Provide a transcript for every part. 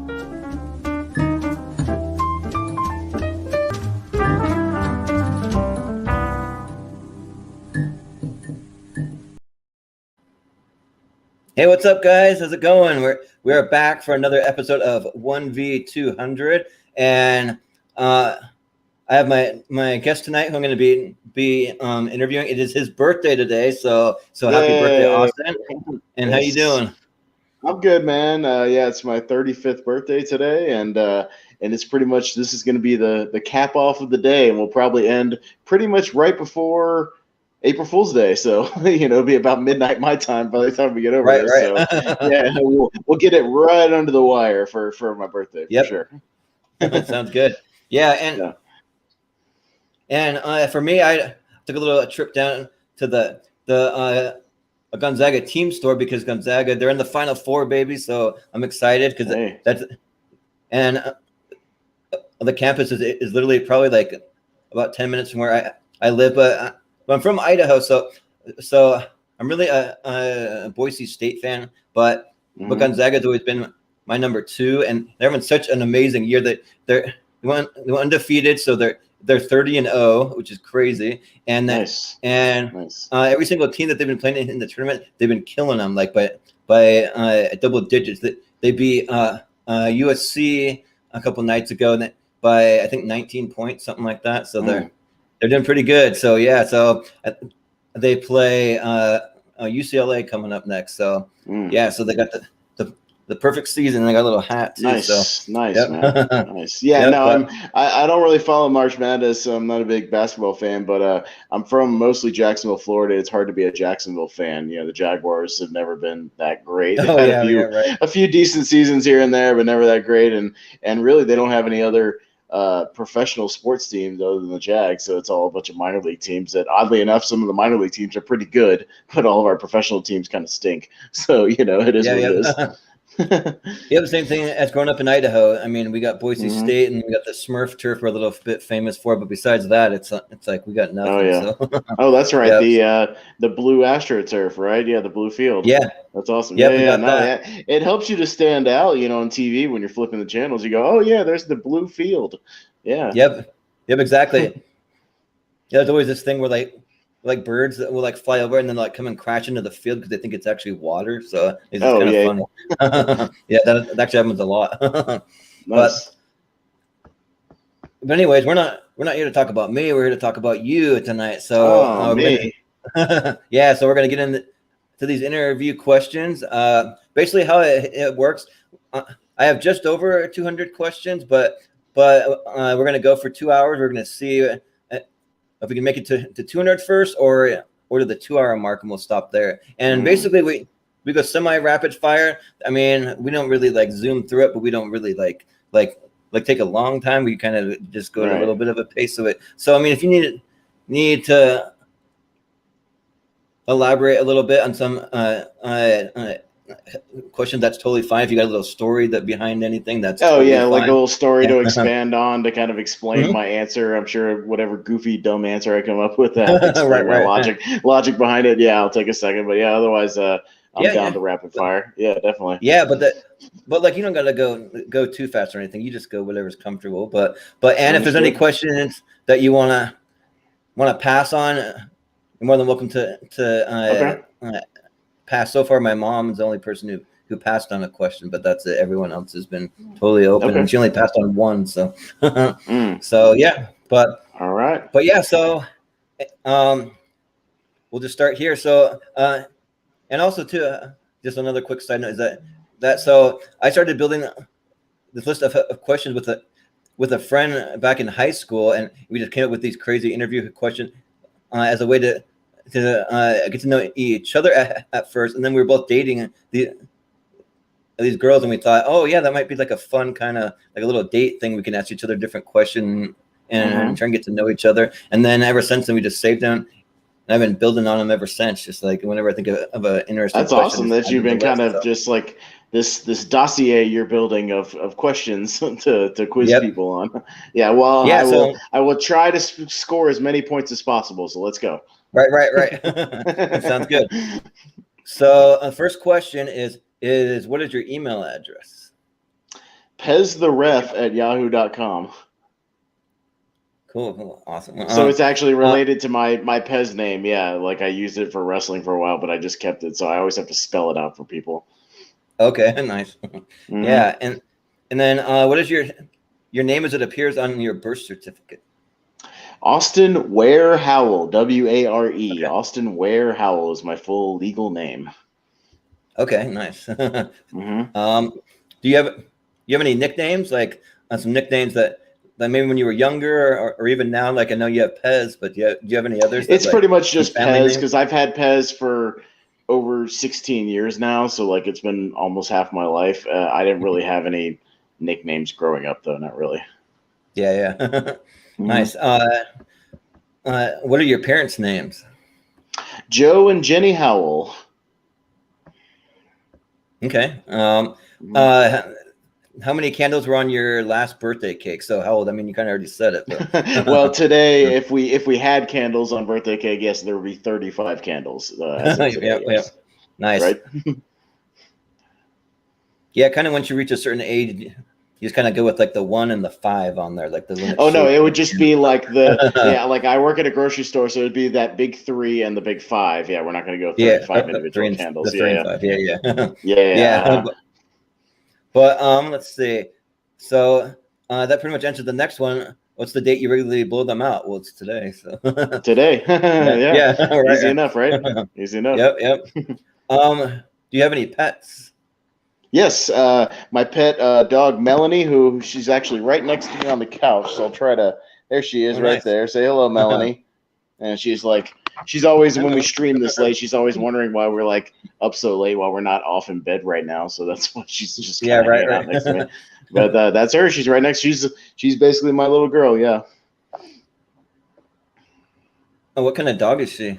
Hey, what's up, guys? How's it going? We're back for another episode of 1v200, and I have my guest tonight who I'm going to be interviewing. It is his birthday today, so happy birthday, Austin! And how you doing? I'm good, man. Yeah, it's my 35th birthday today, and it's pretty much, this is going to be the cap off of the day, and we'll probably end pretty much right before April Fool's Day. So it'll be about midnight my time by the time we get over there. Right. So yeah, we'll get it right under the wire for my birthday for sure. Sounds good. Yeah, and for me, I took a little trip down to the Gonzaga team store because Gonzaga, they're in the Final Four, baby. So I'm excited because the campus is literally probably like about 10 minutes from where I live, but I'm from Idaho, so I'm really a Boise State fan, but Gonzaga's always been my number 2, and they're having such an amazing year that they went undefeated, so they're 30-0, which is crazy, and every single team that they've been playing in the tournament, they've been killing them like by double digits. They beat USC a couple nights ago, and by I think 19 points, something like that. So they're doing pretty good. So yeah, so they play UCLA coming up next. So yeah, so they got the perfect season. They got a little hat too. Nice, man. Nice. Yeah, I don't really follow March Madness, so I'm not a big basketball fan. But I'm from mostly Jacksonville, Florida. It's hard to be a Jacksonville fan. The Jaguars have never been that great. A few decent seasons here and there, but never that great. And really, they don't have any other professional sports teams other than the Jags, so it's all a bunch of minor league teams that, oddly enough, some of the minor league teams are pretty good, but all of our professional teams kind of stink. So it is what it is. Yeah, the same thing as growing up in Idaho. I mean, we got Boise State, and we got the Smurf turf we're a little bit famous for, but besides that, it's like we got nothing. Oh yeah. So. Oh, that's right. The blue AstroTurf, right? Yeah, the blue field. Yeah, that's awesome. Yeah. It helps you to stand out, on TV when you're flipping the channels. You go, oh yeah, there's the blue field. Yeah. Yep, exactly. Yeah, there's always this thing where like birds that will like fly over and then like come and crash into the field because they think it's actually water. So it's kind of funny. Yeah, that actually happens a lot. Nice. But anyways, we're not here to talk about me. We're here to talk about you tonight. So me. Yeah, so we're gonna get into these interview questions. Basically, how it works. I have just over 200 questions, but we're gonna go for 2 hours. We're gonna see if we can make it to 200 first or to the 2 hour mark, and we'll stop there. And basically we go semi-rapid fire. I mean, we don't really like zoom through it, but we don't really like take a long time. We kind of just go at a little bit of a pace of it. So I mean, if you need to elaborate a little bit on some question, that's totally fine. If you got a little story behind anything, that's totally fine. Like a little story to expand on to kind of explain my answer. I'm sure whatever goofy dumb answer I come up with, that explain my logic behind it. Yeah, I'll take a second, but yeah, otherwise I'm down to rapid fire. Yeah, definitely. Yeah, but like you don't gotta go too fast or anything. You just go whatever's comfortable. But if there's any questions that you wanna pass on, you're more than welcome to pass. So far, my mom is the only person who passed on a question, but that's it. Everyone else has been totally open, and she only passed on one. So, so yeah. But all right. But yeah. So, we'll just start here. So, and also too, just another quick side note is that so I started building this list of questions with a friend back in high school, and we just came up with these crazy interview questions as a way to get to know each other at first, and then we were both dating these girls, and we thought, oh yeah, that might be like a fun kind of like a little date thing. We can ask each other different questions and try and get to know each other. And then ever since then, we just saved them, and I've been building on them ever since. Just like whenever I think of an interesting. That's awesome that you've been kind of just like this dossier you're building of questions to quiz people on. Yeah, well, I will try to score as many points as possible. So let's go. Right. Sounds good. So first question is what is your email address? Pez the Ref at yahoo.com. Cool. Awesome. So it's actually related to my Pez name. Yeah, like I used it for wrestling for a while, but I just kept it. So I always have to spell it out for people. Okay, nice. Yeah, and then what is your name as it appears on your birth certificate? Austin Ware Howell, Ware. Okay. Austin Ware Howell is my full legal name. Okay, nice. Do you have any nicknames, like some nicknames that maybe when you were younger or even now? Like I know you have Pez, but do you have any others? It's like, pretty much just Pez, because names? I've had Pez for over 16 years now, so like it's been almost half my life. I didn't really have any nicknames growing up, though. Not really. Yeah. Nice. What are your parents' names? Joe and Jenny Howell. Okay. How many candles were on your last birthday cake? So how old? I mean, you kind of already said it. But. Well, today, if we had candles on birthday cake, yes, there would be 35 candles. As of today, yes. Nice. Right? Yeah, kind of once you reach a certain age, you just kind of go with like the 1 and the 5 on there, like the limit. Oh no, it would just be like the like I work at a grocery store, so it'd be that big 3 and the big 5. Yeah, we're not going to go 35 individual candles. The 3 and 5. Yeah. Yeah. But let's see. So that pretty much answers the next one. What's the date you regularly blow them out? Well, it's today. So today. Yeah. Right. Easy enough, right? Easy enough. Yep. Do you have any pets? Yes, my pet dog Melanie, who she's actually right next to me on the couch. So I'll try to. There she is, right there. Say hello, Melanie. And she's always when we stream this late, she's always wondering why we're like up so late while we're not off in bed right now. So that's why she's just hanging out next to me. But that's her. She's right next. She's basically my little girl. Yeah. Oh, what kind of dog is she?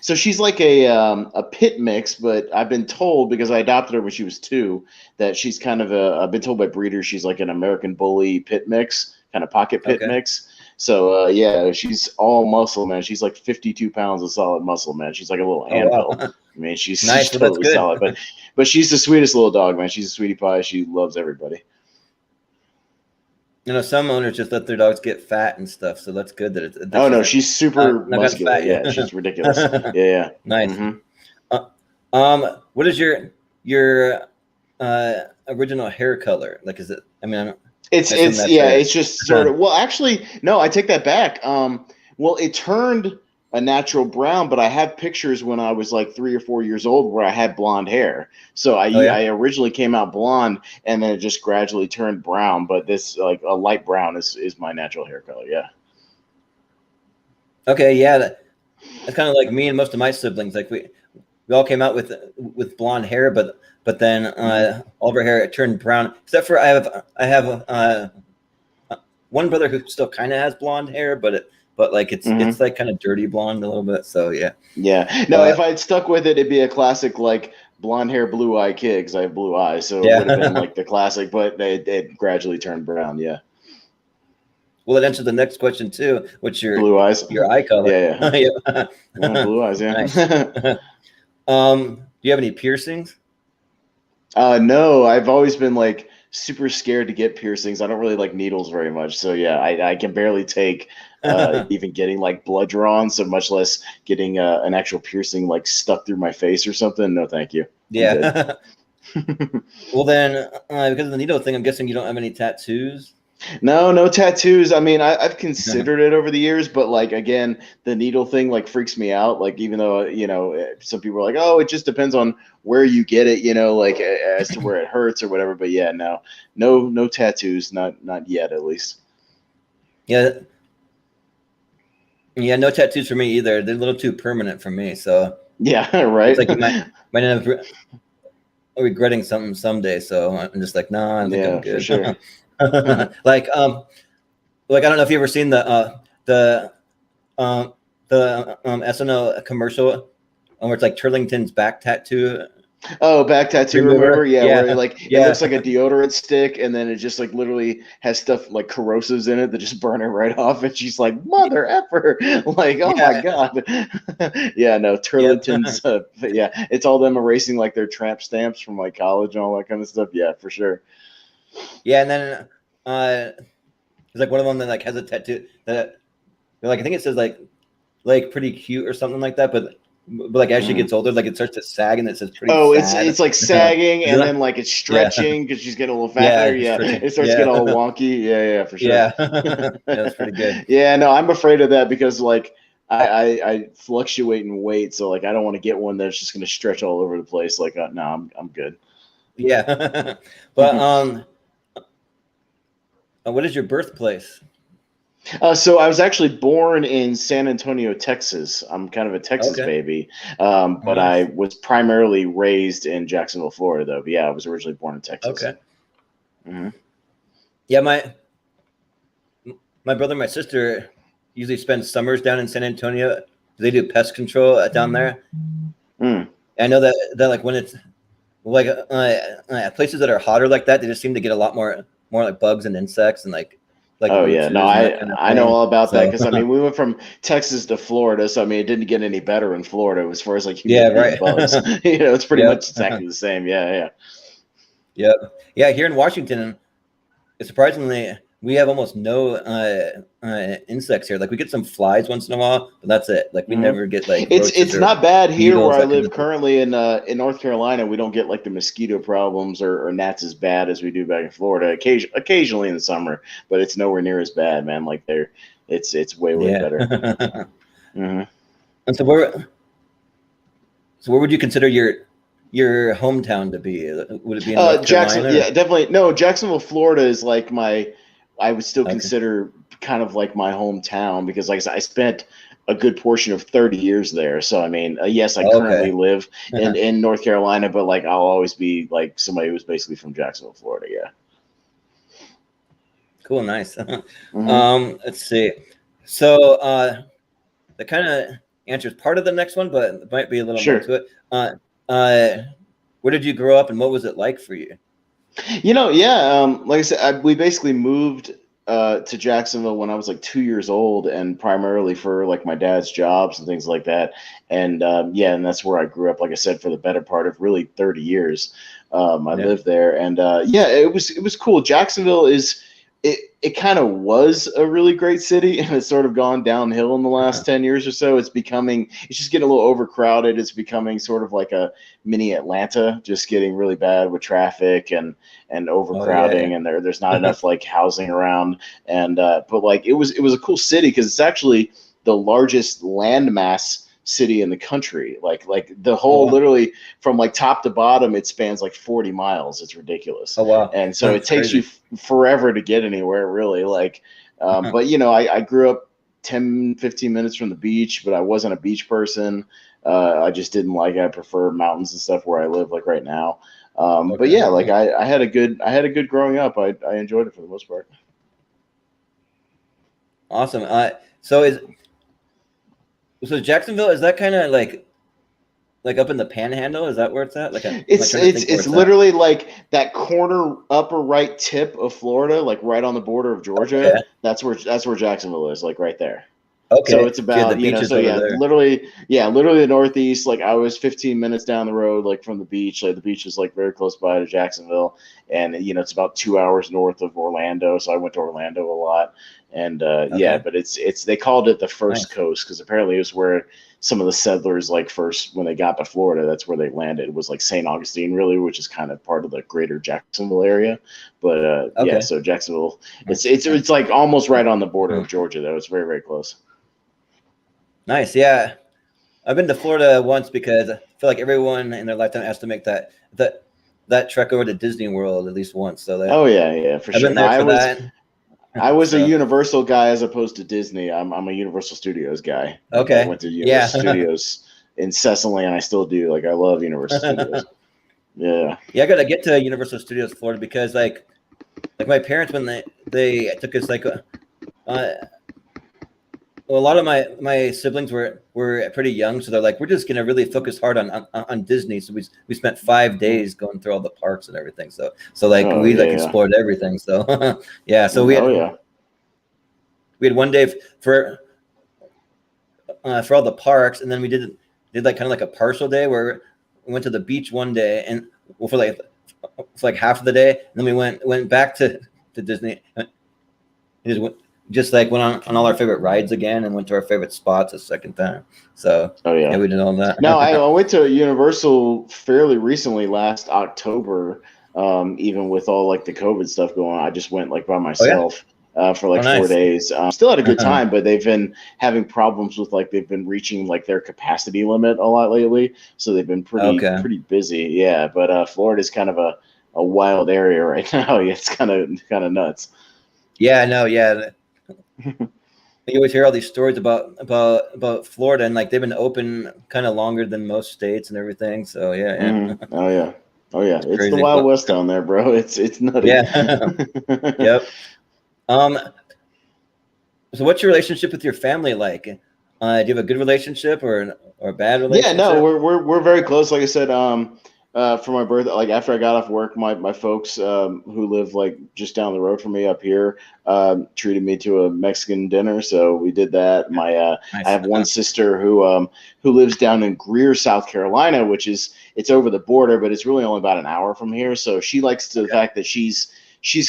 So she's like a pit mix, but I've been told, because I adopted her when she was 2, that she's kind of I've been told by breeders she's like an American Bully pit mix, kind of pocket pit mix. So yeah, she's all muscle, man. She's like 52 pounds of solid muscle, man. She's like a little anvil. Wow. I mean, she's totally solid, but she's the sweetest little dog, man. She's a sweetie pie. She loves everybody. You know, some owners just let their dogs get fat and stuff, so that's good that it's. Oh no, she's super muscular. Yeah, she's ridiculous. Yeah. Nice. What is your original hair color? Like, is it? I mean, it's just sort of. Well, actually, no, I take that back. Well, it turned a natural brown, but I have pictures when I was like 3 or 4 years old where I had blonde hair. So I originally came out blonde, and then it just gradually turned brown. But this, like a light brown, is my natural hair color. Yeah. Okay, yeah, that's kind of like me and most of my siblings. Like we all came out with blonde hair, but then all of our hair turned brown. Except for I have one brother who still kind of has blonde hair, but like it's like kind of dirty blonde a little bit. So yeah. No, if I'd stuck with it, it'd be a classic like blonde hair, blue eye kid, because I have blue eyes. So it would have been like the classic, but it gradually turned brown. Yeah. Well, it answers the next question too. What's your blue eyes? Your eye color? Yeah. Blue eyes. Yeah. Nice. Do you have any piercings? No, I've always been like super scared to get piercings. I don't really like needles very much. So yeah, I can barely take even getting like blood drawn, so much less getting an actual piercing like stuck through my face or something. No, thank you. Yeah. Well then, because of the needle thing, I'm guessing you don't have any tattoos? No tattoos. I mean, I've considered it over the years, but like, again, the needle thing like freaks me out. Like, even though, some people are like, oh, it just depends on where you get it, like as to where it hurts or whatever. But yeah, no tattoos, not yet, at least. Yeah, no tattoos for me either. They're a little too permanent for me. So yeah, right. It's like you might end up regretting something someday. So I'm just like, nah, I think I'm good. For sure. like I don't know if you ever seen the SNL commercial where it's like Turlington's back tattoo. Oh, back tattoo remover. Yeah. Where it looks like a deodorant stick, and then it just like literally has stuff like corrosives in it that just burn it right off. And she's like, mother effer. Like, oh my God. Yeah, no, Turlington's it's all them erasing like their tramp stamps from like college and all that kind of stuff. Yeah, for sure. Yeah, and then it's like one of them that like has a tattoo that like I think it says like pretty cute or something like that, but like as she gets older, like it starts to sag and it says pretty Oh, sad. it's like sagging and Like, then like it's yeah, stretching because she's getting a little yeah, fatter. it's Yeah, stretching. it starts Yeah, getting all wonky. Yeah, for sure. yeah, yeah, that's pretty good. Yeah, no, I'm afraid of that because like I fluctuate in weight, so like I don't want to get one that's just going to stretch all over the place. Like, no, I'm good. Yeah, but what is your birthplace? So I was actually born in San Antonio, Texas. I'm kind of a Texas Okay, baby, but I nice. was primarily raised in Jacksonville, Florida, though. But yeah, I was originally born in Texas. Okay, Mm-hmm. yeah, my brother and my sister usually spend summers down in San Antonio. They do pest control down there. Mm. I know that like when it's like places that are hotter like that, they just seem to get a lot more like bugs and insects and like Oh yeah, no, roaches and that kind of I know thing. all about that So because I mean we went from Texas to Florida, so I mean it didn't get any better in Florida as far as like yeah, humidity and right. bugs. It's pretty Yep. much exactly the same. Yeah. Yep. Yeah, here in Washington, surprisingly, we have almost no insects here. Like we get some flies once in a while, but that's it. Like we Hmm. never get like roaches It's or not bad here where beetles, I that kind live of thing. currently in North Carolina. We don't get like the mosquito problems or gnats as bad as we do back in Florida. Occasionally in the summer, but it's nowhere near as bad, man. Like it's way Yeah. better. Hmm. And so where would you consider your hometown to be? Would it be in North Jackson, Carolina? yeah, definitely. No, Jacksonville, Florida is like I would still Okay. consider kind of like my hometown because, like I said, I spent a good portion of 30 years there. So, I mean, yes, I currently Okay. live in North Carolina, but like I'll always be like somebody who's basically from Jacksonville, Florida. Yeah. Cool. Nice. Hmm. Let's see. So that kind of answers part of the next one, but it might be a little more Sure. to it. Uh, where did you grow up, and what was it like for you? Yeah, like I said, we basically moved to Jacksonville when I was like 2 years old, and primarily for like my dad's jobs and things like that. And yeah, and that's where I grew up. Like I said, for the better part of really 30 years, I Yeah. lived there, and yeah, it was cool. Jacksonville is it kind of was a really great city, and it's sort of gone downhill in the last 10 years or so. It's just getting a little overcrowded. It's becoming sort of like a mini Atlanta, just getting really bad with traffic and Oh yeah. overcrowding, and there's not enough like housing around. And but like it was a cool city because it's actually the largest landmass city in the country. Like the Oh whole wow. literally from like top to bottom, it spans like 40 miles. It's ridiculous, Oh wow. and so it That's takes you crazy. forever to get anywhere, really. Like, but I grew up 10-15 minutes from the beach, but I wasn't a beach person. I just didn't like it. I prefer mountains and stuff where I live, like right now. But Okay. yeah, like I had a good growing up. I enjoyed it for the most part. Awesome. So Jacksonville, is that kind of like up in the Panhandle? Is that where it's at? Like am I It's trying to it's think where it's it's at? literally like that corner upper right tip of Florida, like right on the border of Georgia. Okay. That's where Jacksonville is, like right there. So Okay. it's So yeah, the about, beach is so over yeah, there. literally the Northeast. Like I was 15 minutes down the road, like from the beach. Like the beach is like very close by to Jacksonville, and it's about 2 hours north of Orlando. So I went to Orlando a lot, and yeah, Okay. but it's they called it the first Nice. coast because apparently it was where some of the settlers like first when they got to Florida. That's where they landed. It was like St. Augustine, really, which is kind of part of the greater Jacksonville area. But yeah, Okay. so Jacksonville, it's Nice. it's it's like almost right on the border Mhm. of Georgia, though. It's very very close. Nice. Yeah. I've been to Florida once because I feel like everyone in their lifetime has to make that trek over to Disney World at least once. So that Oh yeah, for I've sure. been No, there I for was that. I was a So Universal guy as opposed to Disney. I'm a Universal Studios guy. Like I okay. went to Universal Yeah. Studios incessantly, and I still do. Like I love Universal Studios. Yeah. Yeah, I gotta get to Universal Studios Florida because like my parents when they took us uh well, a lot of my siblings were pretty young, so they're like, we're just gonna really focus hard on Disney. So we spent 5 days going through all the parks and everything. So like Oh we like yeah. explored everything. So yeah, so we Oh had yeah. we had one day for all the parks, and then we did like kind of like a partial day where we went to the beach one day, and well, for like for like half of the day. And then we went back to Disney. Just like went on all our favorite rides again and went to our favorite spots a second time. So yeah, we did all that. No, I went to Universal fairly recently, last October. Even with all like the COVID stuff going on, I just went like by myself for like 4 nice. days. Still had a good time, but they've been having problems with like they've been reaching like their capacity limit a lot lately, so they've been pretty busy. Yeah, but Florida's kind of a wild area right now. It's kind of nuts. Yeah, no, yeah. You always hear all these stories about Florida, and like they've been open kind of longer than most states and everything. So yeah. Mm-hmm. Oh yeah. It's crazy. the Wild West down there, bro. It's nutty. Yeah. Yep. So what's your relationship with your family like? Do you have a good relationship or a bad relationship? Yeah, no, we're very close. Like I said, for my birthday, like after I got off work, my folks who live like just down the road from me up here treated me to a Mexican dinner, so we did that. Nice. I have one sister who lives down in Greer, South Carolina, which is it's over the border, but it's really only about an hour from here. So she likes the fact that she's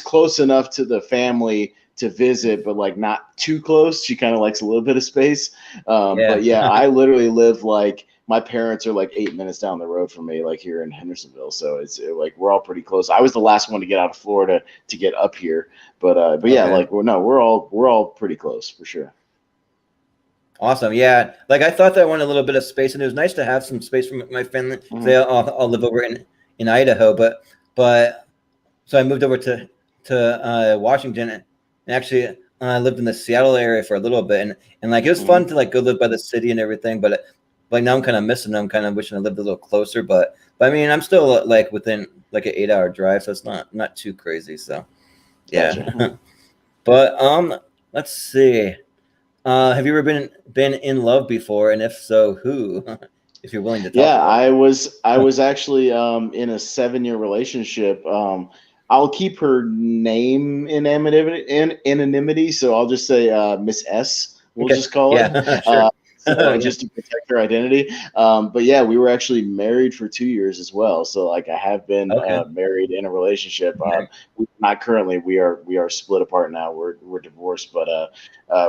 close enough to the family to visit, but like not too close. She kind of likes a little bit of space. But yeah, I literally live like my parents are like 8 minutes down the road from me, like here in Hendersonville. So it's like we're all pretty close. I was the last one to get out of Florida to get up here, but yeah, like we're all pretty close for sure. Awesome. Yeah. Like I thought that I wanted a little bit of space, and it was nice to have some space from my family. Mm-hmm. They all live over in Idaho, but so I moved over to Washington, and actually I lived in the Seattle area for a little bit, and like it was fun to like go live by the city and everything, but like now I'm kind of missing them, kind of wishing I lived a little closer, but I mean I'm still like within like an 8-hour drive, so it's not too crazy. So yeah. Gotcha. But let's see. Have you ever been in love before, and if so, who? If you're willing to talk. Yeah, I was actually in a 7-year relationship. I'll keep her name in anonymity, so I'll just say Miss S. We'll just call it. Sure. Just to protect her identity. But yeah, we were actually married for 2 years as well. So like I have been married in a relationship. Not currently. We are split apart now. We're divorced. But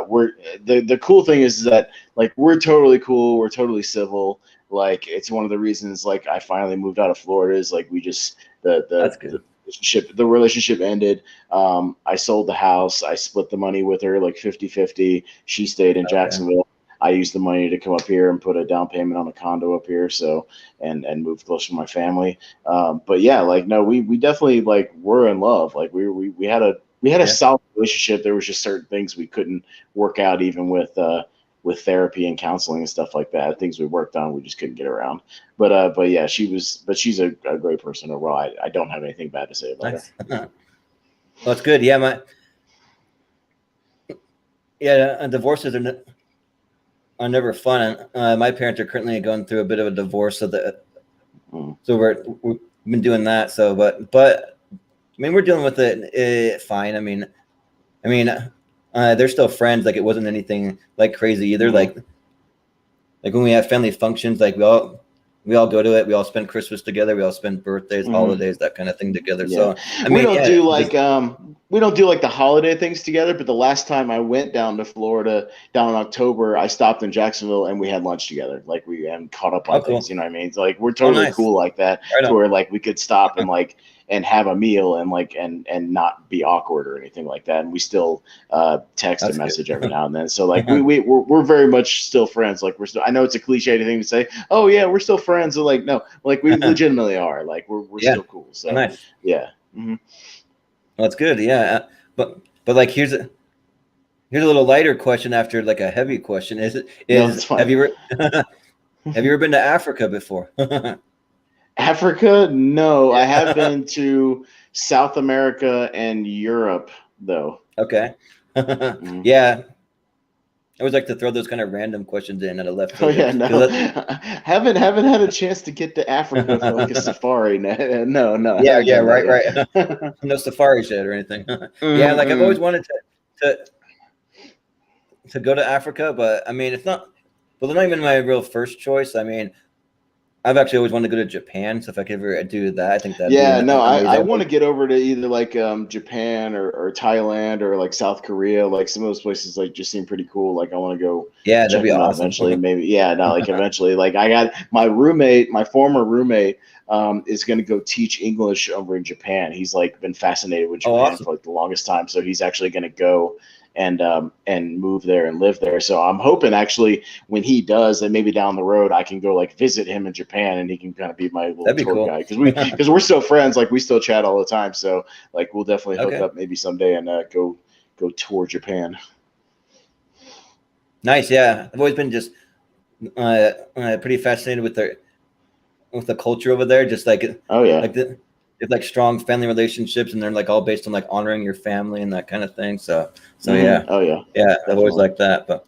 we're the cool thing is that like we're totally cool. We're totally civil. Like it's one of the reasons like I finally moved out of Florida is like we just the relationship ended. I sold the house. I split the money with her like 50-50. She stayed in Jacksonville. I used the money to come up here and put a down payment on a condo up here. So, and move closer to my family. But yeah, like, no, we definitely like were in love. Like we had a solid relationship. There was just certain things we couldn't work out even with therapy and counseling and stuff like that. Things we worked on, we just couldn't get around. But yeah, she's a great person overall. I don't have anything bad to say about her. Well, that's good. Yeah. Divorces are never fun. My parents are currently going through a bit of a divorce, so we've been doing that. So, but I mean, we're dealing with it fine. I mean, they're still friends. Like it wasn't anything like crazy either. Like when we have family functions, like we all go to it. We all spend Christmas together. We all spend birthdays, holidays, that kind of thing together. Yeah. So we don't do like the holiday things together. But the last time I went down to Florida, down in October, I stopped in Jacksonville and we had lunch together. Like we caught up on things. You know what I mean? It's like we're totally cool like that, to where like we could stop and like and have a meal and like and not be awkward or anything like that. And we still text and message every now and then. So like we're very much still friends. Like we're still. I know it's a cliche thing to say. Oh yeah, we're still friends. So like no, like we legitimately are. Like we're still cool. So yeah. Mm-hmm. Well, that's good. Yeah, but like here's a little lighter question after like a heavy question. Have you ever been to Africa before? Africa? No, I have been to South America and Europe though. Okay. Yeah. I always like to throw those kind of random questions in at a left field. Oh yeah, no. haven't had a chance to get to Africa for like a safari. No. Yeah, right. No safari shit or anything. Yeah, like I've always wanted to go to Africa, but I mean it's not. Well, they're not even my real first choice. I mean, I've actually always wanted to go to Japan, so if I could ever do that, I think that'd be Yeah, no, I amazing. want to get over to either like Japan or Thailand or like South Korea. Like some of those places like just seem pretty cool. Like I want to go Yeah, that'd check be them out awesome. eventually. Maybe, yeah, no, like eventually. Like I got my roommate, my former roommate, is going to go teach English over in Japan. He's like been fascinated with Oh, Japan awesome. for like the longest time, so he's actually going to go and move there and live there. So I'm hoping actually when he does, that maybe down the road I can go like visit him in Japan and he can kind of be my little That'd be tour cool. guide because we're still friends. Like we still chat all the time. So like we'll definitely hook Okay. up maybe someday and go tour Japan. Nice. Yeah, I've always been just pretty fascinated with the culture over there. Just Oh yeah. it's like strong family relationships, and they're like all based on like honoring your family and that kind of thing. So Mm-hmm. yeah, Oh yeah. yeah, I've always Definitely. liked that.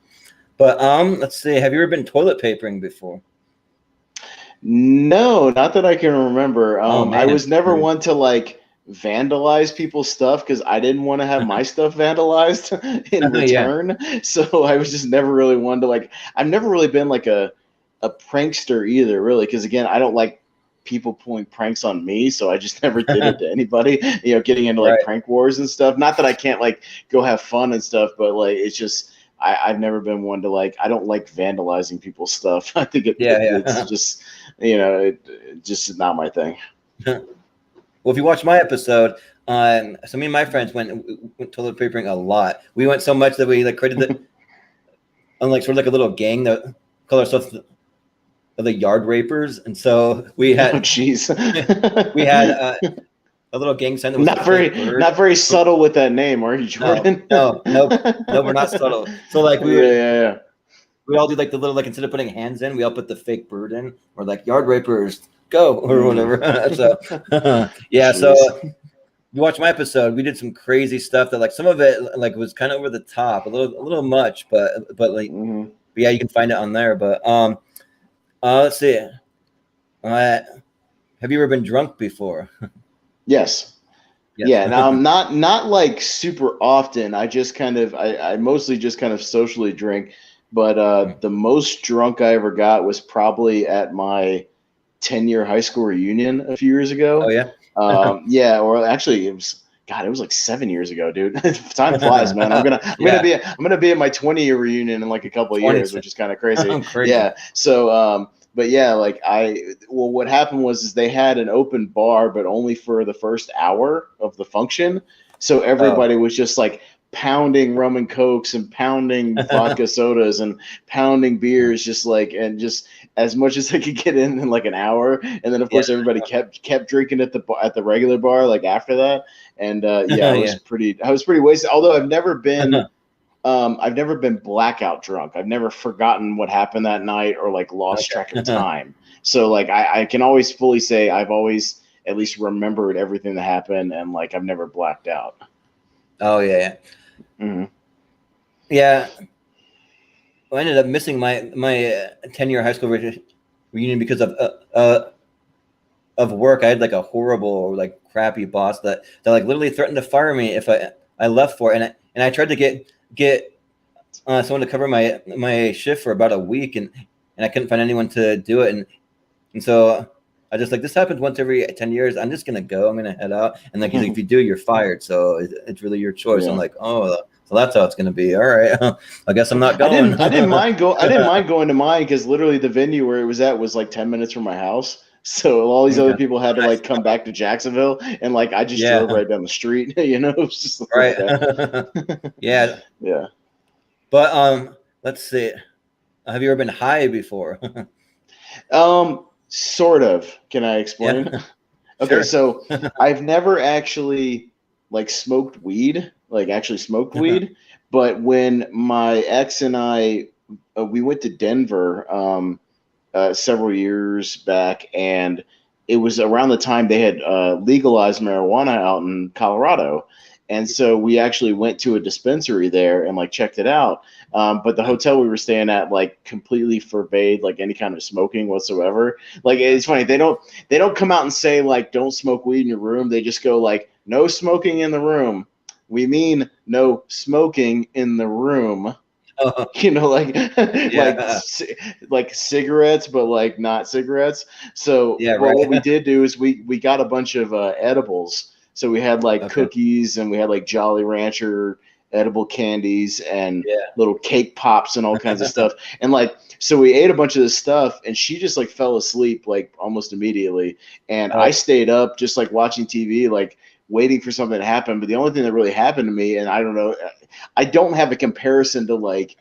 But let's see. Have you ever been toilet papering before? No, not that I can remember. Oh I man. was never one to like vandalize people's stuff because I didn't want to have my stuff vandalized in Yeah. return. So I was just never really one to like. I've never really been like a prankster either, really, because again, I don't like people pulling pranks on me, so I just never did it to anybody. You know, getting into like Right. prank wars and stuff. Not that I can't like go have fun and stuff, but like it's just. I've never been one to like. I don't like vandalizing people's stuff. I think Yeah. it's Yeah. just it just is not my thing. Well, if you watch my episode, so me and my friends went toilet papering a lot. We went so much that we like created like sort of like a little gang that called ourselves the Yard Rapers, and so we Oh, had jeez. we had a little gang sign that was a fake bird. Not very subtle with that name, are you, No, Jordan? no, nope, no, we're not subtle. So like Yeah. we all do like the little like instead of putting hands in, we all put the fake bird in. We're like Yard Rapers, go or whatever. So yeah, so Jeez. you watch my episode, we did some crazy stuff that like some of it like was kind of over the top, a little much, but like Mhm. yeah, you can find it on there. But let's see. Have you ever been drunk before? Yes. Yes. Yeah, now I'm not like super often. I just kind of I mostly just kind of socially drink, but the most drunk I ever got was probably at my 10-year high school reunion a few years Oh ago. yeah. Yeah, or actually it was God, it was like 7 years ago, dude. Time flies, man. I'm gonna Yeah. I'm gonna be at my 20-year reunion in like a couple of 20. years, which is kind of crazy. Crazy. Yeah. So but yeah, like what happened was is they had an open bar, but only for the first hour of the function. So Oh. everybody was just like pounding rum and cokes and pounding vodka sodas and pounding beers, just like and just as much as they could get in like an hour. And then of Yeah. course everybody kept drinking at the regular bar like after that. And yeah, Yeah. I was pretty wasted. Although I've never been blackout drunk. I've never forgotten what happened that night or like lost track of Okay. time. So like I can always fully say I've always at least remembered everything that happened and like I've never blacked out. Oh yeah. Mm-hmm. Yeah. I ended up missing my 10-year high school reunion because of work. I had like a horrible like crappy boss that like literally threatened to fire me if I left for it. And I tried to get someone to cover my shift for about a week, and I couldn't find anyone to do it. And so I just like, this happens once every 10 years. I'm just gonna go. I'm gonna head out. And like he's like, if you do, you're fired. So it's really your choice. I'm Yeah. like, oh, so that's how it's gonna be. All right. I guess I'm not going. I didn't mind going to mine because literally the venue where it was at was like 10 minutes from my house. So all these other Okay. people had to Nice. like come back to Jacksonville and like I just drove Yeah. right down the street, it was just like, Right. okay. Yeah. Yeah. But let's see. Have you ever been high before? Sort of. Can I explain? Yeah. Okay, Sure. so I've never actually like smoked weed, like actually smoked weed, but when my ex and I we went to Denver several years back, and it was around the time they had legalized marijuana out in Colorado. And so we actually went to a dispensary there and like checked it out. But the hotel we were staying at like completely forbade like any kind of smoking whatsoever. Like it's funny, they don't come out and say like don't smoke weed in your room. They just go like no smoking in the room. We mean no smoking in the room. You know, like Yeah. like cigarettes, but like not cigarettes. So, Yeah, well, right. what we did do is we got a bunch of edibles. So we had like Okay. cookies, and we had like Jolly Rancher edible candies and Yeah. little cake pops and all kinds of stuff. And like, so we ate a bunch of this stuff, and she just like fell asleep like almost immediately. And I Oh, stayed up just like watching TV, like waiting for something to happen. But the only thing that really happened to me, and I don't know, I don't have a comparison to like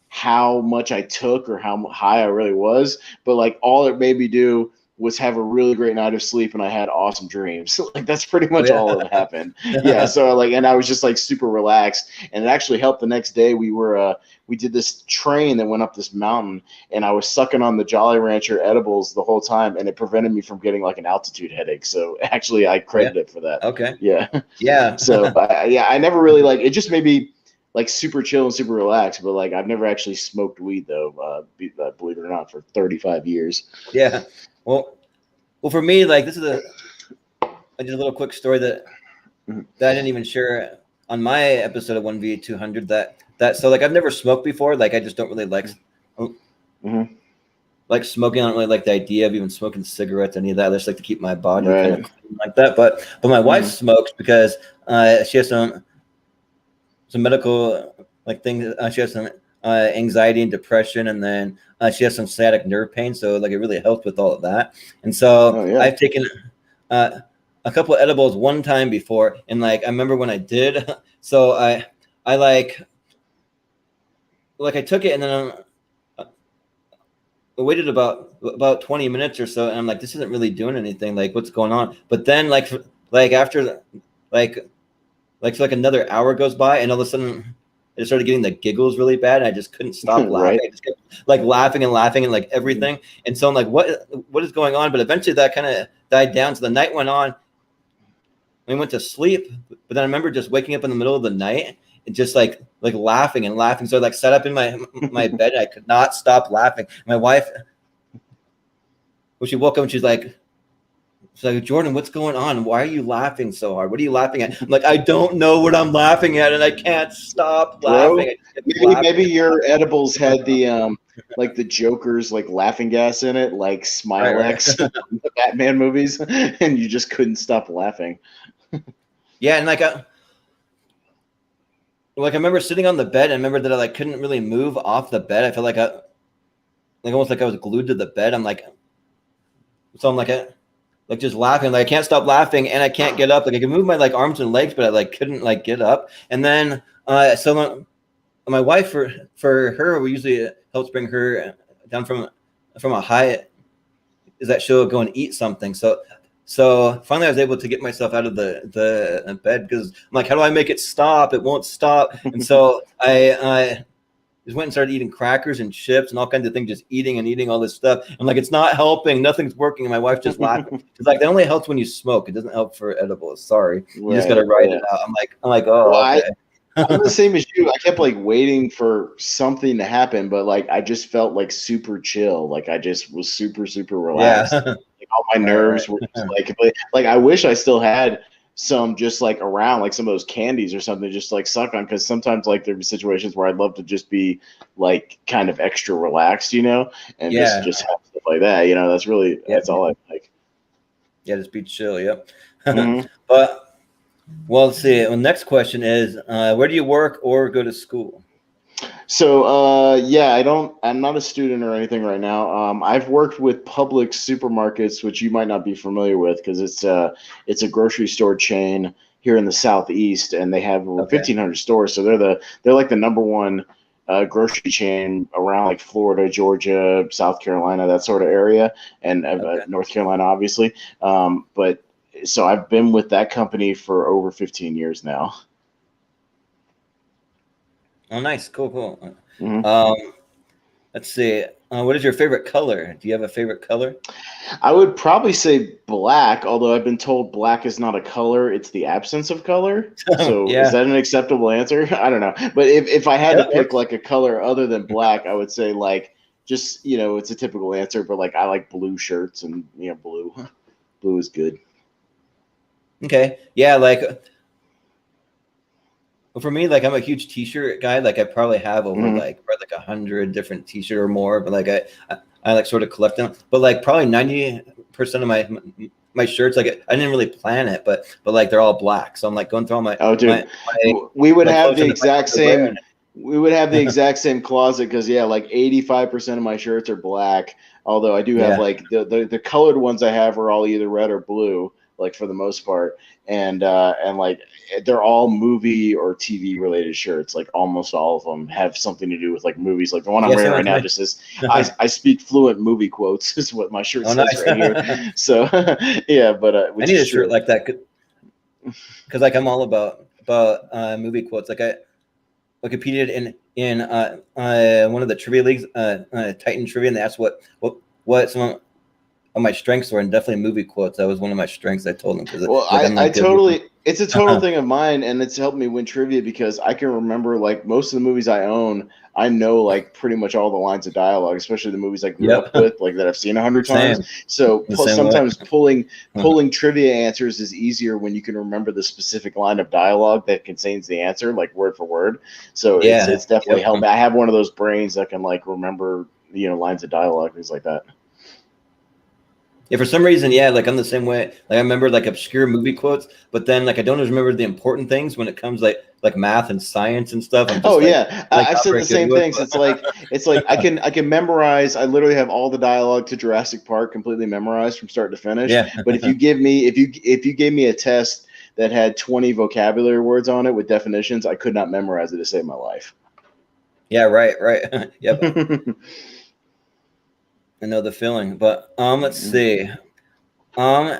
how much I took or how high I really was, but like all it made me do was have a really great night of sleep, and I had awesome dreams. So, like that's pretty oh much all that happened. Yeah. yeah. So like, and I was just like super relaxed, and it actually helped. The next day we did this train that went up this mountain, and I was sucking on the Jolly Rancher edibles the whole time, and it prevented me from getting like an altitude headache. So actually, I Oh, yeah. credit it for that. Okay. Yeah. Yeah. So I never really like it. Just made me like super chill and super relaxed. But like I've never actually smoked weed though. Believe it or not, for 35 years. Yeah. Well, for me, like this is just a little quick story that I didn't even share on my episode of 1v200. That so like I've never smoked before. Like I just don't really Mm-hmm. like smoking. I don't really like the idea of even smoking cigarettes, any of that. I just like to keep my body kind of Right. clean like that. But my wife Mm-hmm. smokes because she has some medical like things. She has some anxiety and depression, and then she has some sciatic nerve pain. So like it really helps with all of that. And so Oh yeah. I've taken a couple of edibles one time before, and like I remember when I did. So I like I took it, and then I waited about 20 minutes or so, and I'm like, this isn't really doing anything. Like, what's going on? But then like after like so like another hour goes by, and all of a sudden I just started getting the giggles really bad, and I just couldn't stop laughing. Right. I just kept like laughing and laughing and like everything. And so I'm like, what is going on? But eventually that kind of died down. So the night went on. We went to sleep, but then I remember just waking up in the middle of the night and just like laughing and laughing. So I like sat up in my bed, and I could not stop laughing. My wife, when she woke up, and she's like, Jordan, what's going on? Why are you laughing so hard? What are you laughing at? I'm like, I don't know what I'm laughing at, and I can't stop laughing. Bro, I just kept maybe laughing. your edibles had the like the Joker's like laughing gas in it, like Right. Smilex from the Batman movies, and you just couldn't stop laughing. Yeah, and like I remember sitting on the bed, and I remember that I like couldn't really move off the bed. I felt like almost like I was glued to the bed. I'm like, so I'm like just laughing. Like I can't stop laughing, and I can't get up. Like I can move my like arms and legs, but I like couldn't like get up. And then so my wife, for her, we usually helps bring her down from a high, is that she'll go and eat something. So finally I was able to get myself out of the bed, because I'm like, how do I make it stop? It won't stop. And so I just went and started eating crackers and chips and all kinds of things, just eating and eating all this stuff. I'm like, it's not helping. Nothing's working. And my wife just laughing. She's like, that only helps when you smoke. It doesn't help for edibles. Sorry. You just got to Right. write Yeah. it out. I'm like, oh, Well, okay. I'm the same as you. I kept like waiting for something to happen, but like I just felt like super chill. Like I just was super, super Yeah. relaxed. Like all my Right. nerves were just like I wish I still had some just like around, like some of those candies or something, just like suck on. Because sometimes like there'd be situations where I'd love to just be like kind of extra relaxed, and just Yeah. just have stuff like that. Yeah. That's all I like. Yeah. Just be chill. Yep. Mm-hmm. But, well, let's see. The next question is, where do you work or go to school? So, I'm not a student or anything right now. I've worked with Publix supermarkets, which you might not be familiar with because it's a grocery store chain here in the Southeast, and they have over Okay. 1,500 stores. So they're like the number one grocery chain around like Florida, Georgia, South Carolina, that sort of area, and Okay. North Carolina, obviously. But so I've been with that company for over 15 years now. Oh, nice. Cool. Mhm. Um, let's see. What is your favorite color? Do you have a favorite color? I would probably say black, although I've been told black is not a color, it's the absence of color. So is Yeah. that an acceptable answer? I don't know. But if I had Yeah, to that pick works. like a color other than black, I would say like just, it's a typical answer, but like I like blue shirts and blue. Blue is good. Okay. Yeah, like Well, for me, like I'm a huge T-shirt guy. Like I probably have over Mhm. like probably like 100 different T-shirt or more. But like I like sort of collect them. But like probably 90% of my shirts, like I didn't really plan it, but like they're all black. So I'm like going through all Oh, dude, my we would my have clothes the and if I exact have to wear same. We would have the exact same closet because yeah, like 85% of my shirts are black. Although I do have yeah. like the colored ones I have are all either red or blue, like for the most part, and like they're all movie or TV related shirts. Like almost all of them have something to do with like movies. Like the one I'm Yeah, wearing same right with now me. just says I speak fluent movie quotes is what my shirt Oh, says nice. right here. So yeah, but I which need is a shirt true. like that because like I'm all about movie quotes. Like I Wikipedia in one of the trivia leagues, Titan trivia, and they asked what some of my strengths were, and definitely movie quotes. That was one of my strengths. I told them because Well, like I'm I not good with them. totally, it's a total thing of mine, and it's helped me win trivia because I can remember like most of the movies I own. I know like pretty much all the lines of dialogue, especially the movies I grew up Yep, with, like that I've seen 100 times. same So the same way. sometimes pulling trivia answers is easier when you can remember the specific line of dialogue that contains the answer, like word for word. So Yeah, it's definitely yep. helped. I have one of those brains that can like remember lines of dialogue, things like that. Yeah, for some reason, yeah, like I'm the same way. Like I remember like obscure movie quotes, but then like I don't always remember the important things when it comes like math and science and stuff. I'm Oh just yeah, like I've not said very the good same with. things. It's like I can memorize. I literally have all the dialogue to Jurassic Park completely memorized from start to finish. Yeah, But if you gave me a test that had 20 vocabulary words on it with definitions, I could not memorize it to save my life. yeah, right. Yep, I know the feeling. But let's see. Um,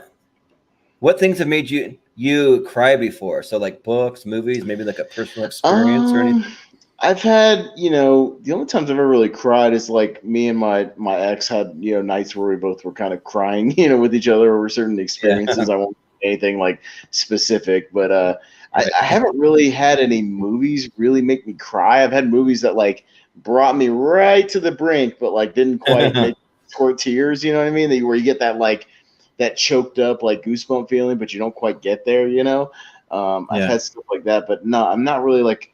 what things have made you cry before? So like books, movies, maybe like a personal experience or anything. Um, I've had, the only times I've ever really cried is like me and my ex had, nights where we both were kind of crying, with each other over certain Yeah, experiences. I won't say anything like specific, but I right. haven't really had any movies really make me cry. I've had movies that like brought me right to the brink, but like didn't quite make squirt tears, you know what I mean? Where you get that like that choked up like goosebump feeling, but you don't quite get there. I've Yeah, had stuff like that, but no, I'm not really like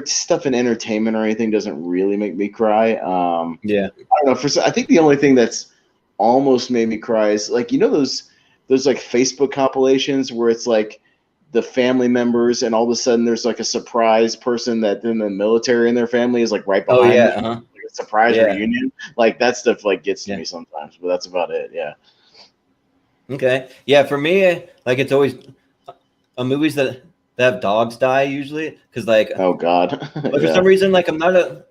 stuff in entertainment or anything doesn't really make me cry. yeah. I don't know. I think the only thing that's almost made me cry is like those like Facebook compilations where it's like the family members and all of a sudden there's like a surprise person that in the military in their family is like right Oh behind yeah, them, uh-huh. like a surprise Yeah, reunion. Like that stuff like gets to yeah. me sometimes, but that's about it. Yeah. Okay. Yeah, for me, like it's always movies that have dogs die usually because Oh God. for some Yeah. reason like I'm not a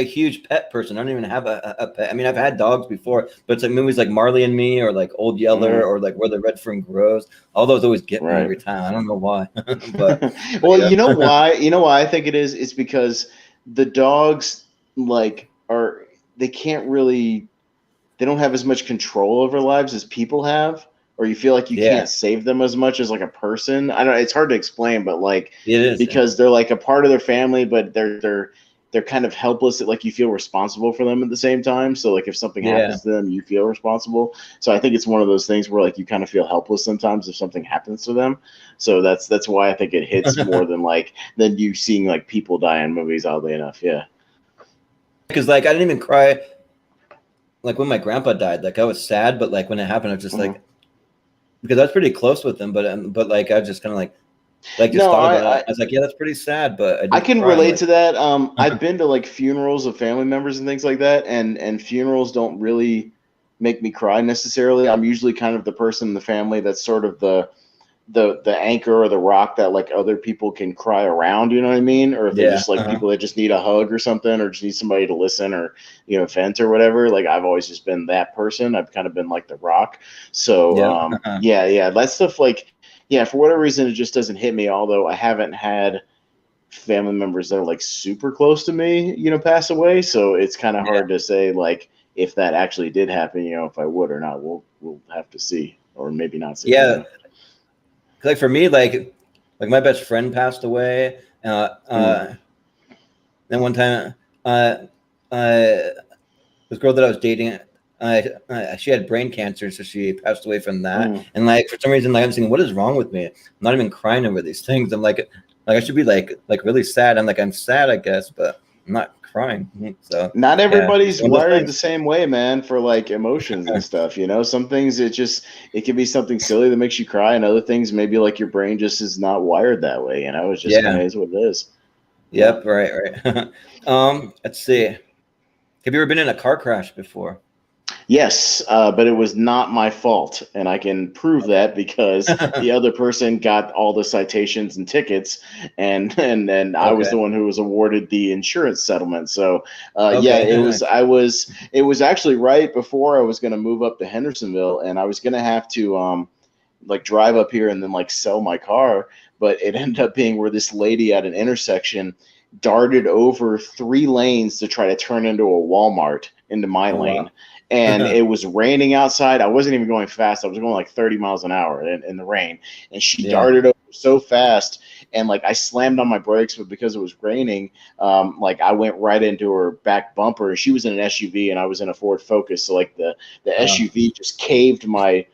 huge pet person. I don't even have a pet. I mean, I've had dogs before, but it's like movies like Marley and Me or like Old Yeller Mhm. or like Where the Red Fern Grows. All those always get me Right. every time. I don't know why, but Well, yeah, you know why? You know why I think it is? It's because the dogs like are they can't really they don't have as much control over lives as people have, or you feel like you yeah, can't save them as much as like a person. I don't know, it's hard to explain, but like it is. because they're like a part of their family, but they're kind of helpless. Like you feel responsible for them at the same time. So like if something Yeah. happens to them, you feel responsible. So I think it's one of those things where like you kind of feel helpless sometimes if something happens to them. So that's why I think it hits more than you seeing like people die in movies. Oddly enough, yeah. Because like I didn't even cry like when my grandpa died. Like I was sad, but like when it happened, I was just Mhm. like because I was pretty close with him, but like I was just kind of like just No, thought about it. I was like, yeah, that's pretty sad, but I I didn't can cry. I'm relate like, to that. I've been to like funerals of family members and things like that, and funerals don't really make me cry necessarily. I'm usually kind of the person in the family that's sort of the anchor or the rock that like other people can cry around. You know what I mean? Or if they're yeah, just like people that just need a hug or something, or just need somebody to listen or vent or whatever. Like I've always just been that person. I've kind of been like the rock. So yeah. yeah, that stuff like yeah, for whatever reason it just doesn't hit me. Although I haven't had family members that are like super close to me, pass away. So it's kind of Yeah, hard to say like if that actually did happen, if I would or not. We'll have to see, or maybe not see. yeah. Like for me, like my best friend passed away. Mm, Then one time, uh, this girl that I was dating, she had brain cancer, so she passed away from that. mm, And like for some reason, like I'm thinking, what is wrong with me? I'm not even crying over these things. I'm like, Like I should be like really sad. I'm sad, I guess, but I'm not crying. So Not yeah, everybody's one of those wired the things. same way, man, for like emotions and stuff. You know, some things it can be something silly that makes you cry, and other things maybe like your brain just is not wired that way. You know, it's just kind Yeah. of is what it is. Yeah. Yep. Right. Let's see. Have you ever been in a car crash before? Yes, but it was not my fault, and I can prove that because the other person got all the citations and tickets, and then I was Okay. the one who was awarded the insurance settlement. So, yeah, Okay. it was actually right before I was going to move up to Hendersonville, and I was going to have to like drive up here and then like sell my car, but it ended up being where this lady at an intersection darted over 3 lanes to try to turn into a Walmart into my Oh lane. wow. And it was raining outside. I wasn't even going fast. I was going like 30 miles an hour in the rain. And she Yeah. darted over so fast. And like I slammed on my brakes, but because it was raining, like I went right into her back bumper. And she was in an SUV and I was in a Ford Focus. So like the SUV just caved my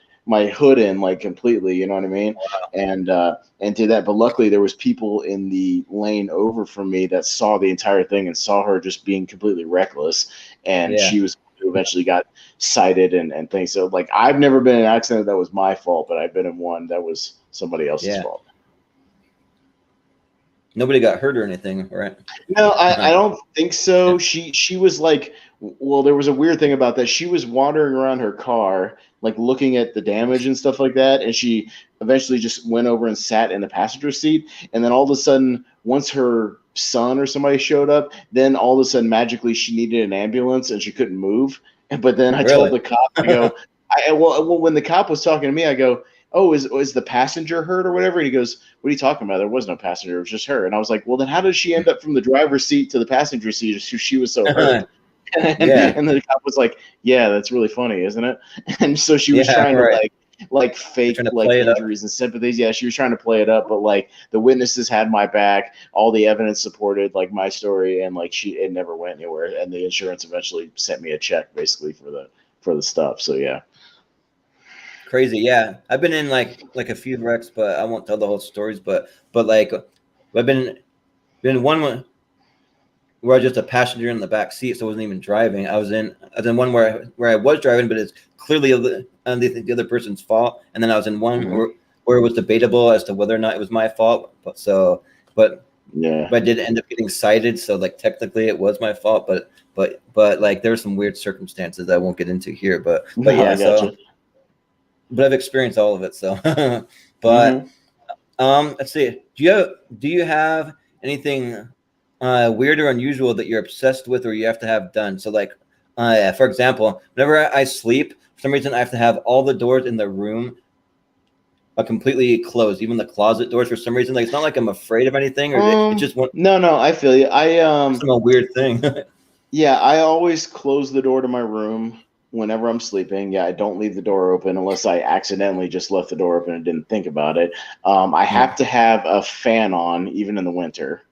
hood in like completely, you know what I mean? And did that. But luckily there was people in the lane over from me that saw the entire thing and saw her just being completely reckless. And Yeah. she was who eventually got cited and things. So like I've never been in an accident that was my fault, but I've been in one that was somebody else's Yeah. fault. Nobody got hurt or anything, right? No, I don't think so. She was like, well, there was a weird thing about that. She was wandering around her car, like looking at the damage and stuff like that, and she eventually just went over and sat in the passenger seat. And then all of a sudden, once her son or somebody showed up, then all of a sudden magically she needed an ambulance and she couldn't move. But then I told Really? the cop, I go, when the cop was talking to me, I go, oh, is the passenger hurt or whatever? And he goes, what are you talking about? There was no passenger. It was just her. And I was like, well, then how did she end up from the driver's seat to the passenger seat if she was so hurt? Yeah. And the cop was like, yeah, that's really funny, isn't it? And so she was Yeah. trying to Right. like They're fake trying to like play it up. injuries and sympathies. Yeah, she was trying to play it up, but like the witnesses had my back. All the evidence supported like my story, and like it never went anywhere. And the insurance eventually sent me a check basically for the stuff. So yeah. Crazy. Yeah. I've been in like a few wrecks, but I won't tell the whole stories. But like I've been one where I was just a passenger in the back seat, so I wasn't even driving. I was in one where I was driving, but it's clearly the other person's fault. And then I was in one where it was debatable as to whether or not it was my fault. But Yeah. I did end up getting cited, so like technically it was my fault. But like there were some weird circumstances I won't get into here. But No, yeah, I gotcha. but I've experienced all of it. So, but Mm-hmm. let's see. Do you have anything weird or unusual that you're obsessed with or you have to have done? So, like, for example, whenever I sleep, for some reason I have to have all the doors in the room are completely closed, even the closet doors. For some reason, like it's not like I'm afraid of anything, or it's just one No, I feel you. some weird thing. Yeah, I always close the door to my room whenever I'm sleeping. Yeah, I don't leave the door open unless I accidentally just left the door open and didn't think about it. I have to have a fan on even in the winter.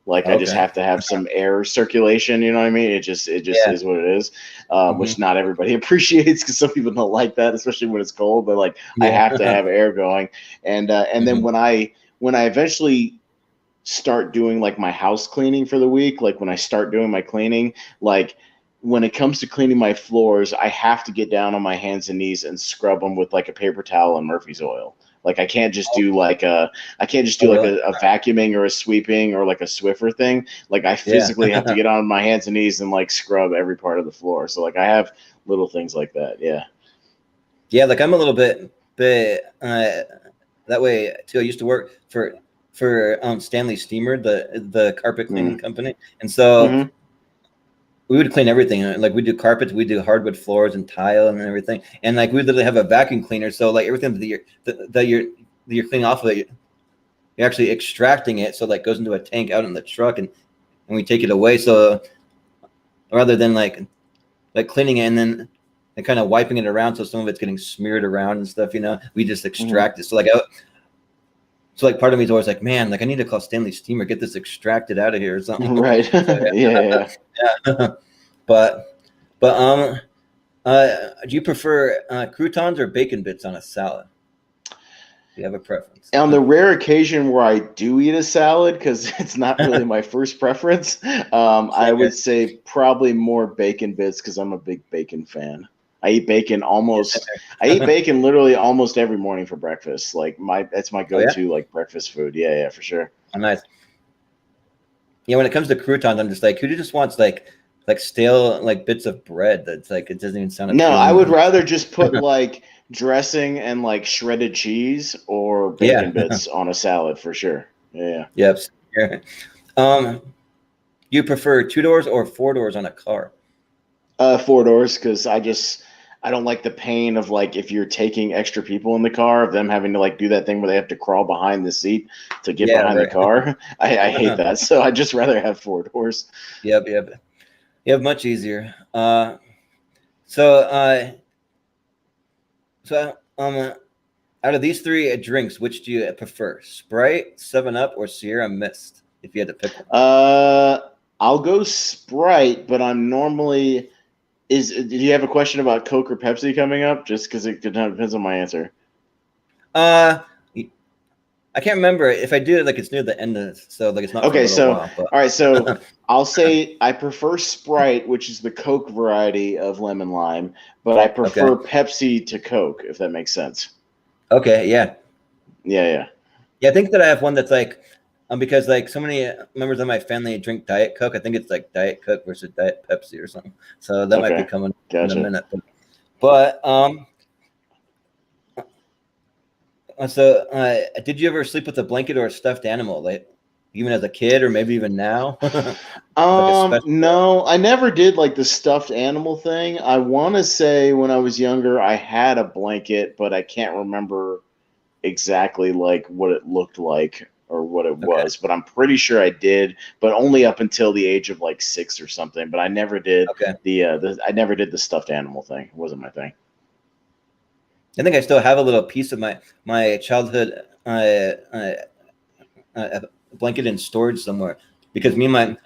Like I just Okay. have to have some air circulation. You know what I mean? It just Yeah. is what it is, Hmm. which not everybody appreciates because some people don't like that, especially when it's cold. But like I Yeah. have to have air going, and then Hmm. when I eventually start doing like my house cleaning for the week, like when I start doing my cleaning, like when it comes to cleaning my floors, I have to get down on my hands and knees and scrub them with like a paper towel and Murphy's oil. Like I can't just do like Oh, really? a vacuuming or a sweeping or like a Swiffer thing. Like I Yeah. physically have to get on my hands and knees and like scrub every part of the floor. So like I have little things like that. Yeah. Yeah, like I'm a little bit that way too. I used to work for Stanley Steamer, the carpet cleaning company, and so Mm-hmm. we would clean everything. Like we do carpets, we do hardwood floors and tile and everything, and like we literally have a vacuum cleaner. So like everything that you're cleaning off of it, you're actually extracting it. So like goes into a tank out in the truck, and we take it away. So rather than like cleaning it and then and kind of wiping it around, so some of it's getting smeared around and stuff, we just Mm-hmm. extract it. So like part of me is always like, man, like I need to call Stanley Steamer, get this extracted out of here or something. Right. So Yeah. yeah. but but do you prefer croutons or bacon bits on a salad? You have a preference. On the rare occasion where I do eat a salad, because it's not really my first preference, I would say probably more bacon bits because I'm a big bacon fan. I eat bacon literally almost every morning for breakfast. Like that's my go-to like breakfast food. Yeah, for sure. Oh, nice. Yeah, when it comes to croutons, I'm just like, who just wants like stale like bits of bread? That's like it doesn't even sound appealing. No, I would rather just put like dressing and like shredded cheese or bacon bits on a salad for sure. Yeah. Yep. You prefer 2 doors or 4 doors on a car? 4 doors, because I don't like the pain of like if you're taking extra people in the car, of them having to like do that thing where they have to crawl behind the seat to get behind the car. I hate that. So I just rather have 4 doors. Yep. Much easier. Out of these three drinks, which do you prefer? Sprite, 7-Up, or Sierra Mist? If you had to pick one. I'll go Sprite, but I'm normally. Did you have a question about Coke or Pepsi coming up? Just because it depends on my answer. I can't remember. If I do it, like it's near the end of this, so like it's not. Okay, so while, all right, so I'll say I prefer Sprite, which is the Coke variety of lemon lime, but I prefer Pepsi to Coke, if that makes sense. Okay, yeah. Yeah. I think that I have one that's like, because like so many members of my family drink Diet Coke. I think it's like Diet Coke versus Diet Pepsi or something. So that might be coming in a minute. But did you ever sleep with a blanket or a stuffed animal, like even as a kid or maybe even now? No, I never did like the stuffed animal thing. I want to say when I was younger, I had a blanket, but I can't remember exactly like what it looked like or what it was, but I'm pretty sure I did, but only up until the age of like 6 or something. But I never did I never did the stuffed animal thing. It wasn't my thing. I think I still have a little piece of my childhood blanket in storage somewhere, because me and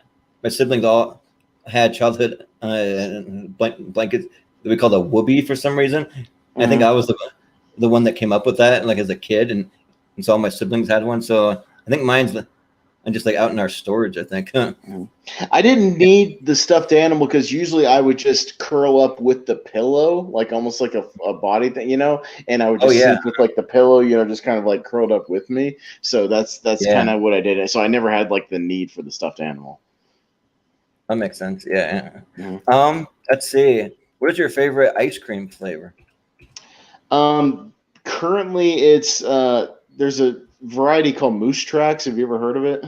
my siblings all had childhood blankets that we called a whoopee for some reason. Mm-hmm. I think I was the one that came up with that, like as a kid, and so all my siblings had one. So I think mine's just like out in our storage, I think. I didn't need the stuffed animal because usually I would just curl up with the pillow, like almost like a body thing, and I would just sleep with like the pillow, just kind of like curled up with me. So that's kind of what I did. So I never had like the need for the stuffed animal. That makes sense. Yeah. Mm-hmm. Let's see. What is your favorite ice cream flavor? Currently it's there's a variety called Moose Tracks. Have you ever heard of it?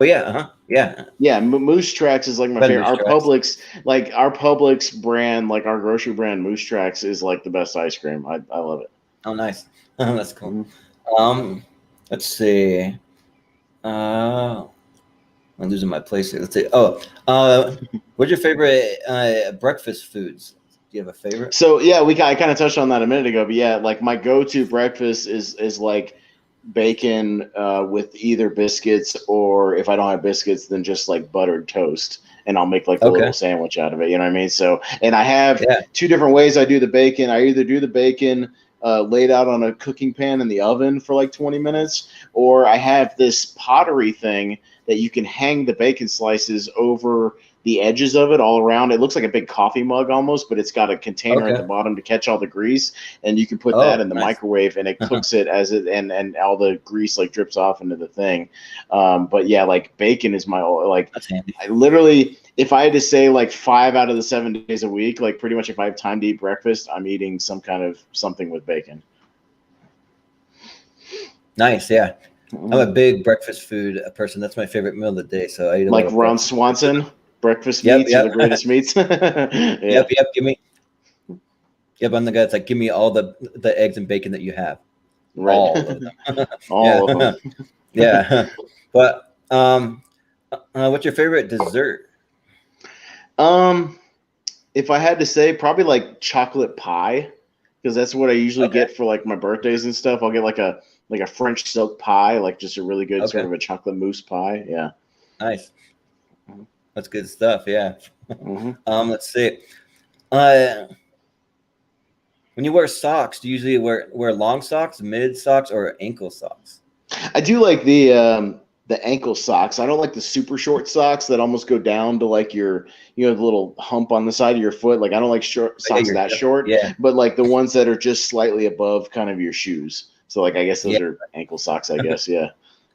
Oh yeah, yeah. Moose Tracks is like my favorite. Our Publix brand, like our grocery brand, Moose Tracks is like the best ice cream. I love it. Oh, nice. That's cool. Let's see. I'm losing my place here. Let's see. What's your favorite breakfast foods? Do you have a favorite? So yeah, I kind of touched on that a minute ago, but yeah, like my go-to breakfast is like bacon with either biscuits, or if I don't have biscuits, then just like buttered toast, and I'll make like a little sandwich out of it. You know what I mean? So, and I have 2 different ways I do the bacon. I either do the bacon laid out on a cooking pan in the oven for like 20 minutes, or I have this pottery thing that you can hang the bacon slices over the edges of it all around. It looks like a big coffee mug almost, but it's got a container at the bottom to catch all the grease, and you can put that in the microwave, and it cooks it as it and all the grease like drips off into the thing. But yeah, like bacon is my like. That's handy. I literally, if I had to say like 5 out of the 7 days a week, like pretty much if I have time to eat breakfast, I'm eating something with bacon. Nice, yeah. I'm a big breakfast food person. That's my favorite meal of the day. So I eat like Ron Swanson. Breakfast meats are the greatest meats. Yep. I'm the guy that's like, give me all the eggs and bacon that you have. Right. All of them. All of them. Yeah. But what's your favorite dessert? If I had to say, probably like chocolate pie, because that's what I usually get for like my birthdays and stuff. I'll get like a French silk pie, like just a really good sort of a chocolate mousse pie. Yeah. Nice. That's good stuff. Yeah. Mm-hmm. Let's see. when you wear socks, do you usually wear long socks, mid socks, or ankle socks? I do like the ankle socks. I don't like the super short socks that almost go down to like your, the little hump on the side of your foot. Like I don't like short socks that short, Yeah. but like the ones that are just slightly above kind of your shoes. So like I guess those are ankle socks, I guess. Yeah,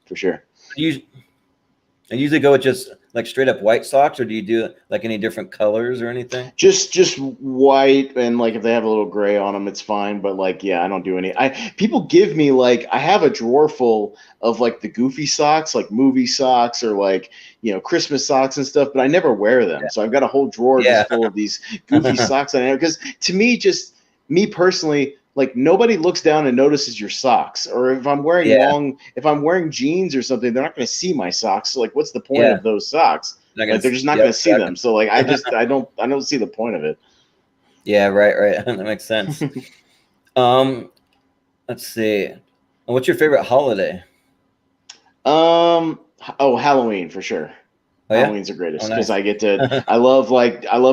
for sure. I usually go with just like straight up white socks, or do you do like any different colors or anything? Just white, and like if they have a little gray on them, it's fine. But like, yeah, I don't do any. People give me like I have a drawer full of like the goofy socks, like movie socks or like Christmas socks and stuff, but I never wear them. So I've got a whole drawer just full of these goofy socks. Because to me, just me personally, like nobody looks down and notices your socks. Or if I'm wearing if I'm wearing jeans or something, they're not going to see my socks. So like, what's the point of those socks? Like they're just not going to see them. So like, I don't see the point of it. Yeah, right. That makes sense. Let's see. What's your favorite holiday? Halloween for sure. Oh, yeah? Halloween's the greatest because I get to. I love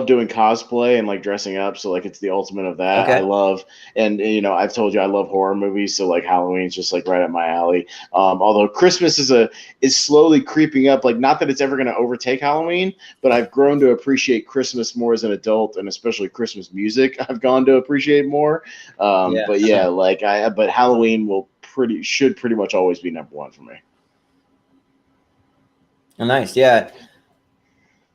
doing cosplay and like dressing up. So like it's the ultimate of that. Okay. I love, and I've told you I love horror movies. So like Halloween's just like right up my alley. Although Christmas is slowly creeping up. Like not that it's ever going to overtake Halloween, but I've grown to appreciate Christmas more as an adult, and especially Christmas music. I've gone to appreciate more. But yeah, but Halloween should pretty much always be number one for me. Oh, nice, yeah.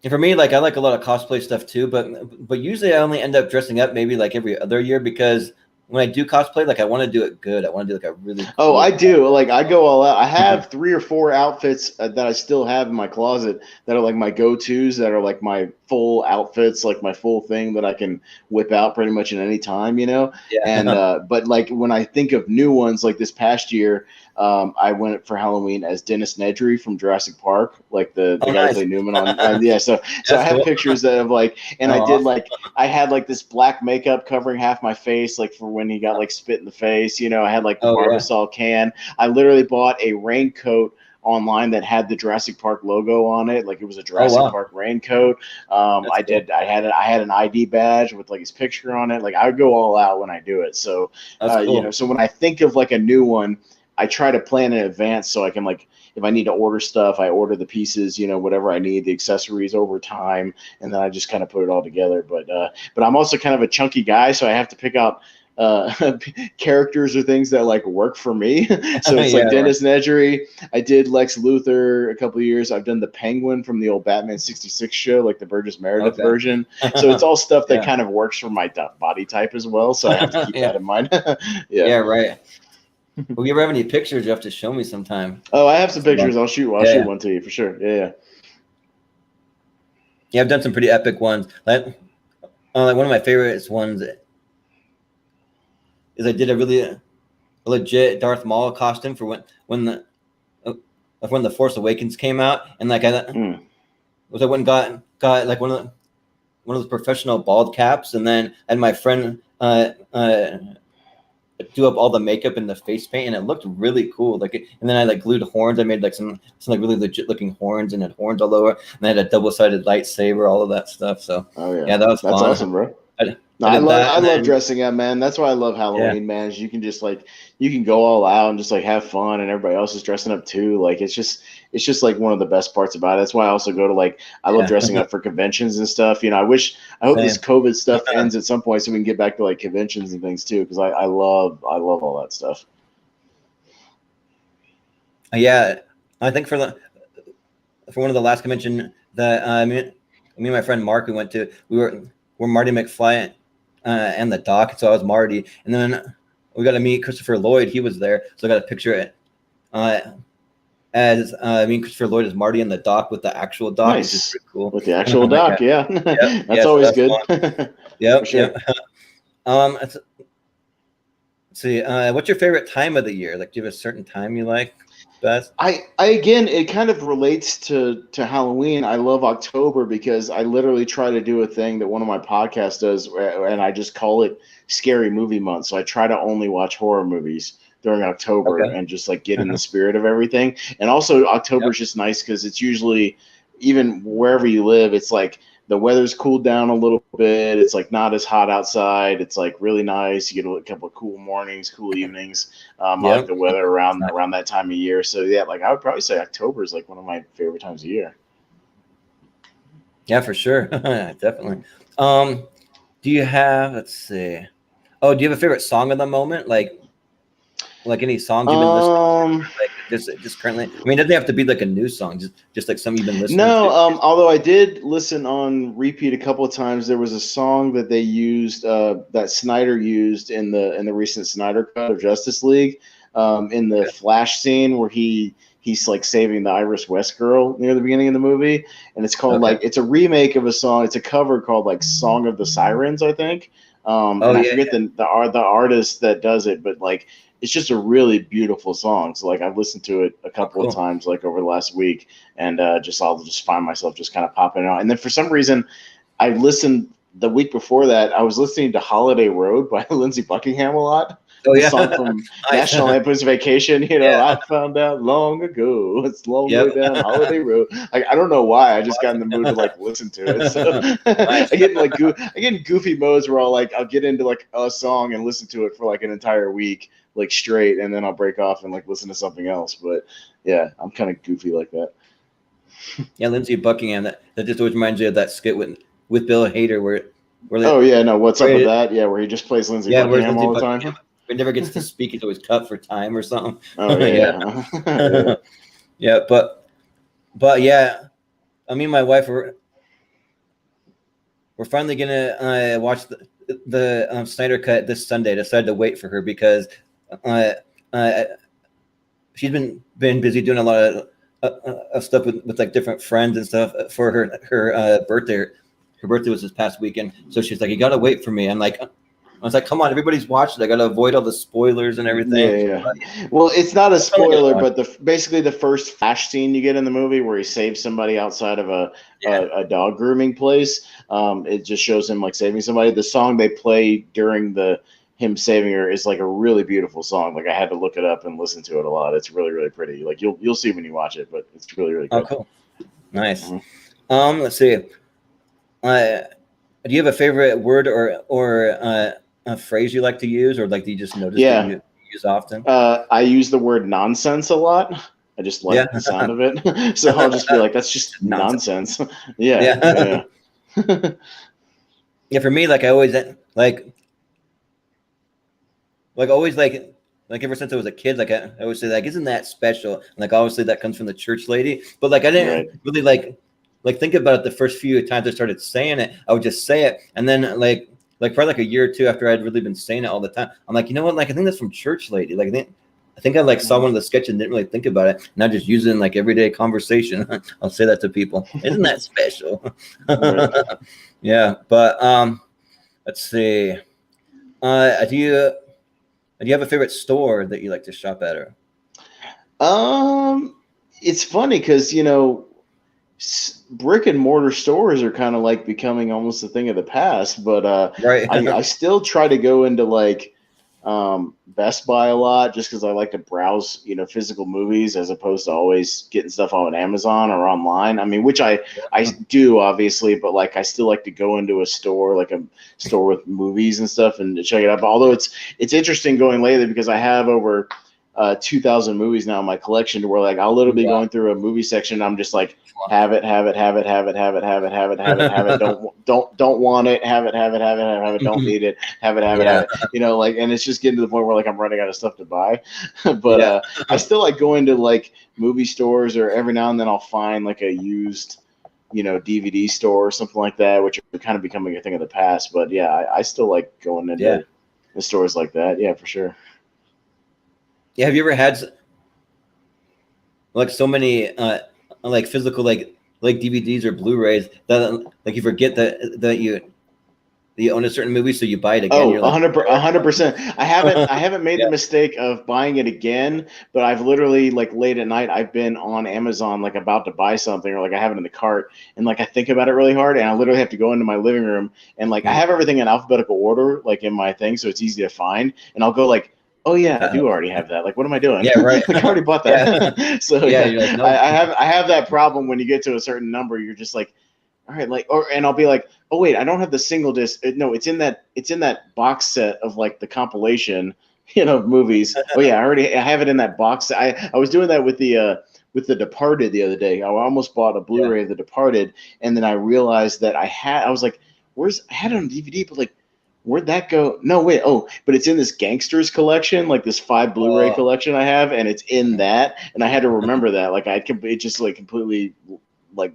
And for me, like I like a lot of cosplay stuff too, but usually I only end up dressing up maybe like every other year because when I do cosplay, like I want to do it good. I want to do like a really cool I do. Like I go all out. I have 3 or 4 outfits that I still have in my closet that are like my go-tos, that are like my full outfits, like my full thing that I can whip out pretty much at any time, Yeah. And but like when I think of new ones, like this past year, I went for Halloween as Dennis Nedry from Jurassic Park, like the guy nice. who played Newman on. Yeah, so I have pictures of like, and I did like I had like this black makeup covering half my face, like for when he got like spit in the face. I had like the Barbasol can. I literally bought a raincoat online that had the Jurassic Park logo on it, like it was a Jurassic Park raincoat. I had an ID badge with like his picture on it. Like I would go all out when I do it. So cool. So when I think of like a new one, I try to plan in advance so I can like, if I need to order stuff, I order the pieces, whatever I need, the accessories over time, and then I just kind of put it all together. But I'm also kind of a chunky guy, so I have to pick out characters or things that like work for me. So it's like Dennis Nedry. I did Lex Luthor a couple of years. I've done the Penguin from the old Batman '66 show, like the Burgess Meredith version. So it's all stuff that kind of works for my body type as well. So I have to keep that in mind. Yeah, right. Will you ever have any pictures? You have to show me sometime. Oh, I have some pictures. I'll shoot one to you for sure. Yeah. Yeah, I've done some pretty epic ones. Like one of my favorites ones is I did a really legit Darth Maul costume for when the Force Awakens came out, and like I went and got like one of those professional bald caps, and then my friend do up all the makeup and the face paint, and it looked really cool. Like, and then I like glued horns. I made like some like really legit looking horns, and had horns all over. And I had a double-sided lightsaber, all of that stuff. So yeah, that's fun. Awesome, bro. I love dressing up, man. That's why I love Halloween, man. Is you can just like you can go all out and just like have fun, and everybody else is dressing up too. Like it's just like one of the best parts about it. That's why I also go to like I love dressing up for conventions and stuff. I hope this COVID stuff ends at some point so we can get back to like conventions and things too, because I love all that stuff. Yeah, I think for one of the last convention that me and my friend Mark we went to, we're Marty McFly and the Doc. So I was Marty, and then we got to meet Christopher Lloyd. He was there, so I got a picture as me and Christopher Lloyd as Marty and the Doc with the actual Doc, which is pretty cool. With the actual Doc, yeah. That's always good. Yep, sure. Let's see. What's your favorite time of the year? Like, do you have a certain time you like best? I again, it kind of relates to Halloween. I love October because I literally try to do a thing that one of my podcasts does, and I just call it Scary Movie Month. So I try to only watch horror movies during October and just like get in the spirit of everything. And also October is just nice because it's usually, even wherever you live, it's like the weather's cooled down a little bit. It's like not as hot outside. It's like really nice. You get a couple of cool mornings, cool evenings. I like the weather around that time of year. So yeah, like I would probably say October is like one of my favorite times of year. Yeah, for sure. Definitely. Do you have, let's see. Oh, do you have a favorite song of the moment? Like any songs you've been listening to? Like just currently. I mean, it doesn't have to be like a new song, just like some you've been listening to. Although I did listen on repeat a couple of times. There was a song that they used, that Snyder used in the recent Snyder Cut of Justice League, in the Flash scene where he's like saving the Iris West girl near the beginning of the movie, and it's called like, it's a remake of a song. It's a cover called like Song of the Sirens, I think. And I forget the artist that does it, but like it's just a really beautiful song. So like I've listened to it a couple of times like over the last week, and I'll just find myself just kind of popping it on. And then for some reason, I listened the week before that. I was listening to Holiday Road by Lindsey Buckingham a lot. The song from National Lampoon's Vacation. I found out long ago. It's long way down Holiday Road. Like I don't know why. I just got in the mood to like listen to it. So I get in goofy modes where I'll get into like a song and listen to it for like an entire week, like straight, and then I'll break off and like listen to something else. But yeah, I'm kind of goofy like that. Yeah, Lindsey Buckingham. That just always reminds me of that skit with Bill Hader where what's up with that? Yeah, where he just plays Lindsey Buckingham all the time. He never gets to speak. He's always cut for time or something. Oh yeah. Yeah, but yeah, I mean, my wife, we're finally gonna watch the Snyder Cut this Sunday. Decided to wait for her because she's been busy doing a lot of stuff with like different friends and stuff for her birthday. Her birthday was this past weekend, so she's like, "You gotta wait for me." I was like, come on, everybody's watching. I got to avoid all the spoilers and everything. Yeah. Well, it's not a spoiler, but basically the first Flash scene you get in the movie where he saves somebody outside of a dog grooming place, it just shows him like saving somebody. The song they play during him saving her is like a really beautiful song. Like I had to look it up and listen to it a lot. It's really, really pretty. Like you'll see when you watch it, but it's really, really good. Oh, cool. Nice. Mm-hmm. Let's see. Do you have a favorite word or a phrase you like to use, or like do you just notice that you use often? I use the word nonsense a lot. I just like the sound of it. So I'll just be like, that's just nonsense. Yeah. Yeah, for me, like I always like always like ever since I was a kid, like I always say like, isn't that special? And like obviously that comes from the church lady, but like I didn't really like think about it the first few times I started saying it. I would just say it, and then like probably like a year or two after I'd really been saying it all the time, I'm like, you know what? Like I think that's from church lady. Like I think I like saw one of the sketches and didn't really think about it, and I just use it in like everyday conversation. I'll say that to people. Isn't that special? Yeah, but let's see. Do you have a favorite store that you like to shop at? Or it's funny because brick and mortar stores are kind of like becoming almost a thing of the past, but I still try to go into like Best Buy a lot just because I like to browse physical movies as opposed to always getting stuff on Amazon or online. I mean, which I do obviously, but like I still like to go into a store, like a store with movies and stuff, and check it out. But although it's interesting going lately because I have over 2,000 movies now in my collection to where like I'll literally be going through a movie section. I'm just like, have it, don't want it, have it, don't need it, have it. Like, and it's just getting to the point where like I'm running out of stuff to buy. But I still like going to like movie stores, or every now and then I'll find like a used DVD store or something like that, which are kind of becoming a thing of the past. But yeah, I still like going into the stores like that. Yeah, for sure. Yeah, have you ever had like so many like physical like DVDs or Blu-rays that like you forget that you own a certain movie, so you buy it again? Oh, 100%. I haven't made the mistake of buying it again, but I've literally like late at night I've been on Amazon like about to buy something, or like I have it in the cart, and like I think about it really hard, and I literally have to go into my living room and like I have everything in alphabetical order like in my thing, so it's easy to find, and I'll go like, oh yeah, I do already have that. Like, what am I doing? Yeah, right. Like, I already bought that. So you're like, no. I have that problem when you get to a certain number. You're just like, all right, like, and I'll be like, oh wait, I don't have the single disc. No, it's in that box set of like the compilation, movies. Oh yeah, I have it in that box. I was doing that with the Departed the other day. I almost bought a Blu-ray of The Departed, and then I realized that I was like, I had it on DVD, but like, where'd that go? No, wait. Oh, but it's in this Gangsters collection, like this 5 Blu-ray collection I have, and it's in that. And I had to remember that. Like it just like completely like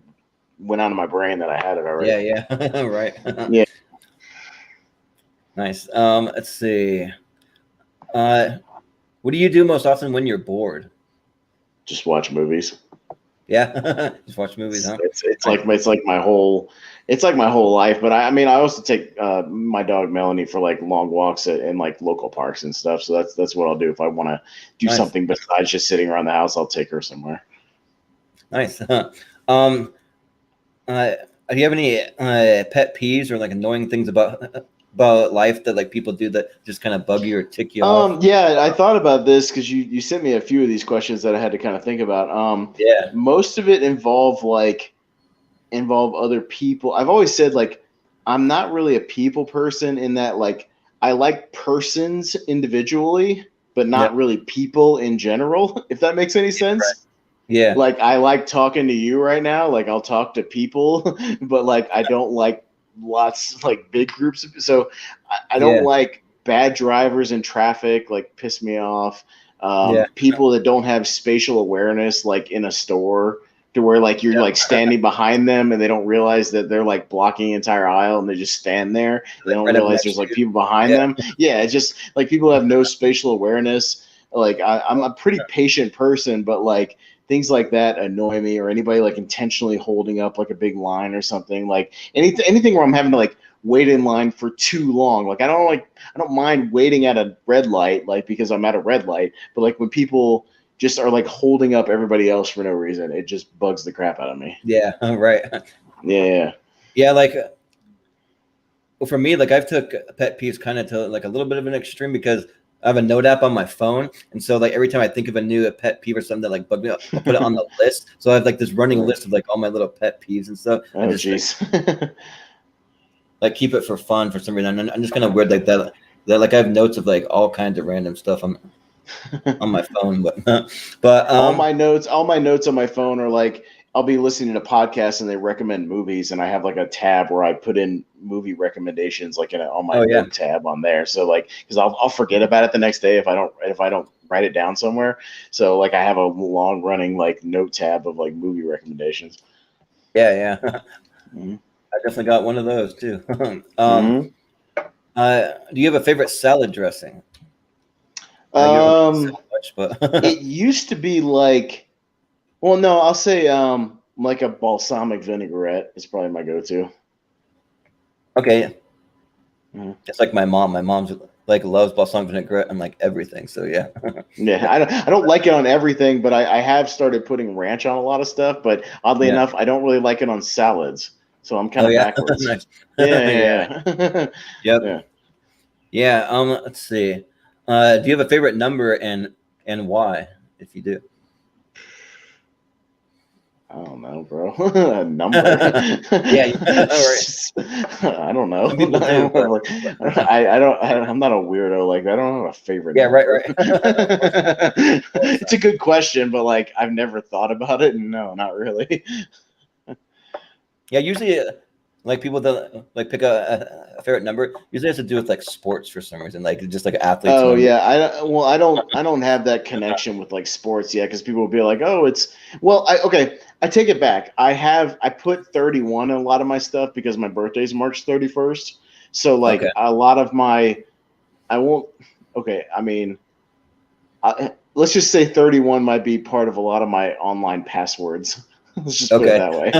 went out of my brain that I had it already. Yeah. Right. Yeah. Nice. Let's see. What do you do most often when you're bored? Just watch movies. Yeah. Just watch movies, huh? It's like my whole life. But I mean, I also take my dog Melanie for like long walks in like local parks and stuff. So that's what I'll do if I want to do something besides just sitting around the house. I'll take her somewhere. Nice. Do you have any pet peeves or like annoying things about life that like people do that just kind of bug you or tick you off? Yeah, I thought about this because you sent me a few of these questions that I had to kind of think about. Yeah. Most of it involve other people. I've always said like I'm not really a people person in that like I like persons individually, but not really people in general, if that makes any sense. Right. Yeah. Like I like talking to you right now. Like I'll talk to people, but like I don't like lots like big groups. So I don't like bad drivers in traffic, like piss me off. People that don't have spatial awareness, like in a store, to where like you're like standing behind them and they don't realize that they're like blocking the entire aisle and they just stand there. They don't realize there's like people behind them. Yeah, it's just like people have no spatial awareness. Like I'm a pretty patient person, but like things like that annoy me, or anybody like intentionally holding up like a big line or something, like anything where I'm having to like wait in line for too long. Like I don't mind waiting at a red light, like because I'm at a red light, but like when people just are like holding up everybody else for no reason, it just bugs the crap out of me. Yeah. Right. Yeah. Like, well, for me, like I've took pet peeves kind of to like a little bit of an extreme because I have a note app on my phone, and so like every time I think of a new pet peeve or something that like bug me, I'll put it on the list. So I have like this running list of like all my little pet peeves and stuff. Oh jeez. Like keep it for fun for some reason. I'm just kind of weird like that. Like I have notes of like all kinds of random stuff on my phone, but all my notes on my phone are like I'll be listening to podcasts and they recommend movies, and I have like a tab where I put in movie recommendations like on my note tab on there. So like because I'll forget about it the next day if I don't write it down somewhere. So like I have a long running like note tab of like movie recommendations. Yeah. Mm-hmm. I definitely got one of those too. Do you have a favorite salad dressing? It used to be like, well, no, I'll say like a balsamic vinaigrette is probably my go-to. Okay. Mm-hmm. It's like my mom. My mom's like loves balsamic vinaigrette and like everything. So yeah. Yeah, I don't like it on everything, but I have started putting ranch on a lot of stuff. But oddly enough, I don't really like it on salads. So I'm kind of backwards. Nice. Yeah. Yep. Yeah. Let's see. Do you have a favorite number and why, if you do? I don't know, bro. A number. Yeah. I don't know. Some people do, I'm not a weirdo. Like I don't have a favorite. Yeah. Number. Right. It's a good question, but like I've never thought about it. And no, not really. Yeah. Usually, like people that like pick a favorite number usually has to do with like sports for some reason, like just like athletes. Oh number. Yeah, I don't have that connection with like sports yet, because people will be like, oh, it's I take it back. I put 31 in a lot of my stuff because my birthday is March 31st. So like a lot of my, let's just say 31 might be part of a lot of my online passwords. Let's just put it that way.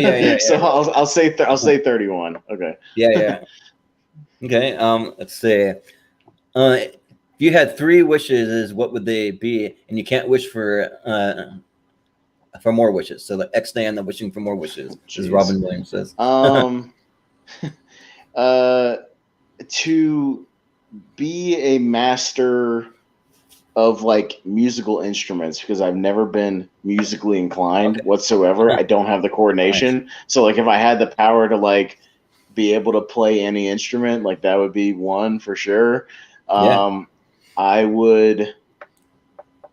Yeah. So I'll say 31. Okay. Yeah. Okay. Let's see. If you had 3 wishes, what would they be? And you can't wish for more wishes. So like X-Day the wishing for more wishes, as Robin Williams says. To be a master of like musical instruments because I've never been musically inclined Okay. whatsoever. I don't have the Nice. coordination. So like if I had the power to like be able to play any instrument, like that would be one for sure. Yeah. I would.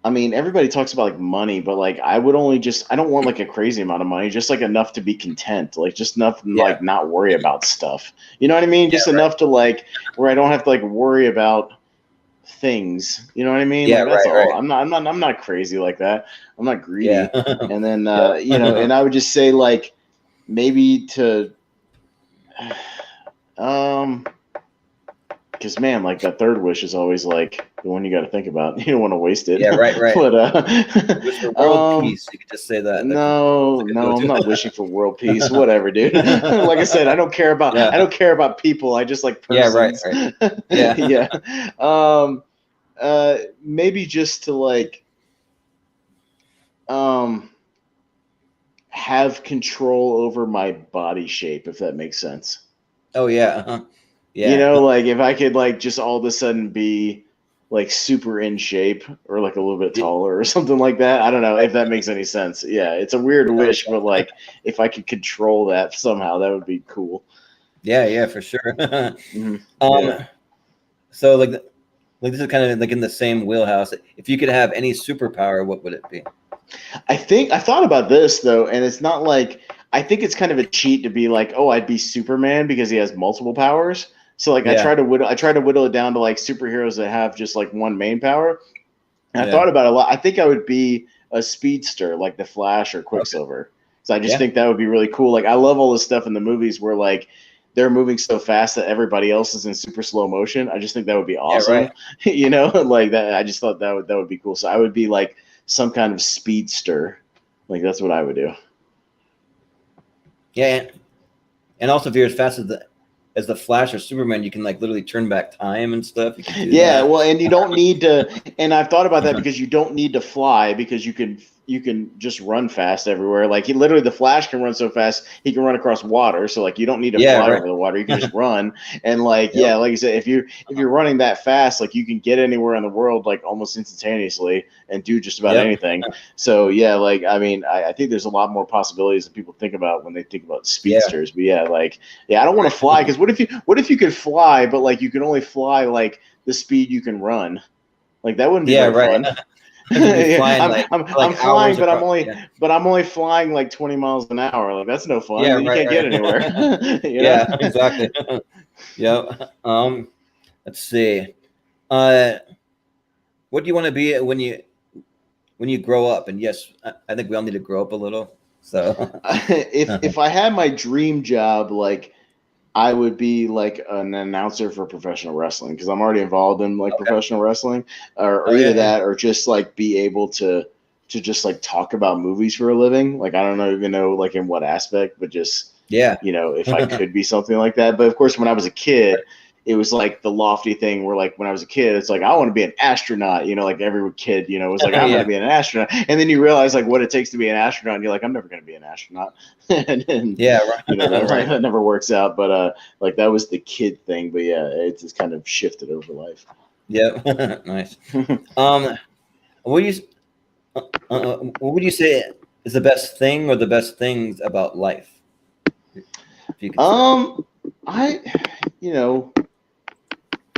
I mean, everybody talks about like money, but like I would only just I don't want like a crazy amount of money, just like enough to be content, like just enough to Yeah. like not worry about stuff. You know what I mean? Yeah. Just Right. enough to like where I don't have to like worry about things. You know what I mean? Yeah. Like that's Right. all. Right. I'm not crazy like that. I'm not Yeah. greedy. And then Yeah. and I would just say like maybe to um because man, like that third wish is always like the one you got to think about. You don't want to waste it. Yeah. Right. Right. But Wish for world peace. You could just say that. That could, no, that's a good no, I'm not go-to. wishing for world peace. Whatever, dude. Like I said, I Yeah. don't care about people. I just like Yeah. Right. persons. Right. Yeah. Yeah. Maybe just to like um have control over my body shape, if that makes sense. Oh yeah. You Yeah. know, like if I could like just all of a sudden be like super in shape or like a little bit Yeah. taller or something like that. I don't know if that makes any sense. Yeah, it's a weird That wish, makes but like if I could control that somehow, that would be cool. Yeah, yeah, for sure. Yeah. um, so like this is kind of like in the same wheelhouse. If you could have any superpower, what would it be? I thought about this though, and it's not like I think it's kind of a cheat to be like, oh, I'd be Superman because he has multiple powers. So like Yeah, I try to whittle it down to like superheroes that have just like one main power. And I yeah, thought about it a lot. I think I would be a speedster like the Flash or okay, Quicksilver. So I just yeah, think that would be really cool. Like I love all this stuff in the movies where like they're moving so fast that everybody else is in super slow motion. I just think that would be yeah, right. awesome. You know, like that. I just thought that would be cool. So I would be like some kind of speedster. Like that's what I would do. Yeah, and also if you're as fast as the Flash or Superman, you can like literally turn back time and stuff. You can do Yeah, that. well, and you don't need to. And I've thought about that because you don't need to fly because you can just run fast everywhere. Like he literally, the Flash can run so fast he can run across water. So like you don't need to Yeah, fly right. over the water. You can just run. And like Yep. yeah, like you said, if you're running that fast, like you can get anywhere in the world like almost instantaneously and do just about Yep. anything. So yeah, like I mean, I think there's a lot more possibilities than people think about when they think about Yeah. speedsters. But yeah, like yeah, I don't want to fly Right. because what if you could fly, but like you can only fly like the speed you can run. Like that wouldn't be Yeah, very right. fun. You'd be flying I'm like flying, hours but across. Yeah. I'm only flying like 20 miles an hour. Like that's no fun. Yeah, Then you right, can't get anywhere. right. You know? Yeah, exactly. Yep. Let's see. Uh, what do you want to be when you grow up? And yes, I think we all need to grow up a little. So If I had my dream job, like I would be like an announcer for professional wrestling because I'm already involved in like okay. professional wrestling, or Oh either yeah, yeah, that or just like be able to just like talk about movies for a living. Like I don't know even know like in what aspect, but just yeah. if I could be something like that. But of course, when I was a kid, it was like the lofty thing where like when I was a kid, it's like I want to be an astronaut. Like every kid, was like I'm going Yeah, to be an astronaut, and then you realize like what it takes to be an astronaut, and you're like I'm never going to be an astronaut, and then yeah. that, Right, right. that never works out. But like that was the kid thing. But yeah, it's just kind of shifted over life. Yeah, nice. Um, what do you what would you say is the best thing or the best things about life? If you could say. I, you know,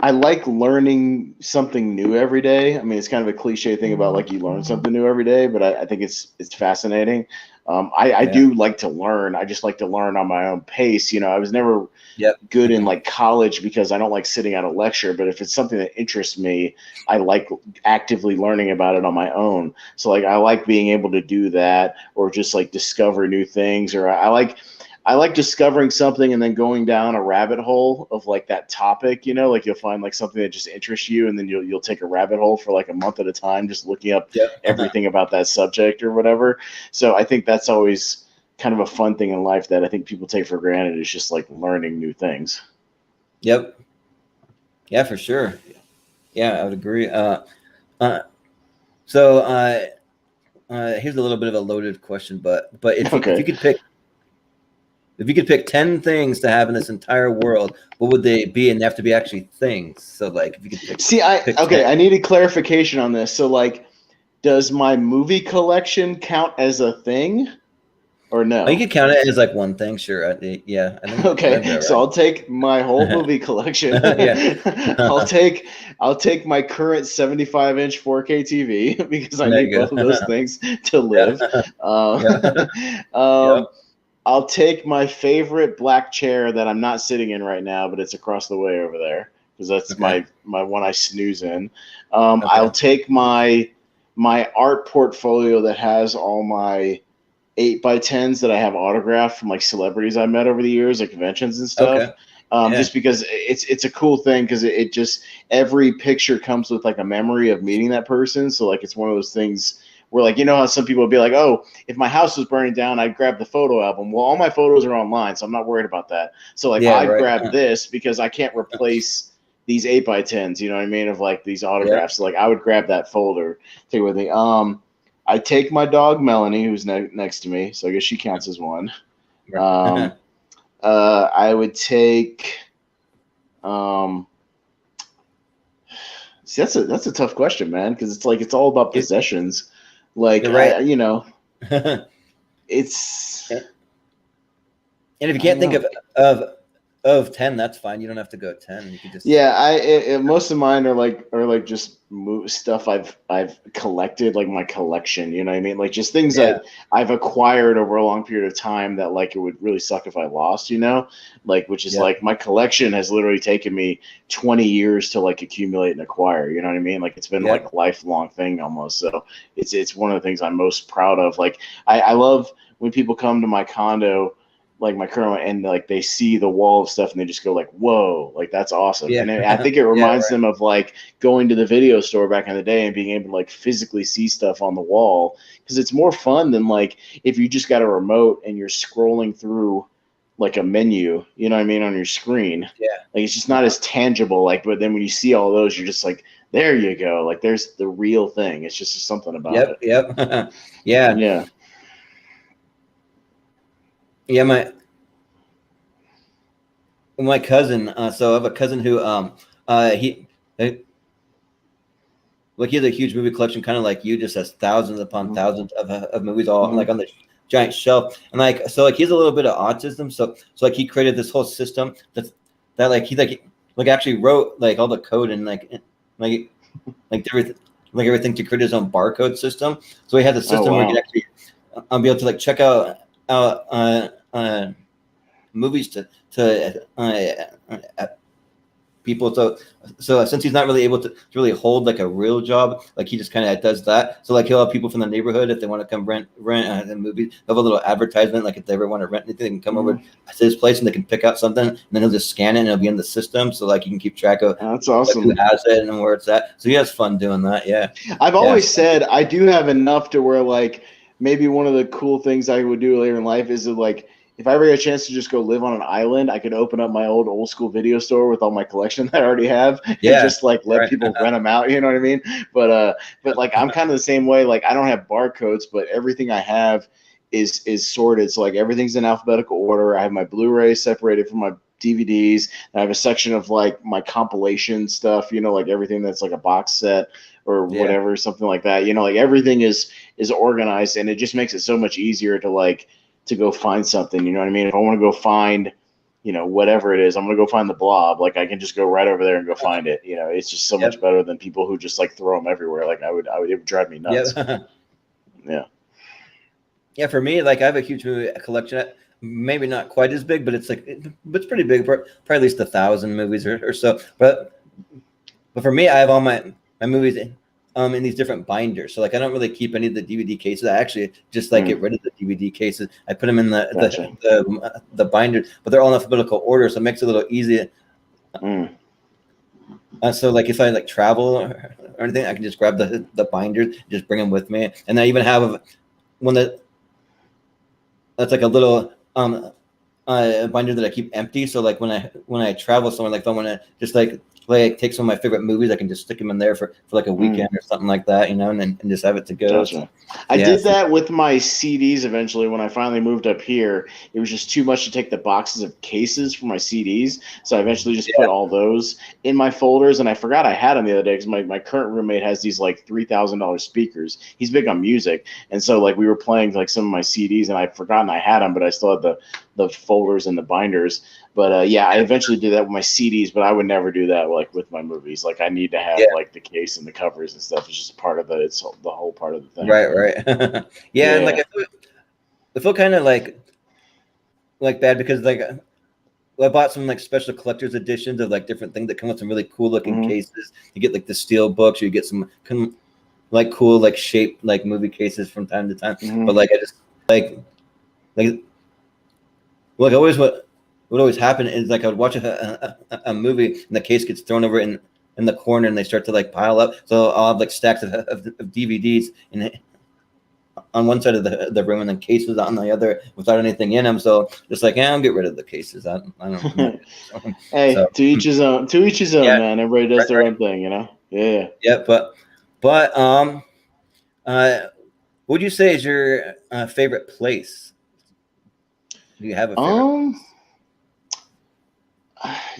I like learning something new every day. I mean, it's kind of a cliche thing about like you learn something new every day, but I think it's fascinating. I Yeah. do like to learn. I just like to learn on my own pace. I was never Yep. good in like college because I don't like sitting at a lecture, but if it's something that interests me, I like actively learning about it on my own. So like I like being able to do that or just like discover new things or I like discovering something and then going down a rabbit hole of like that topic, like you'll find like something that just interests you and then you'll take a rabbit hole for like a month at a time just looking up Yep. everything about that subject or whatever. So I think that's always kind of a fun thing in life that I think people take for granted is just like learning new things. Yep. Yeah, for sure. Yeah, I would agree. Uh, so here's a little bit of a loaded question, but if you Okay. could pick if you could pick 10 things to have in this entire world, what would they be? And they have to be actually things. So like, if you could pick okay, 10. I needed clarification on this. So like, does my movie collection count as a thing, or no? Oh, you could count it as like one thing, sure. Yeah, I think Okay, right. so I'll take my whole movie collection. Yeah. I'll take my current 75-inch 4K TV because I There need you both go. of those things to live. Yeah. Um, I'll take my favorite black chair that I'm not sitting in right now, but it's across the way over there because that's Okay. my one I snooze in. Okay. I'll take my art portfolio that has all my 8x10s that I have autographed from like celebrities I met over the years at conventions and stuff. Okay. Yeah. Just because it's a cool thing because it just every picture comes with like a memory of meeting that person. So like it's one of those things where like, you know how some people would be like, oh, if my house was burning down, I'd grab the photo album. Well, all my photos are online, so I'm not worried about that. So like Yeah, I'd right. grab this because I can't replace these 8x10s, you know what I mean, of like these autographs. So like I would grab that folder, take it with me. I take my dog Melanie, who's next to me, so I guess she counts as one. I would take. See, that's a tough question, man, because it's like it's all about possessions. Like, you're right. It's. And if you can't think of 10, that's fine. You don't have to go 10. You could just most of mine are like just stuff I've collected, like my collection. You know what I mean? Like just things that I've acquired over a long period of time that like it would really suck if I lost. You know, like which is like my collection has literally taken me 20 years to like accumulate and acquire. You know what I mean? Like it's been like a lifelong thing almost. So it's one of the things I'm most proud of. Like I love when people come to my condo, like my current one, and like they see the wall of stuff and they just go like, whoa, like that's awesome. And I think it reminds them of like going to the video store back in the day and being able to like physically see stuff on the wall, because it's more fun than like if you just got a remote and you're scrolling through like a menu, you know what I mean, on your screen. Like it's just not as tangible. Like, but then when you see all those, you're just like, there you go. Like there's the real thing. It's just something about it. Yeah, my cousin. So I have a cousin who he like he has a huge movie collection, kind of like you, just has thousands upon thousands of movies all like on the giant shelf. And like so, like he has a little bit of autism, so like he created this whole system that like he actually wrote like all the code and like everything to create his own barcode system. So he has a system where he can actually be able to like check out movies to people. So since he's not really able to really hold like a real job, like he just kind of does that. So like he'll have people from the neighborhood, if they want to come rent the movies, he'll have a little advertisement, like if they ever want to rent anything, they can come over to his place and they can pick out something, and then he'll just scan it and it'll be in the system, so like you can keep track of that's awesome, who has it and where it's at. So he has fun doing that. I've always said I do have enough to where like maybe one of the cool things I would do later in life is to like, if I ever get a chance to just go live on an island, I could open up my old school video store with all my collection that I already have and just like let people rent them out. You know what I mean? But like I'm kind of the same way. Like I don't have barcodes, but everything I have is sorted. So like everything's in alphabetical order. I have my Blu-rays separated from my DVDs. And I have a section of like my compilation stuff, you know, like everything that's like a box set or whatever, something like that. You know, like everything is organized, and it just makes it so much easier to like to go find something. You know what I mean? If I want to go find, you know, whatever it is, I'm going to go find the Blob. Like I can just go right over there and go find it. You know, it's just so much better than people who just like throw them everywhere. Like it would drive me nuts. Yeah, for me, like I have a huge movie collection. Maybe not quite as big, but it's like it's pretty big. Probably at least 1,000 movies or so. But for me, I have all my movies in these different binders. So like I don't really keep any of the DVD cases. I actually just like get rid of the DVD cases. I put them in the binder, but they're all in alphabetical order, so it makes it a little easier. So like if I like travel or anything, I can just grab the binders, just bring them with me. And I even have one that's like a little binder that I keep empty. So like when I travel somewhere, like if I want to just like like take some of my favorite movies. I can just stick them in there for like a weekend or something like that, and just have it to go. Gotcha. So, I yeah, did that with my CDs eventually when I finally moved up here. It was just too much to take the boxes of cases for my CDs. So I eventually just put all those in my folders. And I forgot I had them the other day because my current roommate has these like $3,000 speakers. He's big on music. And so like we were playing like some of my CDs and I'd forgotten I had them, but I still had the folders and the binders. But yeah, I eventually did that with my CDs, but I would never do that like with my movies. Like I need to have like the case and the covers and stuff. It's just part of it's the whole part of the thing. Right. Yeah, and like I feel kind of like bad because like I bought some like special collector's editions of like different things that come with some really cool looking cases. You get like the steel books, or you get some like cool like shaped like movie cases from time to time. But like I just like always what would always happen is like I would watch a movie and the case gets thrown over in the corner and they start to like pile up. So I'll have like stacks of DVDs on one side of the room and then cases on the other without anything in them. So just like, I'll get rid of the cases. I don't Hey, so, to each his own. To each his own, man. Everybody does their own thing, Yeah. Yeah, but what would you say is your favorite place? Do you have a favorite? I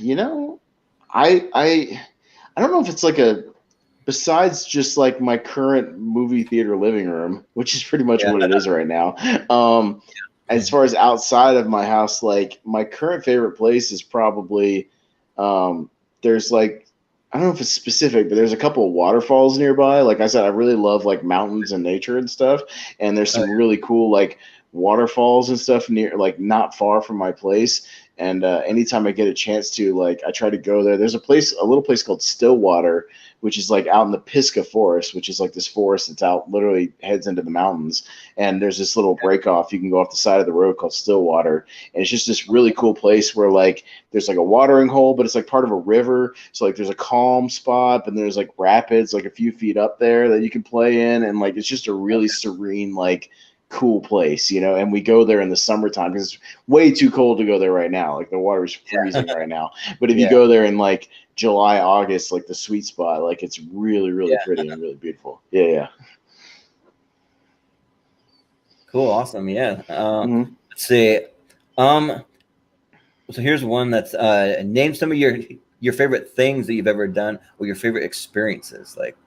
don't know if it's like besides just like my current movie theater living room, which is pretty much what it is right now. As far as outside of my house, like my current favorite place is probably there's like, I don't know if it's specific, but there's a couple of waterfalls nearby. Like I said, I really love like mountains and nature and stuff. And there's some really cool like waterfalls and stuff near, like not far from my place. And anytime I get a chance to, like, I try to go there. There's a little place called Stillwater, which is like out in the Pisgah Forest, which is like this forest that's out, literally heads into the mountains. And there's this little break off. You can go off the side of the road called Stillwater. And it's just this really cool place where like there's like a watering hole, but it's like part of a river. So like there's a calm spot, but there's like rapids like a few feet up there that you can play in. And like it's just a really serene, like cool place, and we go there in the summertime because it's way too cold to go there right now. Like the water is freezing right now. But if you go there in like July, August, like the sweet spot, like it's really, really pretty and really beautiful. Yeah. Cool. Awesome. Yeah. Let's see. So here's one that's name some of your favorite things that you've ever done or your favorite experiences. Like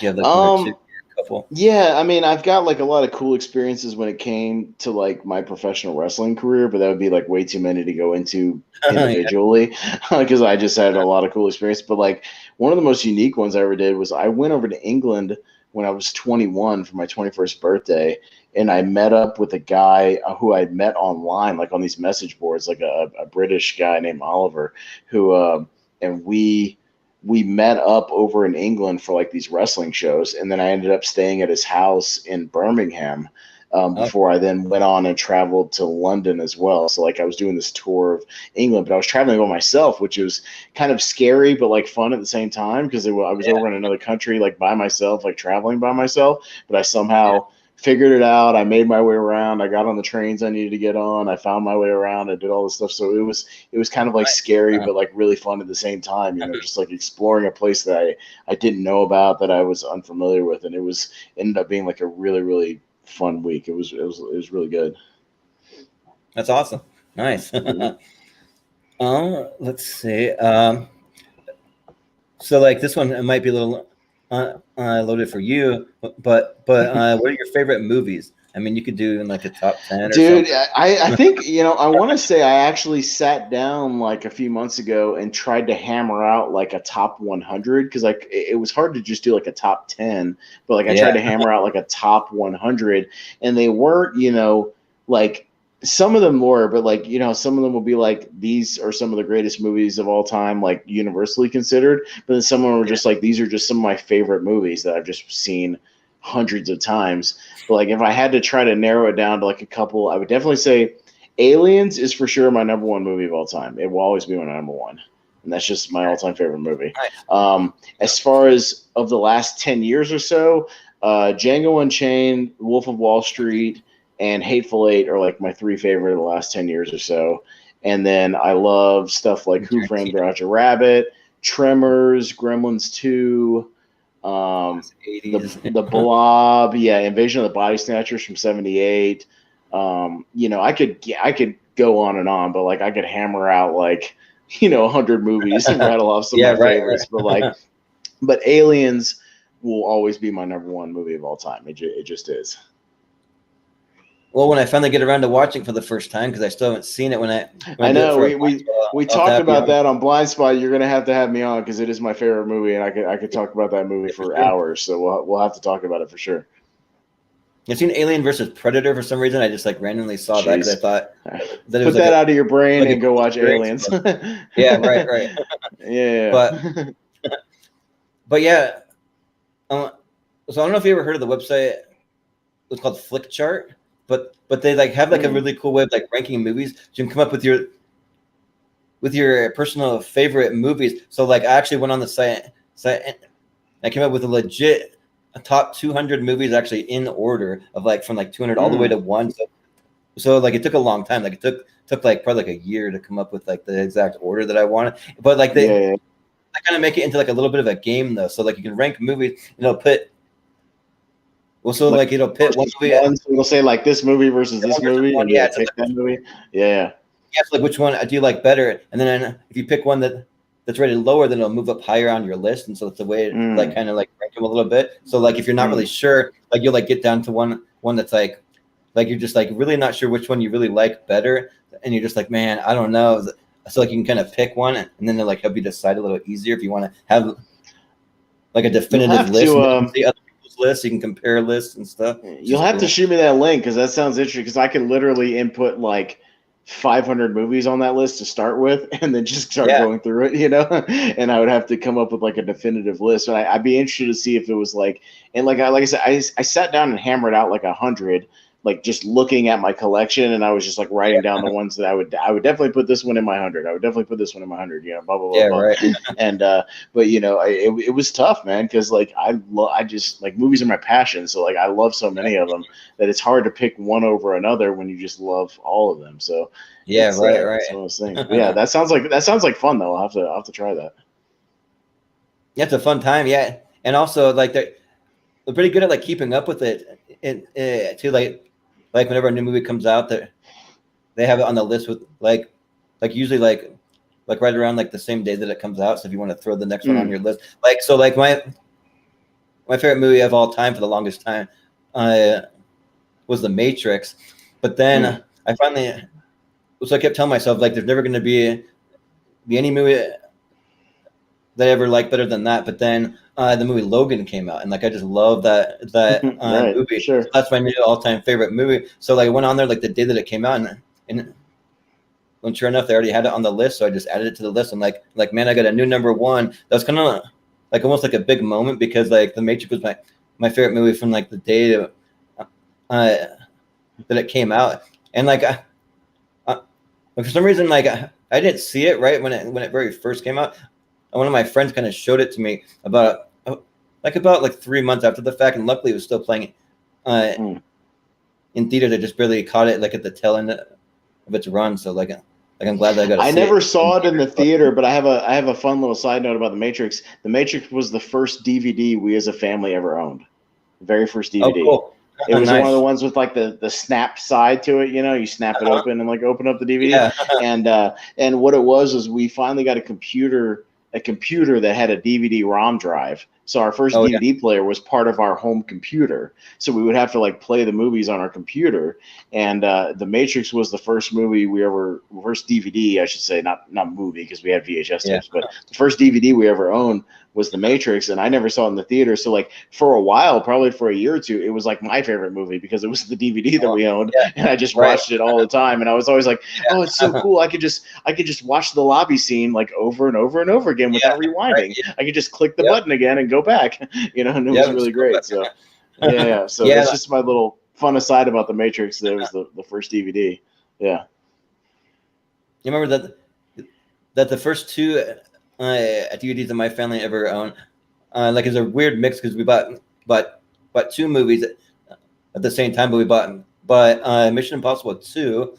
you have like one or two. Couple. Yeah, I mean, I've got like a lot of cool experiences when it came to like my professional wrestling career, but that would be like way too many to go into individually because I just had a lot of cool experience. But like one of the most unique ones I ever did was I went over to England when I was 21 for my 21st birthday, and I met up with a guy who I'd met online, like on these message boards, like a British guy named Oliver, who and we met up over in England for like these wrestling shows. And then I ended up staying at his house in Birmingham before I then went on and traveled to London as well. So like I was doing this tour of England, but I was traveling by myself, which was kind of scary, but like fun at the same time because I was over in another country, like by myself, like traveling by myself, but I somehow figured it out. I made my way around. I got on the trains I needed to get on. I found my way around. I did all this stuff. So it was kind of like scary, but like really fun at the same time, just like exploring a place that I didn't know about, that I was unfamiliar with. And ended up being like a really, really fun week. It was really good. That's awesome. Nice. Let's see. So like this one, it might be a little loaded for you, but what are your favorite movies? I mean, you could do in like a top 10 or Dude, something. I think, I want to say I actually sat down like a few months ago and tried to hammer out like a top 100 because like it was hard to just do like a top 10, but like I tried to hammer out like a top 100 and they weren't, like some of them were, but like, some of them will be like, these are some of the greatest movies of all time, like universally considered. But then some of them were just like, these are just some of my favorite movies that I've just seen hundreds of times. But like, if I had to try to narrow it down to like a couple, I would definitely say Aliens is for sure my number one movie of all time. It will always be my number one. And that's just my all-time favorite movie. As far as of the last 10 years or so, Django Unchained, Wolf of Wall Street, and Hateful Eight are like my three favorite of the last 10 years or so. And then I love stuff like Who Framed Roger Rabbit, Tremors, Gremlins 2, the Blob, Invasion of the Body Snatchers from '78. I could go on and on, but like I could hammer out like 100 movies and rattle off some of my favorites. Right. But Aliens will always be my number one movie of all time. It just is. Well, when I finally get around to watching for the first time, because I still haven't seen it. When I know we talked about that on Blind Spot. You're gonna have to have me on because it is my favorite movie, and I could talk about that movie for hours. So we'll have to talk about it for sure. I've seen Alien versus Predator for some reason. I just like randomly saw that because I thought that it was out of your brain and go watch Aliens. Yeah, right. Yeah, but yeah. So I don't know if you ever heard of the website. It's called Flickchart. But they like have like a really cool way of like ranking movies. So you can come up with your personal favorite movies. So like I actually went on the site and I came up with a top 200 movies actually in order of like from like 200 all the way to 1. So like it took a long time. Like it took like probably like a year to come up with like the exact order that I wanted. But like they kind of make it into like a little bit of a game though. So like you can rank movies, put. Well, so like it'll pit one movie. So it'll say like this movie versus this movie. One, and pick that movie. Yeah. Yes, like which one do you like better? And then if you pick one that's rated lower, then it'll move up higher on your list. And so it's a way to like kind of like rank them a little bit. So like if you're not really sure, like you'll like get down to one that's like you're just like really not sure which one you really like better, and you're just like, man, I don't know. So like you can kind of pick one, and then they'll like help you decide a little easier if you want to have like a definitive list. The other list, you can compare lists and stuff. You'll have to shoot me that link because that sounds interesting, because I can literally input like 500 movies on that list to start with and then just start going through it, and I would have to come up with like a definitive list. And I'd be interested to see if it was like, and like I said, I sat down and hammered out like 100, like just looking at my collection, and I was just like writing down the ones that I would definitely put this one in my 100. I would definitely put this one in my 100. Blah blah blah. Blah. Right. And but it was tough, man, because like I just like movies are my passion, so like I love so many of them that it's hard to pick one over another when you just love all of them. So right. That's one of those things. Yeah, that sounds like fun though. I'll have to try that. Yeah, it's a fun time. Yeah, and also like they're pretty good at like keeping up with it, and too like whenever a new movie comes out, they have it on the list with like usually like right around like the same day that it comes out. So if you want to throw the next one on your list, so my favorite movie of all time for the longest time was The Matrix, but then I finally I kept telling myself like there's never going to be any movie that I ever liked better than that. But then the movie Logan came out, and like I just love that right, movie. Sure. So that's my new all-time favorite movie. So like I went on there like the day that it came out, and when sure enough they already had it on the list, so I just added it to the list. I'm like man, I got a new number one. That was kind of like almost like a big moment, because like The Matrix was my favorite movie from like the day that it came out, and like for some reason like I didn't see it right when it very first came out. One of my friends kind of showed it to me about 3 months after the fact, and luckily it was still playing in theaters. I just barely caught it like at the tail end of its run. So like I'm glad that I got. I never saw it in the theater, but I have a fun little side note about The Matrix. The Matrix was the first DVD we as a family ever owned. The very first DVD. Oh, cool. It was one of the ones with like the snap side to it, you snap it open and like open up the DVD. Yeah. And what it was we finally got a computer that had a DVD-ROM drive. So our first DVD player was part of our home computer. So we would have to like play the movies on our computer. And The Matrix was the first movie first DVD, I should say, not movie, because we had VHS tapes, but the first DVD we ever owned was The Matrix, and I never saw it in the theater. So like for a while, probably for a year or two, it was like my favorite movie because it was the DVD that we owned, and I just watched it all the time. And I was always like, oh, it's so cool. I could just watch the lobby scene like over and over and over again without rewinding. I could just click the button again and go back, and it was really great. So so that's just my little fun aside about The Matrix. That was the first DVD. Yeah. You remember that the first two DVDs that my family ever owned, like it's a weird mix because we bought two movies at the same time, but we bought Mission Impossible 2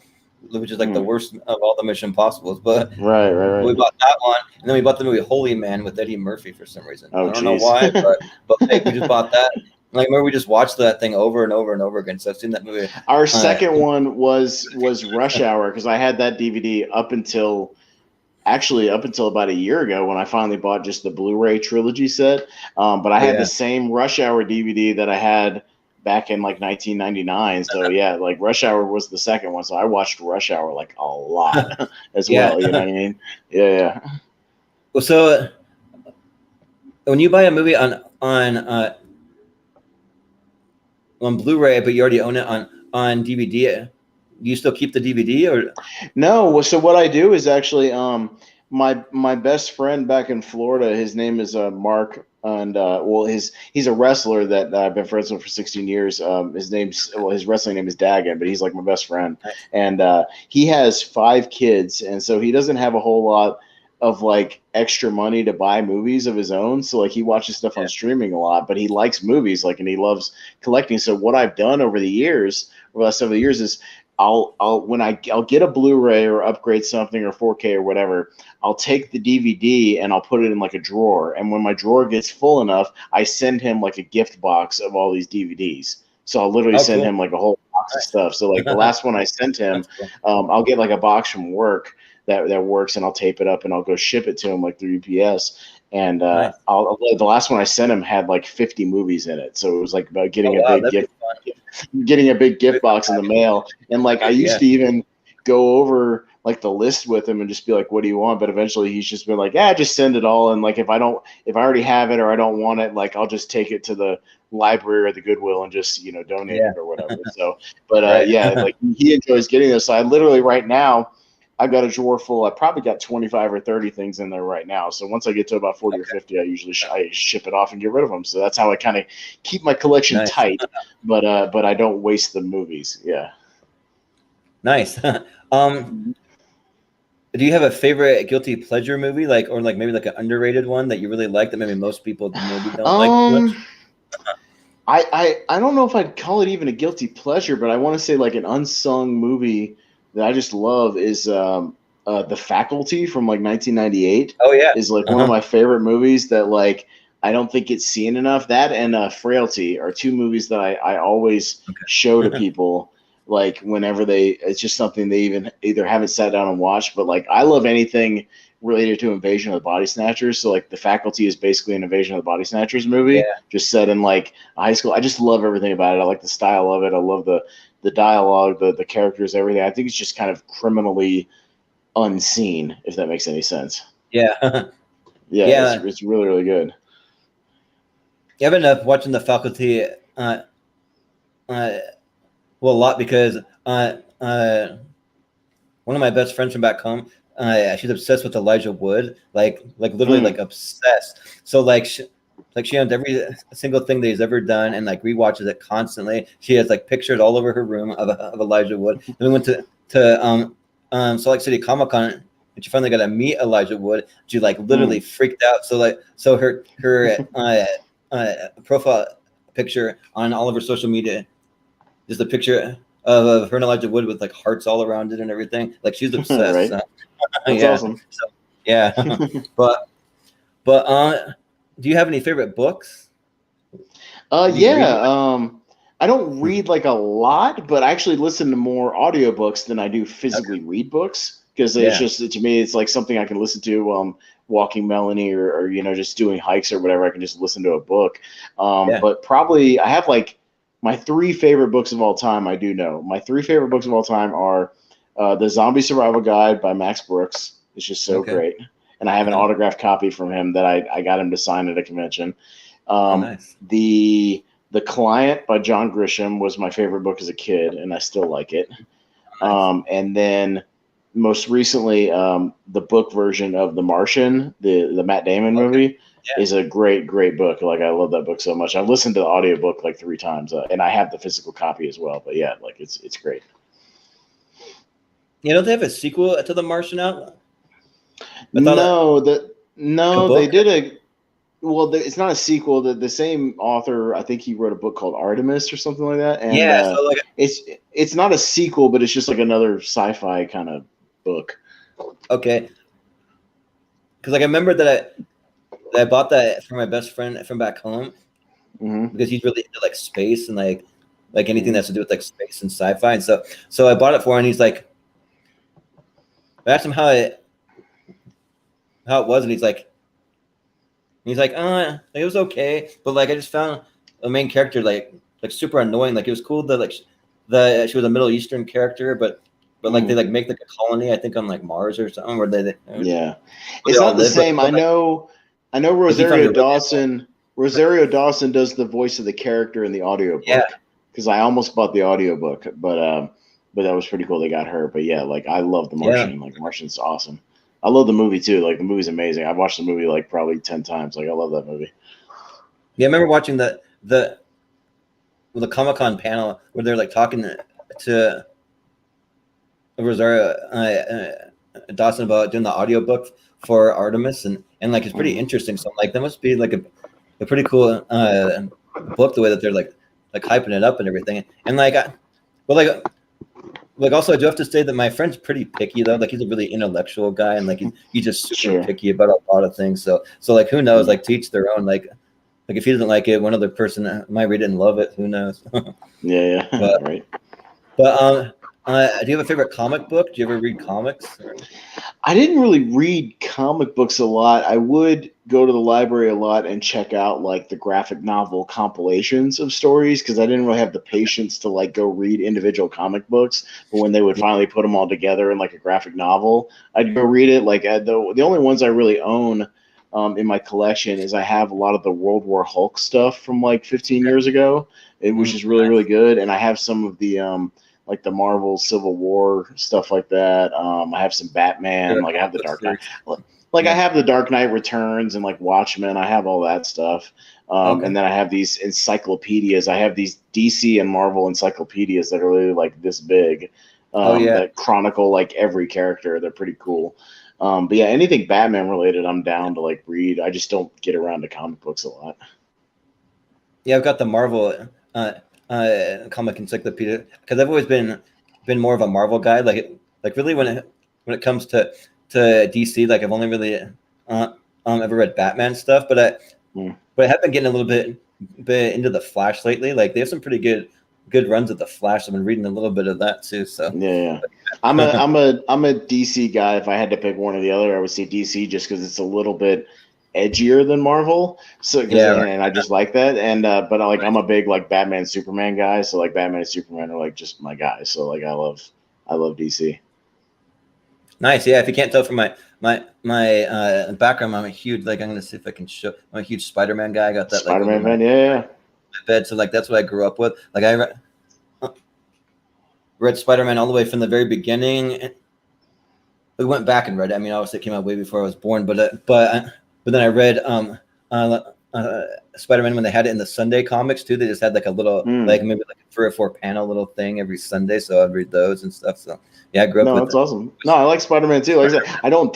which is like the worst of all the Mission Impossibles. But right. we bought that one, and then we bought the movie Holy Man with Eddie Murphy for some reason. Oh, I don't know why, but like, we just bought that. Like, remember, we just watched that thing over and over and over again. So I've seen that movie. Our second one was Rush Hour, because I had that DVD up until about a year ago when I finally bought just the Blu-ray trilogy set. But I had the same Rush Hour DVD that I had back in like 1999. So yeah, like Rush Hour was the second one. So I watched Rush Hour like a lot as well. You know what I mean? Yeah. Well, so when you buy a movie on Blu-ray, but you already own it on DVD, do you still keep the DVD or? No. So what I do is actually my best friend back in Florida, his name is Mark, and he's a wrestler that I've been friends with for 16 years. His wrestling name is Dagan, but he's like my best friend, and he has 5 kids, and so he doesn't have a whole lot of like extra money to buy movies of his own. So like he watches stuff on streaming a lot, but he likes movies, like, and he loves collecting. So what I've done over the last several years is I'll get a Blu-ray or upgrade something or 4K or whatever, I'll take the DVD and I'll put it in like a drawer. And when my drawer gets full enough, I send him like a gift box of all these DVDs. So I'll literally send him like a whole box of stuff. So like the last one I sent him, I'll get like a box from work that works, and I'll tape it up and I'll go ship it to him like through UPS. And the last one I sent him had like 50 movies in it. So it was like about getting a big gift box in the mail. And like I used to even go over like the list with him and just be like, what do you want? But eventually he's just been like, just send it all. And like if I already have it or I don't want it, like I'll just take it to the library or the Goodwill and just, donate it or whatever. So but like he enjoys getting this. So I literally right now I've got a drawer full. I probably got 25 or 30 things in there right now. So once I get to about 40 or 50, I usually I ship it off and get rid of them. So that's how I kind of keep my collection tight, but I don't waste the movies. Yeah. Nice. Do you have a favorite guilty pleasure movie, or maybe like an underrated one that you really like that maybe most people maybe don't like much? I don't know if I'd call it even a guilty pleasure, but I want to say like an unsung movie that I just love is The Faculty from like 1998. Oh yeah, is like one of my favorite movies that like I don't think it's seen enough. That and Frailty are 2 movies that I always show to people like whenever it's just something they either haven't sat down and watched. But like I love anything related to Invasion of the Body Snatchers. So like The Faculty is basically an Invasion of the Body Snatchers movie, just set in like a high school. I just love everything about it. I like the style of it. I love the dialogue, the characters, everything. I think it's just kind of criminally unseen, if that makes any sense. Yeah. It's really, really good. Yeah, I've been watching The Faculty a lot because one of my best friends from back home, she's obsessed with Elijah Wood, like literally like obsessed. So she owns every single thing that he's ever done and like rewatches it constantly. She has like pictures all over her room of Elijah Wood. And we went to Salt Lake City Comic-Con and she finally got to meet Elijah Wood. She like literally freaked out. So her profile picture on all of her social media is a picture of her and Elijah Wood with like hearts all around it and everything. Like she's obsessed. Right. So, that's awesome. So, yeah. but do you have any favorite books? I don't read like a lot, but I actually listen to more audiobooks than I do physically read books, because it's just, to me, it's like something I can listen to while I'm walking Melanie or just doing hikes or whatever. I can just listen to a book. But probably I have like my 3 favorite books of all time. I do know my 3 favorite books of all time are The Zombie Survival Guide by Max Brooks. It's just so great. And I have an autographed copy from him that I got him to sign at a convention. Nice. The Client by John Grisham was my favorite book as a kid, and I still like it. Nice. And then most recently, the book version of The Martian, the Matt Damon movie, is a great book. Like I love that book so much. I've listened to the audiobook like 3 times, and I have the physical copy as well. But yeah, like it's great. Don't they have a sequel to The Martian out? No, they did it's not a sequel. The same author, I think he wrote a book called Artemis or something like that. And it's not a sequel, but it's just like another sci-fi kind of book. Okay. Because like I remember that I bought that for my best friend from back home because he's really into like space and like anything that's to do with like space and sci-fi. And so I bought it for him, and he's like, I asked him how it was, and he's like, it was okay, but like I just found the main character like super annoying. Like it was cool that she was a Middle Eastern character, but like they like make like a colony, I think on like Mars or something, where they it's not the same. But, I know Rosario Dawson. Rosario Dawson does the voice of the character in the audiobook. Yeah. Because I almost bought the audiobook, but that was pretty cool. They got her, but yeah, like I love The Martian. Yeah. Like The Martian's awesome. I love the movie too. Like the movie's amazing. I've watched the movie like probably 10 times. Like I love that movie. Yeah, I remember watching the Comic-Con panel where they're like talking to Rosario Dawson about doing the audiobook for Artemis, and like it's pretty interesting. So like that must be like a pretty cool book, the way that they're like hyping it up and everything. And like also I do have to say that my friend's pretty picky though. Like he's a really intellectual guy, and like he's just super picky about a lot of things. So like who knows? Like to each their own. Like if he doesn't like it, one other person might read it and love it. Who knows? Yeah. But, right. But do you have a favorite comic book? Do you ever read comics? I didn't really read comic books a lot. I would go to the library a lot and check out like the graphic novel compilations of stories because I didn't really have the patience to like go read individual comic books. But when they would finally put them all together in like a graphic novel, I'd go read it. Like the only ones I really own in my collection is I have a lot of the World War Hulk stuff from like 15 years ago, which is really, really good. And I have some of the like the Marvel Civil War stuff like that. I have some Batman, like I have the Dark Knight, I have the Dark Knight Returns and like Watchmen. I have all that stuff. And then I have these encyclopedias. I have these DC and Marvel encyclopedias that are really like this big, that chronicle like every character. They're pretty cool. But yeah, anything Batman related, I'm down to like read. I just don't get around to comic books a lot. Yeah, I've got the Marvel comic encyclopedia because I've always been more of a Marvel guy. Like really when it comes to DC, like I've only really ever read Batman stuff, but I have been getting a little bit into the Flash lately. Like they have some pretty good runs of the Flash. I've been reading a little bit of that too. So yeah. I'm a DC guy. If I had to pick one or the other, I would say DC just because it's a little bit edgier than Marvel. So and I just like that. And but I'm a big like Batman Superman guy. So like Batman and Superman are like just my guys. So like I love DC. Nice. Yeah. If you can't tell from my background, I'm a huge I'm gonna see if I can show. I'm a huge Spider-Man guy. I got that Spider-Man fan. Yeah. My bed. So like that's what I grew up with. Like I read Spider-Man all the way from the very beginning. We went back and read it. I mean, obviously it came out way before I was born, but then I read Spider-Man when they had it in the Sunday comics too. They just had like a little like maybe like a 3 or 4 panel little thing every Sunday, so I'd read those and stuff. So yeah, I grew up with that's awesome. No, I like Spider-Man too. Like I said, I don't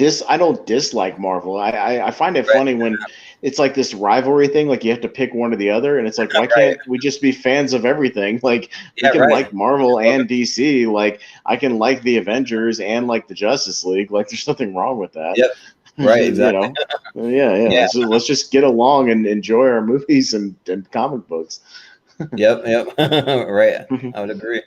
dislike Marvel. I find it funny when it's like this rivalry thing, like you have to pick one or the other, and it's like why can't we just be fans of everything? Like we can like Marvel and DC. Like I can like the Avengers and like the Justice League. Like there's nothing wrong with that. Yep. Right, exactly. Yeah. So let's just get along and enjoy our movies and comic books. Yep. Right. I would agree.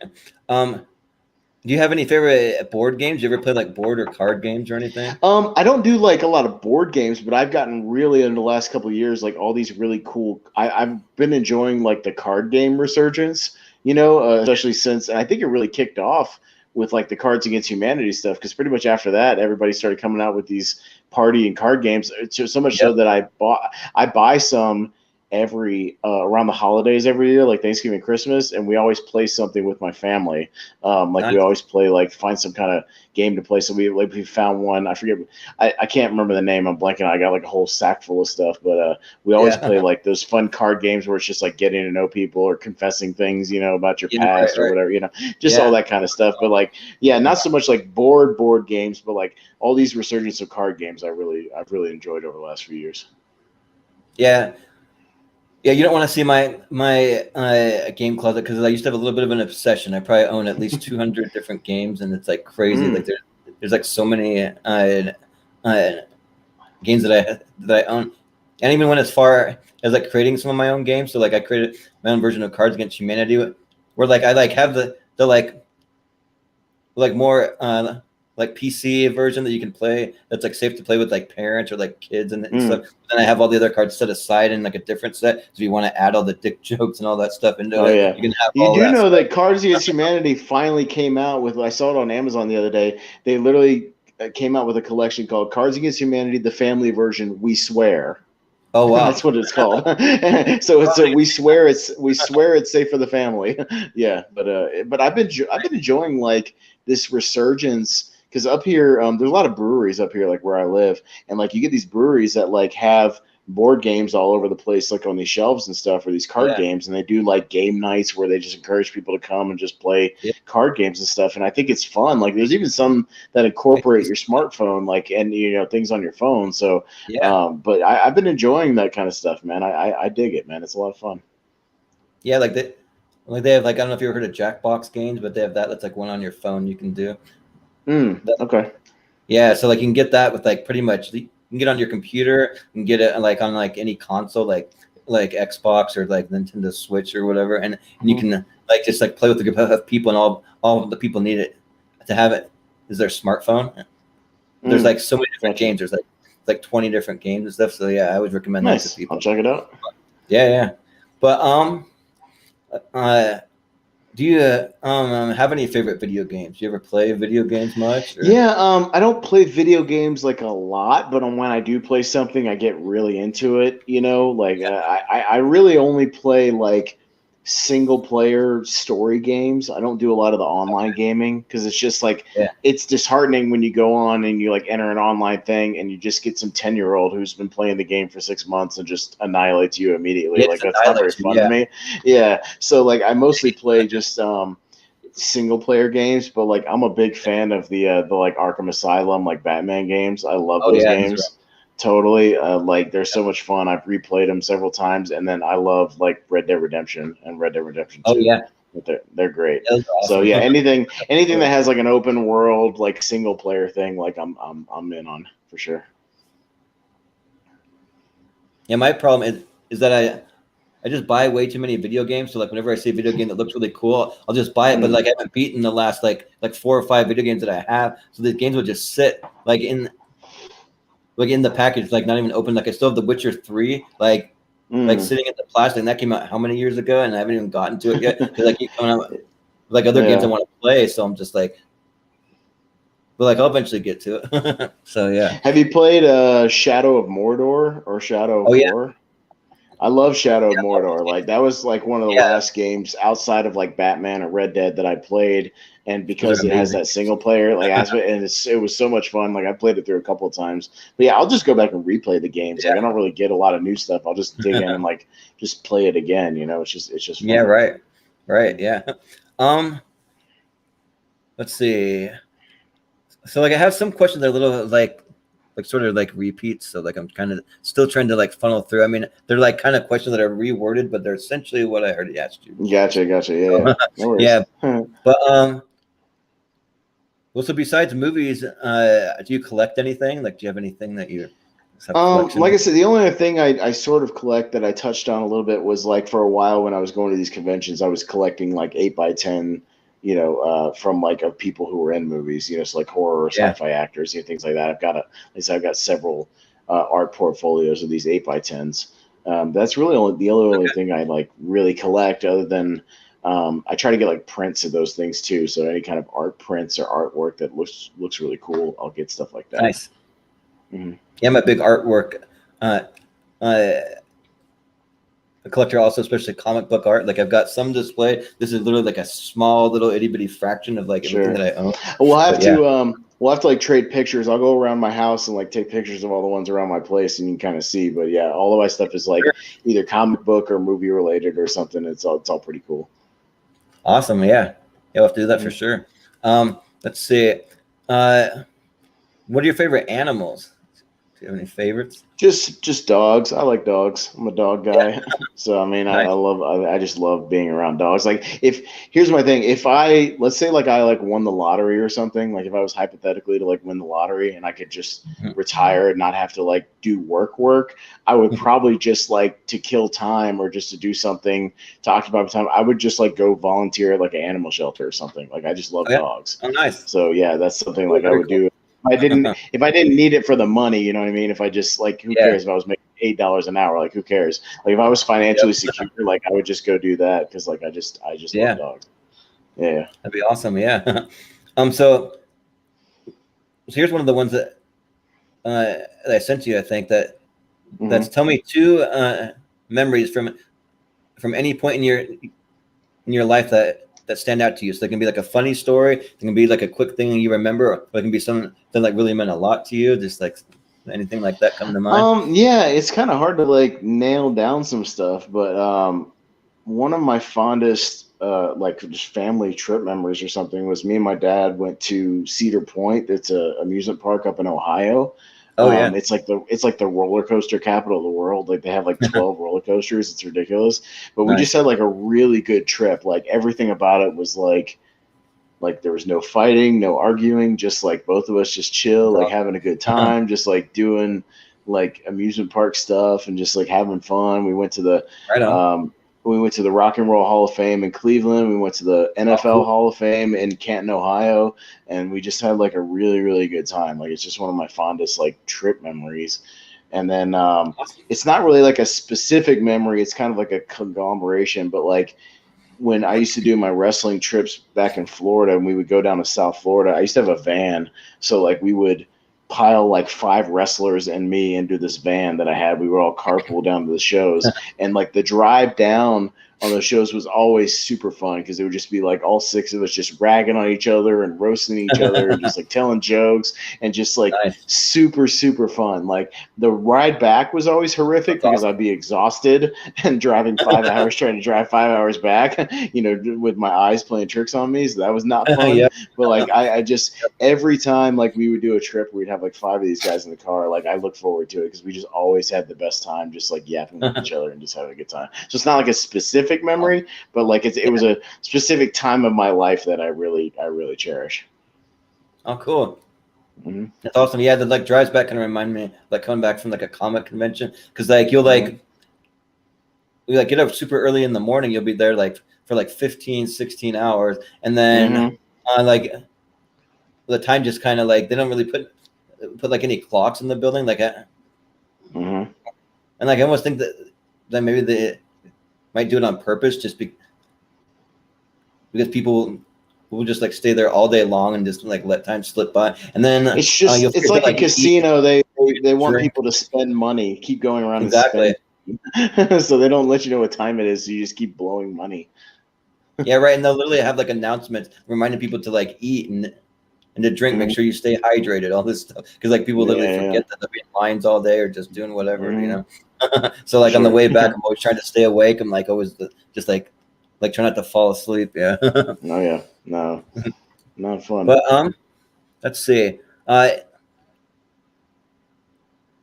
Do you have any favorite board games? Do you ever play like board or card games or anything? I don't do like a lot of board games, but I've gotten really in the last couple of years like all these really cool. I've been enjoying like the card game resurgence, especially since, and I think it really kicked off with like the Cards Against Humanity stuff, because pretty much after that, everybody started coming out with these party and card games. So much so that I buy some every around the holidays every year, like Thanksgiving, Christmas, and we always play something with my family. Nice. We always play like find some kind of game to play. So we found one. I forget. I can't remember the name. I'm blanking. I got like a whole sack full of stuff, but we always play like those fun card games where it's just like getting to know people or confessing things, about your past or whatever, just all that kind of stuff. But like, not so much like board games, but like all these resurgence of card games. I've really enjoyed over the last few years. Yeah. Yeah, you don't want to see my game closet because I used to have a little bit of an obsession. I probably own at least 200 different games, and it's like crazy. Like there's like so many games that I own, and even went as far as like creating some of my own games. So like I created my own version of Cards Against Humanity, where like I like have the like more like PC version that you can play that's like safe to play with like parents or like kids and stuff. Then I have all the other cards set aside in like a different set. So if you want to add all the dick jokes and all that stuff into it, yeah. you can have You all do that know stuff. that Cards Against Humanity finally came out with, I saw it on Amazon the other day. They literally came out with a collection called Cards Against Humanity, the family version, We Swear. Oh wow. That's what it's called. So it's we swear it's safe for the family. Yeah, but I've been enjoying like this resurgence because up here there's a lot of breweries up here like where I live, and like you get these breweries that like have board games all over the place, like on these shelves and stuff, or these card games, and they do like game nights where they just encourage people to come and just play card games and stuff. And I think it's fun. Like there's even some that incorporate your smartphone, like, and things on your phone. So but I've been enjoying that kind of stuff, man. I dig it, man. It's a lot of fun. Yeah, like they have like I don't know if you ever heard of Jackbox games, but they have that's like one on your phone you can do. Okay. Yeah, so like you can get that with like pretty much you can get on your computer, you can get it like on like any console like Xbox or like Nintendo Switch or whatever, and you can like just like play with a group of people, and all of the people need it to have it is their smartphone. There's like so many different games. There's like 20 different games and stuff. So yeah, I always recommend that to people. I'll check it out. Yeah. But do you have any favorite video games? Do you ever play video games much? Or? Yeah, I don't play video games like a lot, but when I do play something, I get really into it. Like I really only play like single player story games. I don't do a lot of the online gaming because it's just like it's disheartening when you go on and you like enter an online thing and you just get some 10-year-old who's been playing the game for 6 months and just annihilates you immediately. Like that's not very fun to me. Yeah. So like I mostly play just single player games, but like I'm a big fan of the like Arkham Asylum, like Batman games. I love those games. Totally. Like they're so much fun. I've replayed them several times, and then I love like Red Dead Redemption and Red Dead Redemption 2. Oh yeah, they're great. Awesome. So yeah, anything that has like an open world like single player thing, like I'm in on for sure. Yeah, my problem is that I just buy way too many video games. So like whenever I see a video game that looks really cool, I'll just buy it. But like I haven't beaten the last like 4 or 5 video games that I have. So the games will just sit like in the package, like not even open. Like I still have The Witcher 3, like sitting in the plastic. And that came out how many years ago, and I haven't even gotten to it yet. Because I keep coming out like other games I want to play. So I'm just like, but like I'll eventually get to it. So yeah. Have you played Shadow of Mordor or Shadow of War? I love Shadow of Mordor. Like that was like one of the last games outside of like Batman or Red Dead that I played, and because it has that single player like aspect, and it was so much fun. Like I played it through a couple of times. But yeah, I'll just go back and replay the games. Like I don't really get a lot of new stuff. I'll just dig in and like just play it again. It's just fun. Yeah, right. Yeah. Let's see. So like I have some questions that are a little like sort of like repeats. So like I'm kind of still trying to like funnel through. I mean, they're like kind of questions that are reworded, but they're essentially what I already asked you. Gotcha. Yeah. No worries. Yeah. But well, so besides movies, do you collect anything? Like, do you have anything that you have like I said, the only other thing I sort of collect that I touched on a little bit was like for a while when I was going to these conventions, I was collecting like 8x10, from like of people who were in movies, so like horror or sci-fi actors, things like that. I've got several art portfolios of these 8x10s. That's really the only thing I like really collect, other than I try to get like prints of those things too. So any kind of art prints or artwork that looks really cool, I'll get stuff like that. Nice. Yeah, I'm a big artwork a collector also, especially comic book art. Like I've got some display. This is literally like a small little itty bitty fraction of like everything that I own. We'll have to like trade pictures. I'll go around my house and like take pictures of all the ones around my place, and you can kind of see. But yeah, all of my stuff is like either comic book or movie related or something. It's all pretty cool. Awesome. Yeah, we'll have to do that for sure. Let's see. What are your favorite animals? you have any favorites? Just dogs. I like dogs. I'm a dog guy. So I mean, Nice. I just love being around dogs. Like if here's my thing, if I let's say like I like won the lottery or something, like if I was hypothetically to like win the lottery and I could just retire and not have to like do work, I would probably just like to kill time or just to do something to occupy my time. I would just like go volunteer at like an animal shelter or something. Like I just love dogs. Oh, nice. So yeah, that's something Oh, like I very would cool. do. If I didn't need it for the money, you know what I mean? If I just like who cares if I was making $8 an hour, like who cares? Like if I was financially secure, like I would just go do that because like I just love dogs. Yeah. That'd be awesome. Yeah. So here's one of the ones that I sent you. I think that's tell me two memories from any point in your life that stand out to you. So it can be like a funny story, it can be like a quick thing you remember, or it can be something that like really meant a lot to you. Just like anything like that come to mind. Yeah, it's kind of hard to like nail down some stuff, but one of my fondest like just family trip memories or something was me and my dad went to Cedar Point. It's a amusement park up in Ohio. Oh yeah. It's like the roller coaster capital of the world. Like they have like 12 roller coasters. It's ridiculous. But we just had like a really good trip. Like everything about it was like there was no fighting, no arguing, just like both of us just chill, like having a good time, just like doing like amusement park stuff and just like having fun. We went to the Rock and Roll Hall of Fame in Cleveland. We went to the NFL Hall of Fame in Canton, Ohio, and we just had like a really, really good time. Like it's just one of my fondest like trip memories. And then it's not really like a specific memory. It's kind of like a conglomeration, but like when I used to do my wrestling trips back in Florida and we would go down to South Florida, I used to have a van. So like we would pile like 5 wrestlers and me into this van that I had. We would all carpool down to the shows, and like the drive down on those shows was always super fun because it would just be like all 6 of us just ragging on each other and roasting each other and just like telling jokes and just like super, super fun. Like the ride back was always horrific because I'd be exhausted and driving 5 hours, trying to drive 5 hours back, you know, with my eyes playing tricks on me. So that was not fun. But like I just every time like we would do a trip, we'd have like 5 of these guys in the car. Like I look forward to it because we just always had the best time, just like yapping with each other and just having a good time. So it's not like a specific memory, but like it was a specific time of my life that I really cherish. Oh, cool. That's awesome. Yeah, the like drives back kind of remind me like coming back from like a comic convention because like you'll like we like get up super early in the morning. You'll be there like for like 15-16 hours, and then like the time just kind of like they don't really put like any clocks in the building like and like I almost think that maybe they might do it on purpose just because people will just like stay there all day long and just like let time slip by, and then it's just it's like a casino. They want people to spend money, keep going around and spend. So they don't let you know what time it is, so you just keep blowing money. Yeah, right. And they'll literally have like announcements reminding people to like eat and to drink, make sure you stay hydrated, all this stuff. Because like people literally forget that they'll be in lines all day or just doing whatever, you know. So like on the way back, I'm always trying to stay awake. I'm like always just like try not to fall asleep. Yeah. No, not fun. But let's see.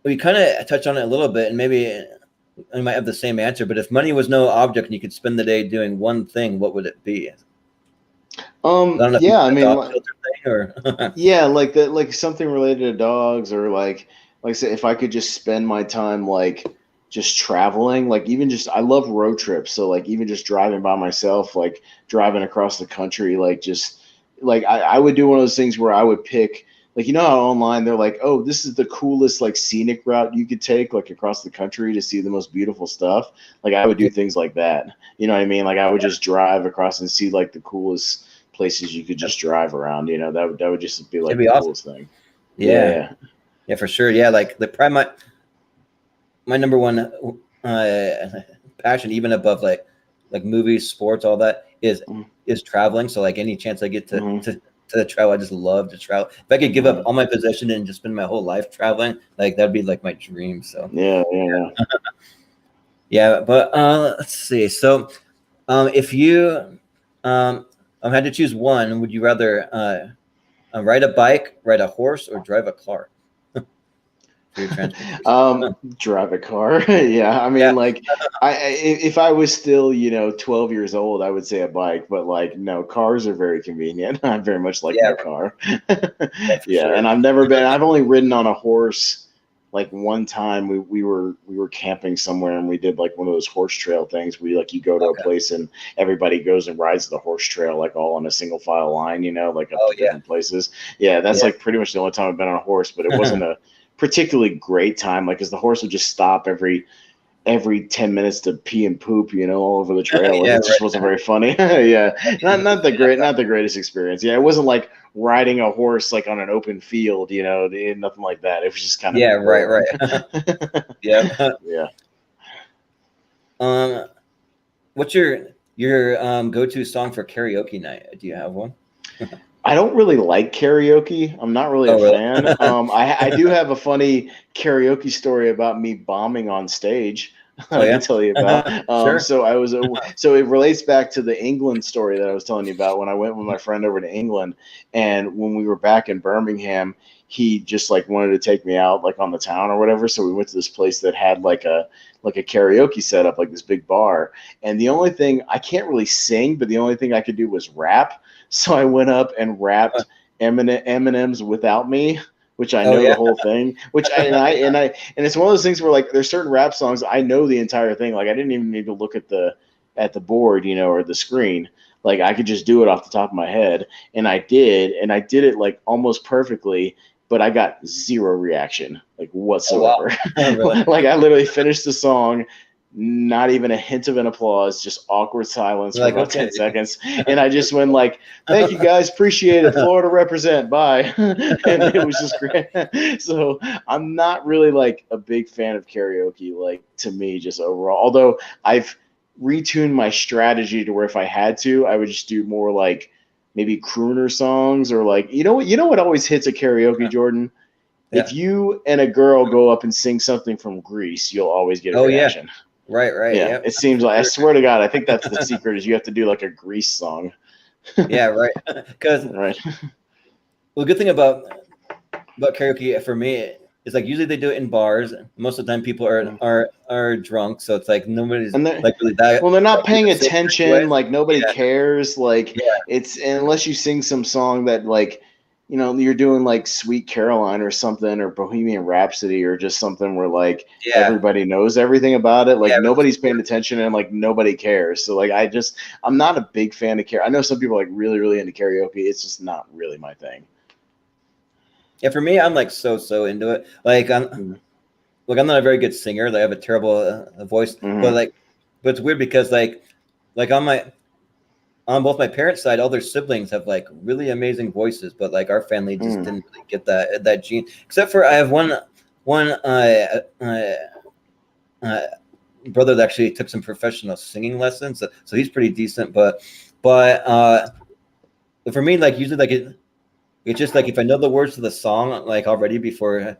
We kind of touched on it a little bit, and maybe we might have the same answer. But if money was no object and you could spend the day doing one thing, what would it be? Yeah, I mean, yeah, like that, like something related to dogs, or like I said, if I could just spend my time like just traveling, like even just I love road trips, so like even just driving by myself, like driving across the country, like just like I would do one of those things where I would pick, like, you know how online they're like, oh, this is the coolest like scenic route you could take like across the country to see the most beautiful stuff. Like I would do things like that. You know what I mean? Like I would just drive across and see like the coolest places you could just drive around. You know, that would just be like the coolest thing. Yeah, for sure. Yeah, like the prime my number one passion, even above like movies, sports, all that is traveling. So like any chance I get to travel, I just love to travel. If I could give up all my possessions and just spend my whole life traveling, like that'd be like my dream. So yeah. But let's see. So if you had to choose one, would you rather ride a bike, ride a horse, or drive a car? for your transportation? Drive a car. Yeah, I mean, Yeah, like, if I was still, 12 years old, I would say a bike, but like, no, cars are very convenient. I very much like yeah, my car. yeah, for Yeah, sure. and I've only ridden on a horse like one time. We were camping somewhere and we did like one of those horse trail things where you go to a Okay. place and everybody goes and rides the horse trail like all on a single file line, like up Oh to different places. Yeah, that's yeah, like pretty much the only time I've been on a horse, but it wasn't a particularly great time, like, because the horse would just stop every 10 minutes to pee and poop, all over the trail. Like, yeah, it just right. wasn't very funny. Yeah, not the greatest experience. Yeah, it wasn't like riding a horse like on an open field, nothing like that. It was just kind of Yeah, right, boring. right. Yeah. Yeah. Um, what's your go-to song for karaoke night? Do you have one? I don't really like karaoke. I'm not really a Oh, really? fan. I do have a funny karaoke story about me bombing on stage. Oh, I yeah. can tell you about. Sure. So it relates back to the England story that I was telling you about when I went with my friend over to England, and when we were back in Birmingham, he just like wanted to take me out like on the town or whatever. So we went to this place that had like a karaoke setup, like this big bar. And the only thing I can't really sing, but the only thing I could do was rap. So I went up and rapped Eminem's "Without Me," which I Oh, know yeah. the whole thing. And it's one of those things where like there's certain rap songs I know the entire thing. Like I didn't even need to look at the board, or the screen. Like I could just do it off the top of my head, and I did it like almost perfectly. But I got zero reaction, like Oh, wow. whatsoever. Really? Like I literally finished the song, not even a hint of an applause, just awkward silence You're for like, about okay. 10 seconds. And I just went like, thank you guys, appreciate it. Florida represent, bye. And it was just great. So I'm not really like a big fan of karaoke, like to me, just overall. Although I've retuned my strategy to where if I had to, I would just do more like maybe crooner songs or like, what always hits a karaoke, Jordan? Yeah. If you and a girl go up and sing something from Greece, you'll always get a Oh, yeah. reaction. Right, right. Yeah, Yep. it seems like, I swear to God, I think that's the secret is you have to do like a Grease song. Yeah, right. Because Right. the good thing about karaoke for me is like usually they do it in bars. Most of the time, people are drunk, so it's like nobody's And they're like really that. well, they're not That paying serious anyway. attention. Like nobody Yeah, cares. Like yeah, it's unless you sing some song that like you're doing like Sweet Caroline or something or Bohemian Rhapsody or just something where like yeah, everybody knows everything about it. Like yeah. But nobody's paying attention and like nobody cares. So like I'm not a big fan of karaoke. I know some people are like really really into karaoke. It's just not really my thing. yeah, for me, I'm like so into it. Like I'm not a very good singer. Like, I have a terrible voice, Mm-hmm. but it's weird because like on both my parents' side, all their siblings have like really amazing voices, but like our family just Mm-hmm. didn't really get that gene. Except for I have one uh, brother that actually took some professional singing lessons, so he's pretty decent. But for me, like usually like it's just like if I know the words to the song like already before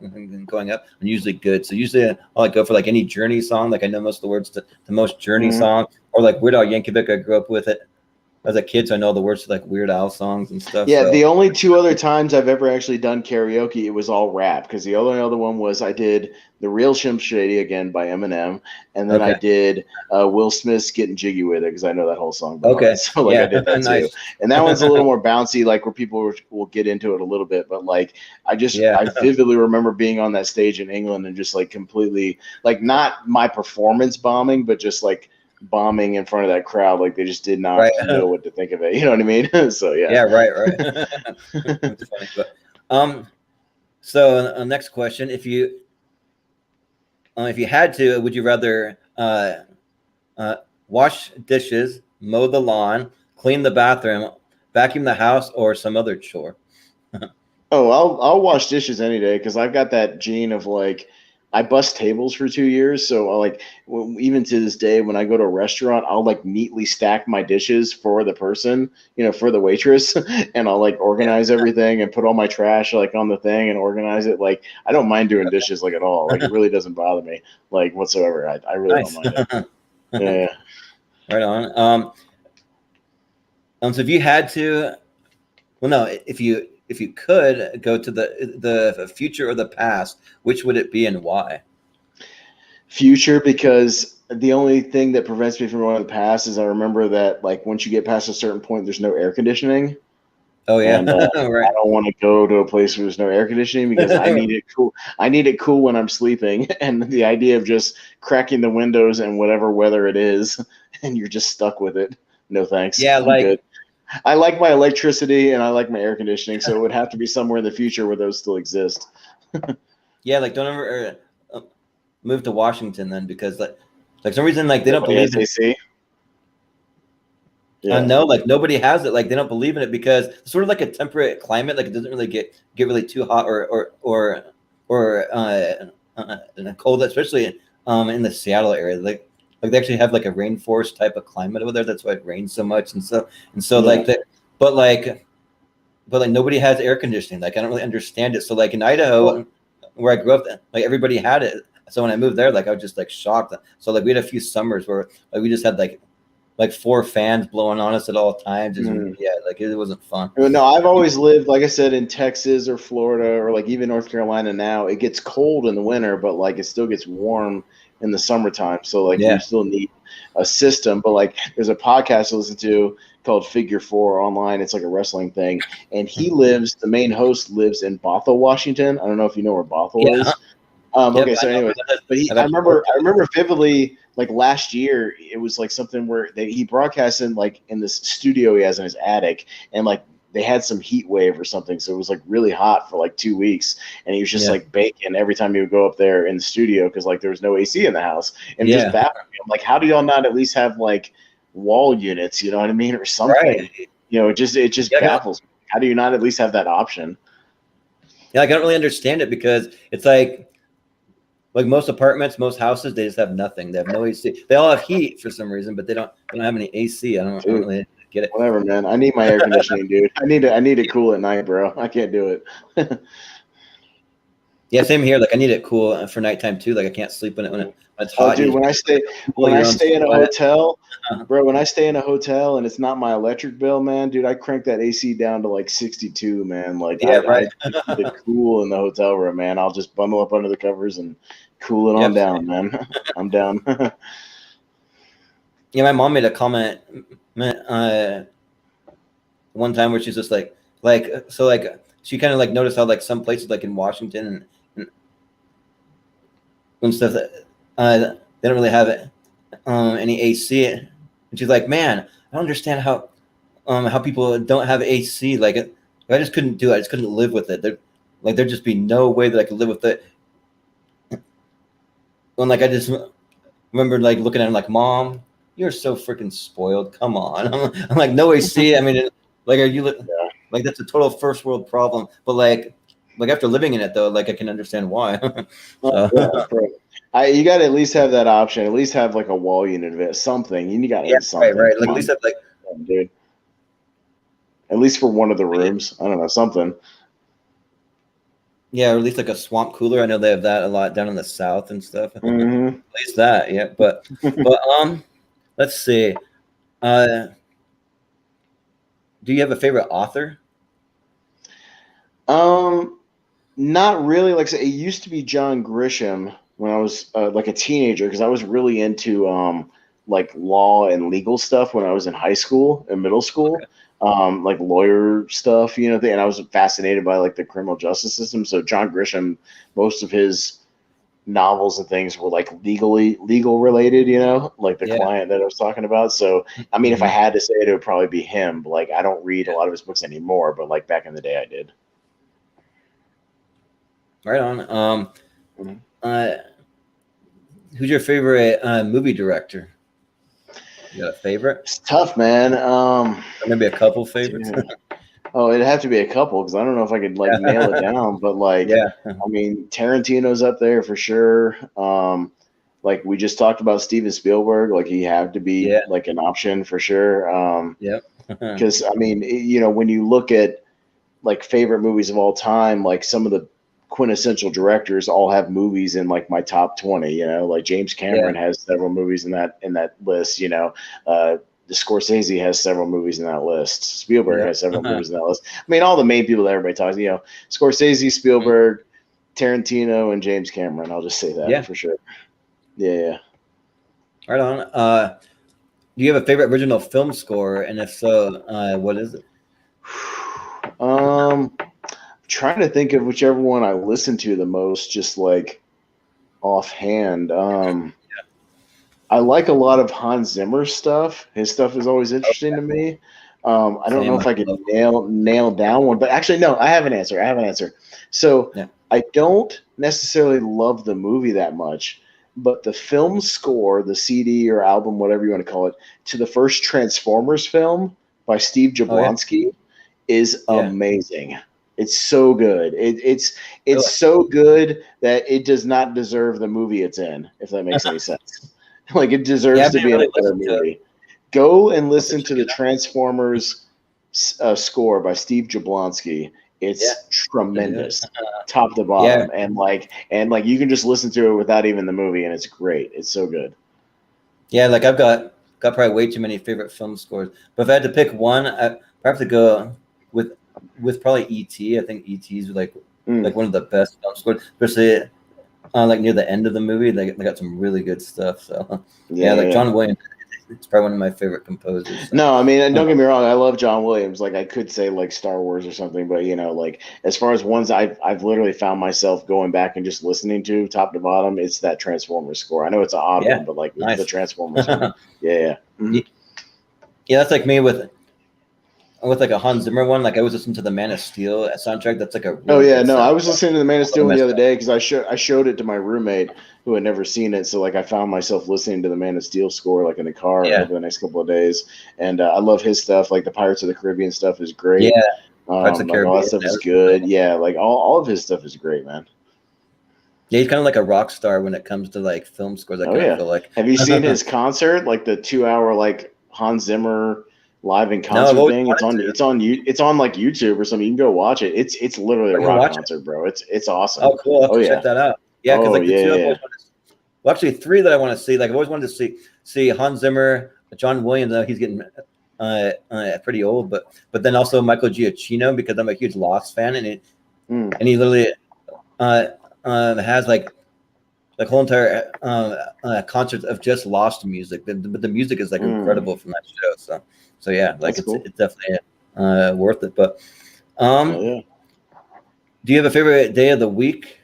going up, I'm usually good. So usually I'll like go for like any Journey song, like I know most of the words to most Journey Mm-hmm. song, or like Weird Al Yankovic. I grew up with it as a kid, so I know the words to like Weird Al songs and stuff. Yeah, So the only two other times I've ever actually done karaoke, it was all rap. Because the only other one was I did "The Real Slim Shady" again by Eminem, and then I okay, did Will Smith's "Getting Jiggy with It" because I know that whole song by okay, heart. So like I yeah, did that too, nice, and that one's a little more bouncy, like where people will get into it a little bit. But like yeah, I vividly remember being on that stage in England and just like completely like not my performance bombing, but just like bombing in front of that crowd. Like they just did not right, know what to think of it. You know what I mean? So yeah. yeah, right. It's funny, but so next question: if you had to, would you rather wash dishes, mow the lawn, clean the bathroom, vacuum the house, or some other chore? Oh, I'll wash dishes any day because I've got that gene of like I bust tables for 2 years, so I like even to this day when I go to a restaurant, I'll like neatly stack my dishes for the person, for the waitress, and I'll like Yeah. organize everything and put all my trash like on the thing and organize it. Like I don't mind doing dishes like at all. Like it really doesn't bother me like whatsoever. I really don't Nice. mind it. Yeah. Right on. So if you had to, well, no, if if you could go to the future or the past, which would it be and why? Future, because the only thing that prevents me from going to the past is I remember that like once you get past a certain point, there's no air conditioning. Oh yeah, And right. I don't want to go to a place where there's no air conditioning because I need it cool. I need it cool when I'm sleeping. And the idea of just cracking the windows and whatever weather it is, and you're just stuck with it. No thanks. Yeah, I'm like good. I like my electricity and I like my air conditioning, so it would have to be somewhere in the future where those still exist. yeah, like don't ever move to Washington then, because like some reason like they don't Nobody believe has in AC. Yeah. no, like nobody has it. Like they don't believe in it because it's sort of like a temperate climate. Like it doesn't really get really too hot or cold, especially in the Seattle area. Like they actually have like a rainforest type of climate over there. That's why it rains so much and so Yeah. like that. But like nobody has air conditioning. Like I don't really understand it. So like in Idaho, where I grew up, like everybody had it. So when I moved there, like I was just like shocked. So like we had a few summers where like we just had like 4 fans blowing on us at all times. Yeah, like it wasn't fun. No, I've always lived, like I said, in Texas or Florida or like even North Carolina now. It gets cold in the winter, but like it still gets warm in the summertime. So like Yeah. you still need a system. But like there's a podcast to listen to called Figure Four online. It's like a wrestling thing. And the main host lives in Bothell, Washington. I don't know if you know where Bothell is. Okay, Yep, so anyways, but I remember vividly, like last year, it was like something where he broadcast in like in this studio he has in his attic, and like they had some heat wave or something, so it was like really hot for like 2 weeks, and he was just like baking every time he would go up there in the studio because like there was no AC in the house, and just baffled me. I'm like, how do y'all not at least have like wall units, you know what I mean, or something? Right. You know, it just baffles me. How do you not at least have that option? Yeah, like, I don't really understand it because it's like most apartments, most houses, they just have nothing. They have no AC. They all have heat for some reason, but they don't have any AC. I don't really get it. Whatever, man. I need my air conditioning, dude. I need it cool at night, bro. I can't do it. Yeah, same here. Like I need it cool for nighttime too. Like I can't sleep when it's hot. Dude, when I stay in a hotel, bro, when I stay in a hotel and it's not my electric bill, man, dude, I crank that AC down to like 62, man. Like I keep it cool in the hotel room, man. I'll just bundle up under the covers and cool it on down, man. I'm down. Yeah, my mom made a comment one time where she's just like she kind of like noticed how like some places like in Washington and stuff that they don't really have any AC, and she's like, man, I don't understand how people don't have AC. Like I just couldn't do it. I just couldn't live with it. There'd just be no way that I could live with it. And like I just remember like looking at him like, Mom, you're so freaking spoiled. Come on. I'm like, no AC. I mean, like, are you like that's a total first world problem? But like after living in it though, like I can understand why. You got to at least have that option. At least have like a wall unit of it, something. You got to have something. Right. Like at least have like, dude. At least for one of the rooms, I don't know, something. Yeah, or at least like a swamp cooler. I know they have that a lot down in the south and stuff. Mm-hmm. At least that, yeah. But let's see. Do you have a favorite author? Not really. Like I said, it used to be John Grisham when I was like a teenager because I was really into like law and legal stuff when I was in high school and middle school. Okay. Like lawyer stuff, you know, and I was fascinated by like the criminal justice system. So John Grisham, most of his novels and things were like legal related, you know, like the client that I was talking about. So, I mean, if I had to say it would probably be him. But, like, I don't read a lot of his books anymore, but like back in the day I did. Right on. Who's your favorite movie director? You got a favorite? It's tough, man. Or maybe a couple favorites. Oh, it'd have to be a couple because I don't know if I could like nail it down. But like, I mean, Tarantino's up there for sure. Like we just talked about Steven Spielberg. Like he had to be like an option for sure. Because I mean, you know, when you look at like favorite movies of all time, like some of the quintessential directors all have movies in like my top 20, you know, like James Cameron has several movies in that list, you know, Scorsese has several movies in that list. Spielberg has several Uh-huh. movies in that list. I mean, all the main people that everybody talks, Scorsese, Spielberg, Tarantino, and James Cameron. I'll just say that for sure. Yeah. Right on. Do you have a favorite original film score? And if so, what is it? Trying to think of whichever one I listen to the most, just like offhand. I like a lot of Hans Zimmer stuff. His stuff is always interesting to me. I don't know if I could nail down one, but actually, no, I have an answer. So I don't necessarily love the movie that much, but the film score, the CD or album, whatever you want to call it, to the first Transformers film by Steve Jablonsky is amazing. It's so good. It's so good that it does not deserve the movie it's in, if that makes any sense. Like, it deserves to be in a better movie. Go and listen to the Transformers score by Steve Jablonsky. It's tremendous, top to bottom, and you can just listen to it without even the movie, and it's great. It's so good. Yeah, like I've got probably way too many favorite film scores, but if I had to pick one, I have to go with probably E.T. I think E.T. is like one of the best film scores, especially like near the end of the movie. They got some really good stuff. So John Williams. It's probably one of my favorite composers. So. No, I mean, don't get me wrong. I love John Williams. Like, I could say like Star Wars or something, but like as far as ones I've literally found myself going back and just listening to top to bottom, it's that Transformers score. I know it's an odd one, but like the Transformers one. Yeah. Mm-hmm. Yeah, that's like me with like a Hans Zimmer one. Like I was listening to the Man of Steel soundtrack. That's like a really I was listening to the Man of Steel the other day because I showed it to my roommate who had never seen it. So like I found myself listening to the Man of Steel score like in the car over the next couple of days, and I love his stuff. Like the Pirates of the Caribbean stuff is great. Yeah, Pirates of the Caribbean, all that stuff is good. Yeah, like all of his stuff is great, man. Yeah, he's kind of like a rock star when it comes to like film scores. I kind of feel like. Have you seen his concert? Like the 2-hour like Hans Zimmer live in concert thing? It's on like YouTube or something. You can go watch it. It's literally a rock concert, bro. It's awesome. Oh, cool! I'll check that out. Yeah, because like the two well, actually 3 that I want to see. Like I've always wanted to see Hans Zimmer, John Williams. He's getting pretty old, but then also Michael Giacchino, because I'm a huge Lost fan, and he literally has like whole entire concerts of just Lost music. But the music is like incredible from that show. So yeah, like it's definitely worth it. But do you have a favorite day of the week?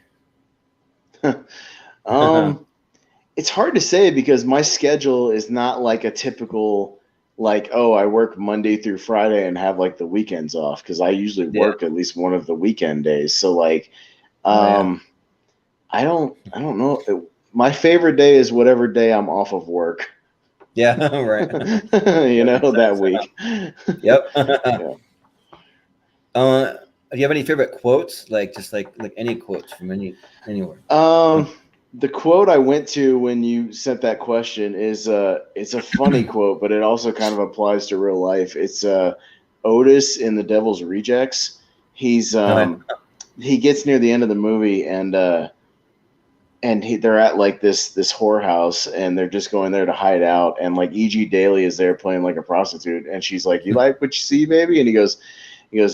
It's hard to say because my schedule is not like a typical like, oh, I work Monday through Friday and have like the weekends off, because I usually work at least one of the weekend days. So like I don't know. My favorit day is whatever day I'm off of work. Yeah, right. That week. Yep. Do you have any favorite quotes? Like just like any quotes from anywhere? The quote I went to when you sent that question is it's a funny quote, but it also kind of applies to real life. It's Otis in The Devil's Rejects. He's he gets near the end of the movie, and they're at like this whorehouse, and they're just going there to hide out, and like E.G. Daily is there playing like a prostitute, and she's like, "You like what you see, baby?" And he goes,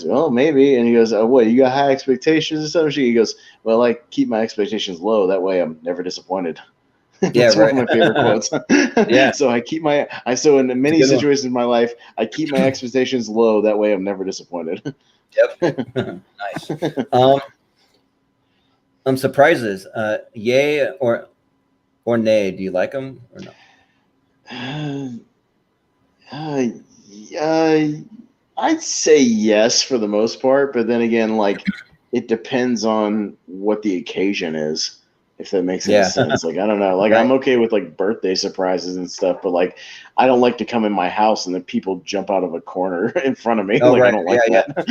"Well, maybe." And he goes, "Oh, what, you got high expectations or something?" He goes, "Well, I keep my expectations low. That way I'm never disappointed." That's one of my favorite quotes. So so in many situations in my life, I keep my expectations low. That way I'm never disappointed. Yep. Nice. Surprises. Yay or nay? Do you like them or no? I'd say yes for the most part, but then again, like it depends on what the occasion is, if that makes any sense. Like, I don't know. Like, I'm okay with like birthday surprises and stuff, but like I don't like to come in my house and then people jump out of a corner in front of me. I don't like that.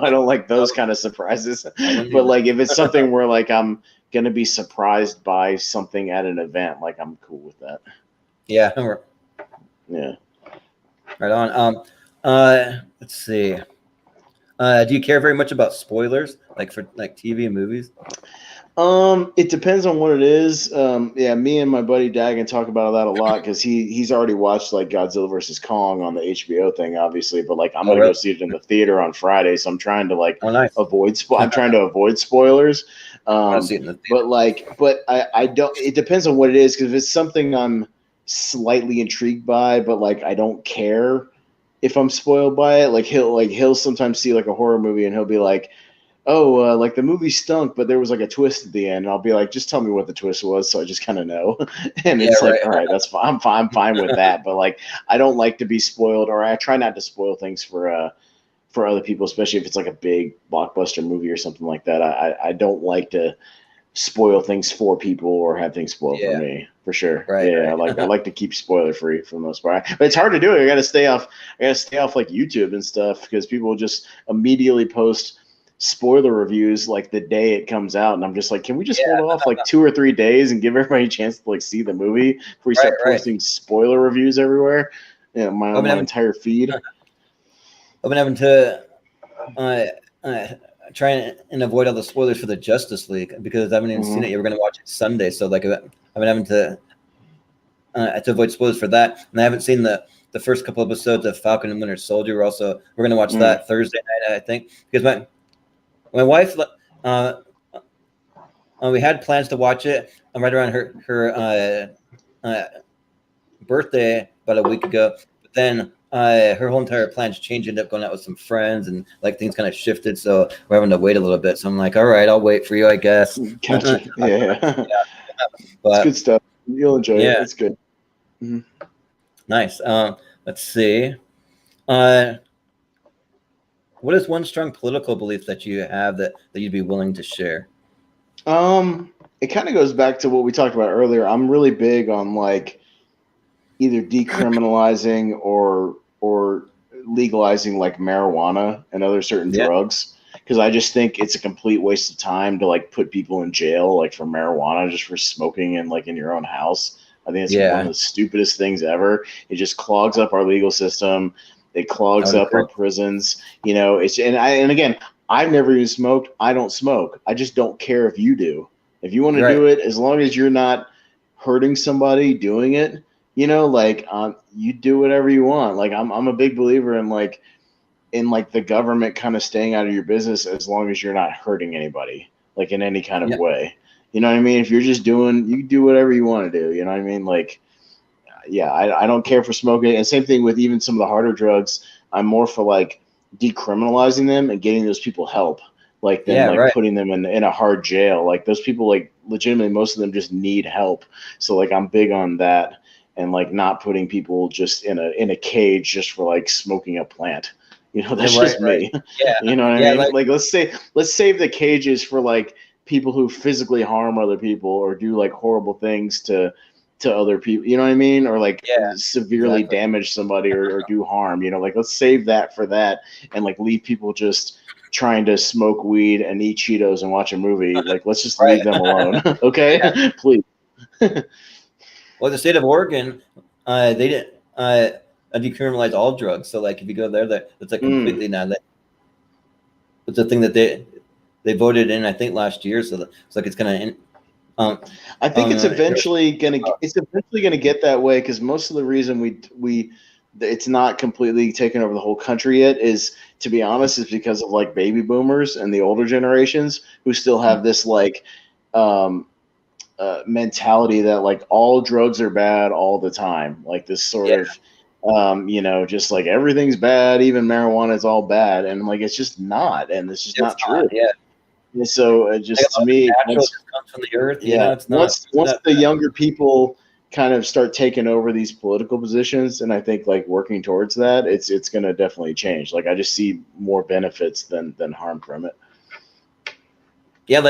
I don't like those kind of surprises. But like if it's something where like I'm gonna be surprised by something at an event, like I'm cool with that. Yeah. Yeah. Right on. Let's see. Do you care very much about spoilers, like for like TV and movies? It depends on what it is. Yeah, me and my buddy Dagan talk about that a lot because he's already watched like Godzilla versus Kong on the HBO thing, obviously. But like, I'm Oh, gonna go really? see it in the theater on Friday, so I'm trying to like Oh, nice. I'm trying to avoid spoilers. I want to see it in the theater. But I don't. It depends on what it is because if it's something I'm slightly intrigued by, but like I don't care if I'm spoiled by it. He'll sometimes see like a horror movie and he'll be like, oh, like the movie stunk, but there was like a twist at the end. And I'll be like, just tell me what the twist was, so I just kind of know. And Yeah, it's like, right. all right, that's fine. I'm fine with that. But like, I don't like to be spoiled, or I try not to spoil things for other people, especially if it's like a big blockbuster movie or something like that. I don't like to spoil things for people or have things spoiled for Yeah, me, for sure. right, Yeah, right. I like to keep spoiler free for the most part. But it's hard to do it. I got to stay off. I got to stay off like YouTube and stuff because people just immediately post spoiler reviews like the day it comes out, and I'm just like, can we just hold Yeah, off like 2 or 3 days and give everybody a chance to like see the movie before we right, start right. posting spoiler reviews everywhere? Yeah, I've been my having entire feed. I've been having to uh, uh, try and avoid all the spoilers for the Justice League because I haven't even seen Hmm. it yet. We're gonna watch it Sunday, so like I've been having to avoid spoilers for that, and I haven't seen the first couple episodes of Falcon and Winter Soldier. We're gonna watch Mm. that Thursday night, I think, because my wife we had plans to watch it right around her birthday about a week ago, but then her whole entire plans changed. Ended up going out with some friends, and like things kind of shifted. So we're having to wait a little bit. So I'm like, all right, I'll wait for you, I guess. Gotcha. Yeah, yeah. It's good But stuff. You'll enjoy it. yeah, It's good. Hmm. nice. Let's see. Uh, what is one strong political belief that you have that you'd be willing to share? It kind of goes back to what we talked about earlier. I'm really big on like either decriminalizing or legalizing like marijuana and other certain Yeah, drugs because I just think it's a complete waste of time to like put people in jail like for marijuana just for smoking in like in your own house. I think it's one of yeah, the stupidest things ever. It just clogs up our legal system. It I clogs would up our agree. prisons. You know, and again, I've never even smoked. I don't smoke. I just don't care if you do. If you want to Right. do it, as long as you're not hurting somebody doing it, like you do whatever you want. Like I'm a big believer in like the government kind of staying out of your business as long as you're not hurting anybody, like in any kind of Yeah, way. You know what I mean? If you're just doing, you do whatever you want to do. You know what I mean? Like, yeah, I don't care for smoking. And same thing with even some of the harder drugs. I'm more for like decriminalizing them and getting those people help, like than yeah, like right. putting them in a hard jail. Like those people, like legitimately, most of them just need help. So like I'm big on that and like not putting people just in a cage just for like smoking a plant. Yeah, That's right, just right. me. Yeah, You know what I yeah, mean? like Like let's save the cages for like people who physically harm other people or do like horrible things to other people, you know what I mean? Or like yeah, severely exactly. damage somebody or do harm, like let's save that for that and like leave people just trying to smoke weed and eat Cheetos and watch a movie. Like let's just leave them Right. alone. Yeah. Okay? Please. Well, the state of Oregon, they didn't decriminalize all drugs. So, like, if you go there, that's like Mm. completely now that it's a thing that they voted in, I think, last year. So, it's like it's gonna um I think interest. it's eventually gonna get that way because most of the reason we it's not completely taken over the whole country yet is, to be honest, is because of like baby boomers and the older generations who still have this like um, mentality that like all drugs are bad all the time, like this sort Yeah, of just like everything's bad, even marijuana is all bad, and like it's just not, and it's just it's not not. true. Yeah, And so like just a to lot of me, it's natural, once just comes from the earth. You yeah, know, it's not. It's once not the younger people kind of start taking over these political positions, and I think like working towards that, it's going to definitely change. Like I just see more benefits than harm from it. yeah,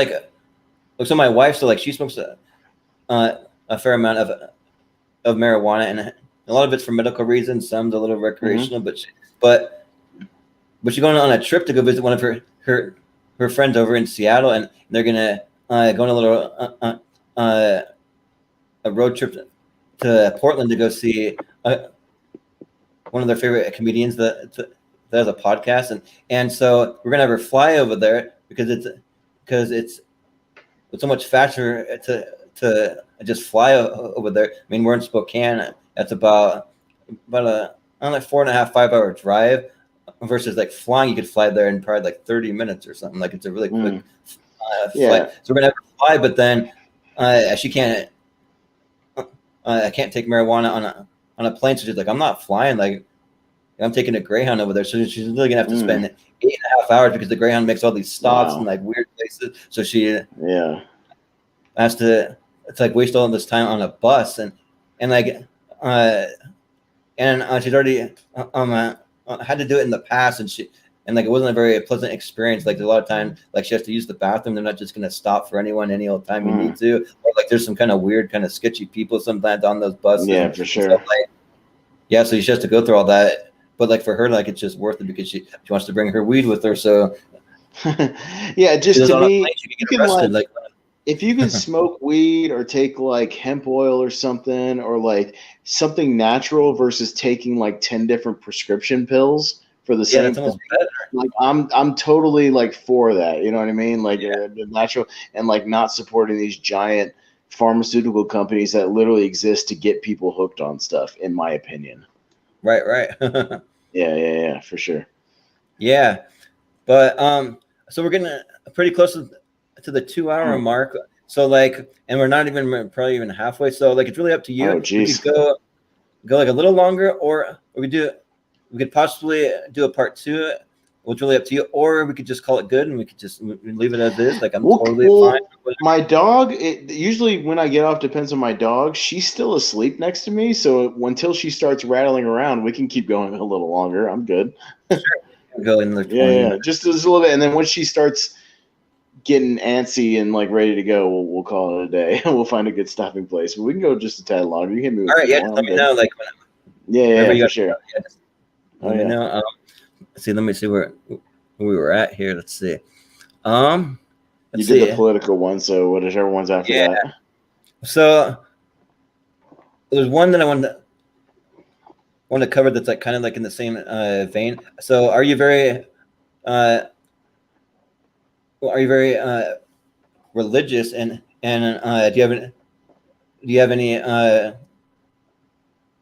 so my wife, so like she smokes a fair amount of marijuana, and a lot of it's for medical reasons. Some's a little Hmm. recreational, but she's going on a trip to go visit one of her friends over in Seattle, and they're gonna go on a little a road trip to Portland to go see one of their favorite comedians, that has a podcast, and so we're gonna have her fly over there because it's so much faster to just fly over there. I mean, we're in Spokane. That's about a on like 4.5, 5 hour drive versus like flying. You could fly there in probably like 30 minutes or something. Like it's a really quick flight. So we're gonna have her fly, but then she can't. I can't take marijuana on a plane. So she's like, I'm not flying. Like I'm taking a Greyhound over there. So she's really gonna have to spend 8.5 hours because the Greyhound makes all these stops in like weird places. So she has to. It's like waste all this time on a bus and like she's already had to do it in the past and like it wasn't a very pleasant experience. Like a lot of time, like she has to use the bathroom. They're not just gonna stop for anyone any old time you need to. Or like there's some kind of weird, kind of sketchy people sometimes on those buses. Yeah, for sure. So, like, so she has to go through all that. But like for her, like it's just worth it because she wants to bring her weed with her. So yeah, just to me, you can arrested, like if you can smoke weed or take like hemp oil or something, or like something natural versus taking like 10 different prescription pills for the same that's almost better. Like I'm totally like for that. You know what I mean? Like the natural, and like not supporting these giant pharmaceutical companies that literally exist to get people hooked on stuff, in my opinion. Right. Yeah, for sure. Yeah. But so we're getting pretty close to the 2 hour mark. So like, and we're not even probably even halfway. So like, it's really up to you. Oh, geez. We could go like a little longer, or we could possibly do a part 2, which really up to you, or we could just call it good and we could just leave it as is. Like I'm totally fine. My dog, usually when I get off, depends on my dog. She's still asleep next to me, so until she starts rattling around, we can keep going a little longer. I'm good. Sure. Go in the 20 minutes. Just a little bit, and then once she starts getting antsy and like ready to go, we'll call it a day. We'll find a good stopping place, but we can go just a tad longer. You can move. All right, just let me know. Like, for sure. Let me know. Let me see where we were at here. Let's see. You did the political one, so whatever one's after that. So there's one that I wanted to cover that's like kind of like in the same vein. So are you very religious and do you have any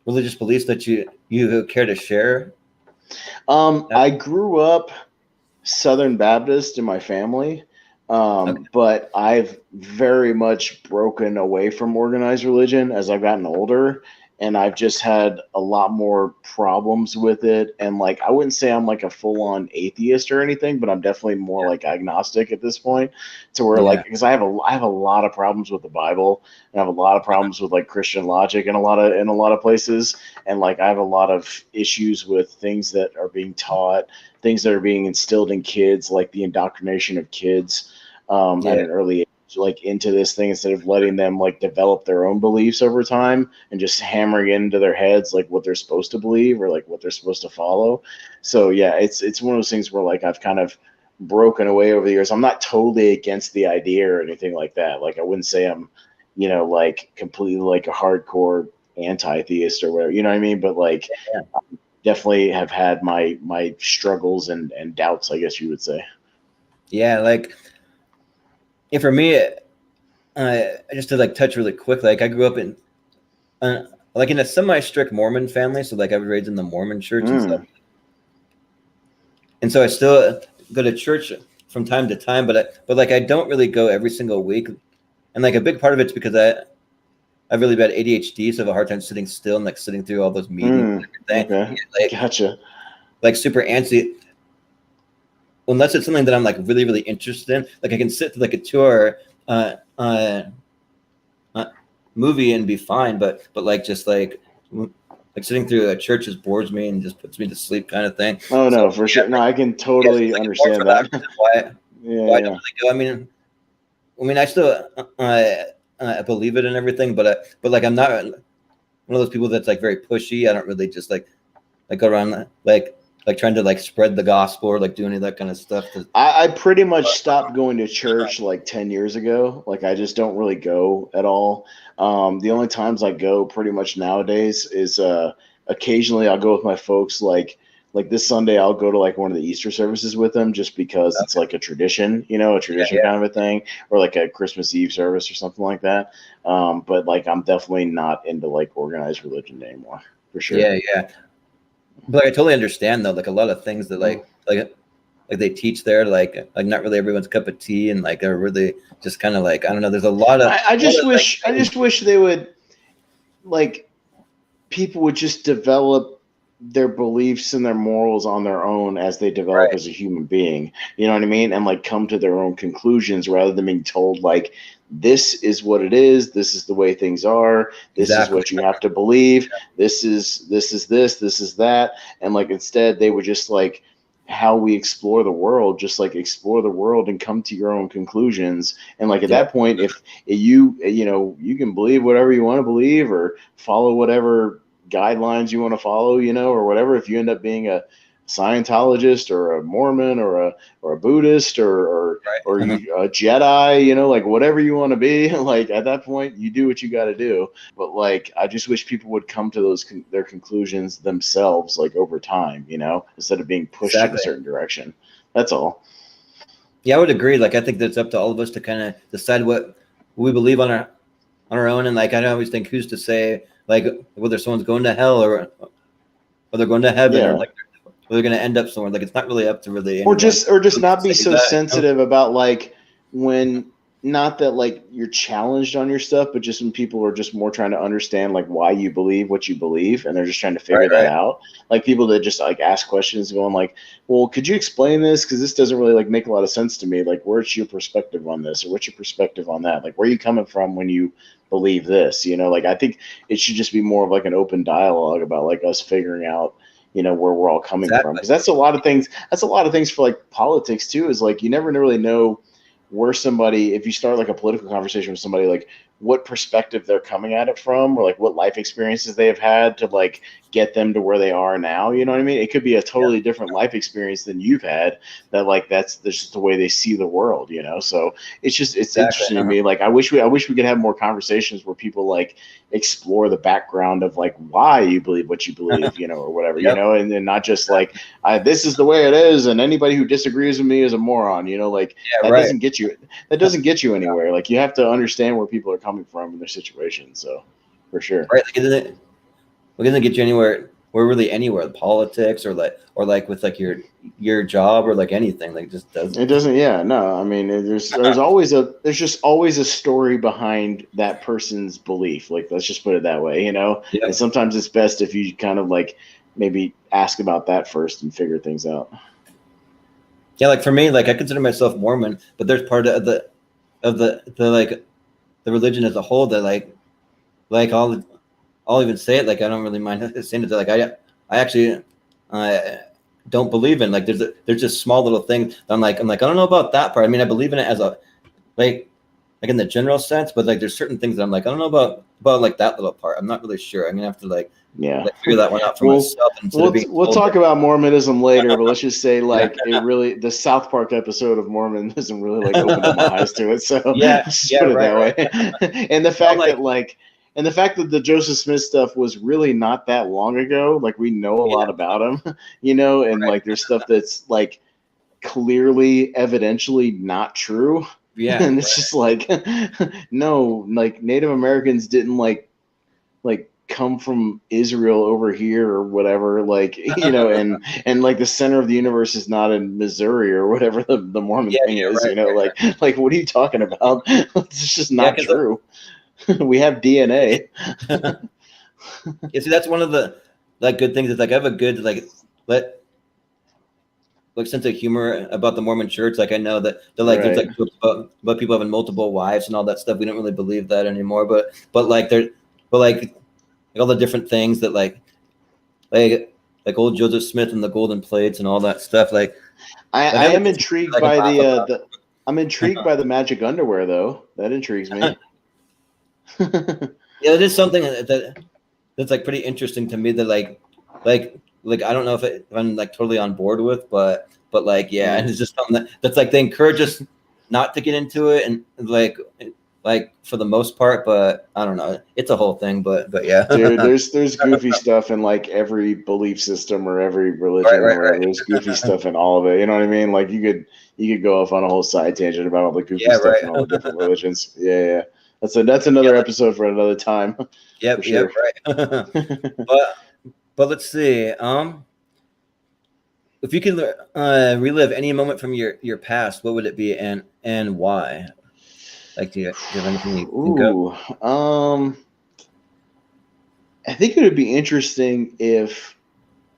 religious beliefs that you care to share? I grew up Southern Baptist in my family. But I've very much broken away from organized religion as I've gotten older, and I've just had a lot more problems with it. And like, I wouldn't say I'm like a full-on atheist or anything, but I'm definitely more like agnostic at this point, to where like, because I have a lot of problems with the Bible, and I have a lot of problems with like Christian logic in a lot of places, and like I have a lot of issues with things that are being taught, things that are being instilled in kids, like the indoctrination of kids at an early age, like into this thing, instead of letting them like develop their own beliefs over time and just hammering into their heads like what they're supposed to believe or like what they're supposed to follow. So yeah, it's one of those things where like I've kind of broken away over the years. I'm not totally against the idea or anything like that. Like I wouldn't say I'm, like completely like a hardcore anti-theist or whatever, you know what I mean? But like definitely have had my struggles and doubts, I guess you would say. Yeah, like for me, just to like touch really quick, like I grew up in like in a semi-strict Mormon family, so like I was raised in the Mormon church and stuff. And so I still go to church from time to time, but like I don't really go every single week. And like a big part of it's because I have really bad ADHD, so I have a hard time sitting still and like sitting through all those meetings and everything. Okay. Like, Gotcha. Like super antsy. Unless it's something that I'm like really, really interested in, like I can sit through like a 2 hour movie and be fine, but like just like sitting through a church just bores me and just puts me to sleep, kind of thing. Oh no, for sure. No, I can totally understand that. Why I don't really go. I mean, I still believe it and everything, but like I'm not one of those people that's like very pushy. I don't really just like go around like trying to like spread the gospel or like do any of that kind of stuff. I pretty much stopped going to church like 10 years ago. Like I just don't really go at all. The only times I go pretty much nowadays is occasionally I'll go with my folks like like this Sunday, I'll go to like one of the Easter services with them just because it's like a tradition, you know, a tradition kind of a thing, or like a Christmas Eve service or something like that. But like, I'm definitely not into like organized religion anymore, for sure. Yeah. But I totally understand though, like a lot of things that like they teach there, like not really everyone's cup of tea, and like they're really just kind of like, I don't know. There's a lot of. I just wish they would, like, people would just develop their beliefs and their morals on their own as they develop as a human being. You know what I mean? And like come to their own conclusions rather than being told like, this is what it is. This is the way things are. This is what you have to believe. This is this is that. And like, instead they would just like, how we explore the world, just like explore the world and come to your own conclusions. And like at that point, if you know, you can believe whatever you want to believe or follow whatever guidelines you want to follow, you know, or whatever. If you end up being a Scientologist or a Mormon or a Buddhist or you, a Jedi, you know, like whatever you want to be, like at that point you do what you got to do. But like, I just wish people would come to those their conclusions themselves, like over time, you know, instead of being pushed in a certain direction. That's all. Yeah, I would agree. Like, I think that it's up to all of us to kind of decide what we believe on our own. And like, I always think, who's to say like whether someone's going to hell or they're going to heaven or like they're going to end up somewhere. Like, it's not really up to really anyone. Or just not be so sensitive about like when, not that like you're challenged on your stuff, but just when people are just more trying to understand like why you believe what you believe, and they're just trying to figure that out. Like people that just like ask questions going like, well, could you explain this? Because this doesn't really like make a lot of sense to me. Like, where's your perspective on this, or what's your perspective on that? Like, where are you coming from when you believe this? You know, like I think it should just be more of like an open dialogue about like us figuring out, you know, where we're all coming from. Because that's a lot of things. That's a lot of things for like politics too. Is like you never really know where somebody, if you start like a political conversation with somebody, like what perspective they're coming at it from, or like what life experiences they have had to like get them to where they are now. You know what I mean? It could be a totally different life experience than you've had, that like that's just the way they see the world, you know? So it's just, it's interesting to me. Like I wish we could have more conversations where people like explore the background of like why you believe what you believe, you know, or whatever, you know, and then not just like, this is the way it is, and anybody who disagrees with me is a moron, you know, like that doesn't get you anywhere. Like you have to understand where people are coming from in their situation. So for sure. Right. Like, it doesn't get you anywhere, or really anywhere, politics or like with like your job or like anything. Like, just doesn't. It doesn't. Yeah. No. I mean, there's just always a story behind that person's belief. Like, let's just put it that way, you know. Yeah. And sometimes it's best if you kind of like maybe ask about that first and figure things out. Yeah. Like for me, like I consider myself Mormon, but there's part of the like the religion as a whole that like I'll even say it, like I don't really mind saying it, like I actually don't believe in. Like there's just small little things that I'm like I don't know about that part. I mean, I believe in it as a like in the general sense, but like there's certain things that I'm like I don't know about like that little part. I'm not really sure. I'm gonna have to like figure that one out for myself. We'll talk about Mormonism later, but let's just say like it really, the South Park episode of Mormonism really like opened up my eyes to it. So put it that way. And the fact and the fact that the Joseph Smith stuff was really not that long ago, like we know a lot about him, you know, and like there's stuff that's like clearly evidentially not true. Yeah. And it's just like, no, like Native Americans didn't like come from Israel over here or whatever, like, you know, and like the center of the universe is not in Missouri or whatever the Mormon thing is, you know, like what are you talking about? It's just not true. We have DNA. Yeah, see, that's one of the like good things. Is like I have a good like sense of humor about the Mormon Church. Like I know that they're like there's like jokes about people having multiple wives and all that stuff. We don't really believe that anymore. But like all the different things that like old Joseph Smith and the golden plates and all that stuff. Like I am intrigued by I'm intrigued by the magic underwear though. That intrigues me. Yeah, it is something that's like pretty interesting to me. That like I don't know if I'm like totally on board with, but like and it's just something that's like they encourage us not to get into it, and like like for the most part, but I don't know. It's a whole thing, but yeah. Dude, there's goofy stuff in like every belief system or every religion or whatever. Right. There's goofy stuff in all of it. You know what I mean? Like you could go off on a whole side tangent about all the goofy Yeah, stuff right. in all the different religions. Yeah. That's another episode for another time. Yep, For sure. right. But let's see. If you could relive any moment from your past, what would it be and why? Like, do you have anything you think of? Ooh, I think it would be interesting if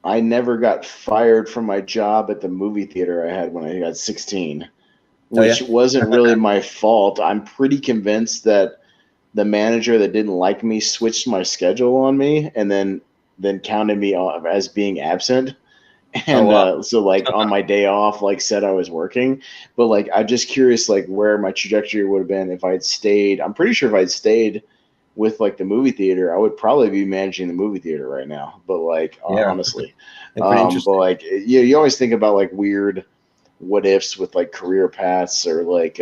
I never got fired from my job at the movie theater I had when I got 16, Oh yeah, which wasn't really my fault. I'm pretty convinced that the manager that didn't like me switched my schedule on me and then counted me as being absent. oh And wow, so like on my day off, like said I was working, but like I'm just curious like where my trajectory would have been if I'd stayed. I'm pretty sure if I'd stayed with like the movie theater, I would probably be managing the movie theater right now. But like yeah, honestly, yeah, pretty but interesting. like you always think about like weird what ifs with like career paths or like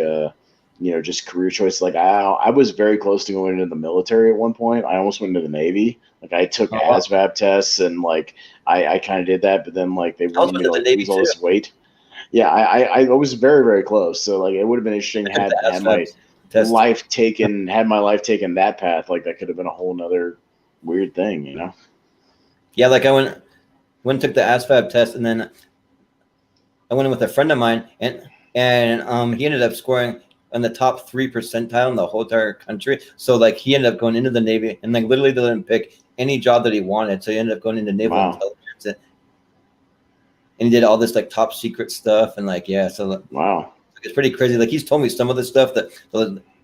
just career choice. Like I was very close to going into the military at one point. I almost went into the Navy. Like I took Oh wow, ASVAB tests and like I kind of did that, but then like they I was wanted me to within the like Navy lose all too. this weight. Yeah, I was very very close. So like it would have been interesting I took the had SFAB my test. life taken that path. Like that could have been a whole nother weird thing, you know. Yeah, like I went and took the ASFAB test, and then I went in with a friend of mine, and he ended up scoring on the top 3 percentile in the whole entire country. So like he ended up going into the Navy, and like literally they let him pick any job that he wanted. So he ended up going into naval Wow, intelligence, and he did all this like top secret stuff, and like yeah, so wow. it's pretty crazy. Like he's told me some of the stuff that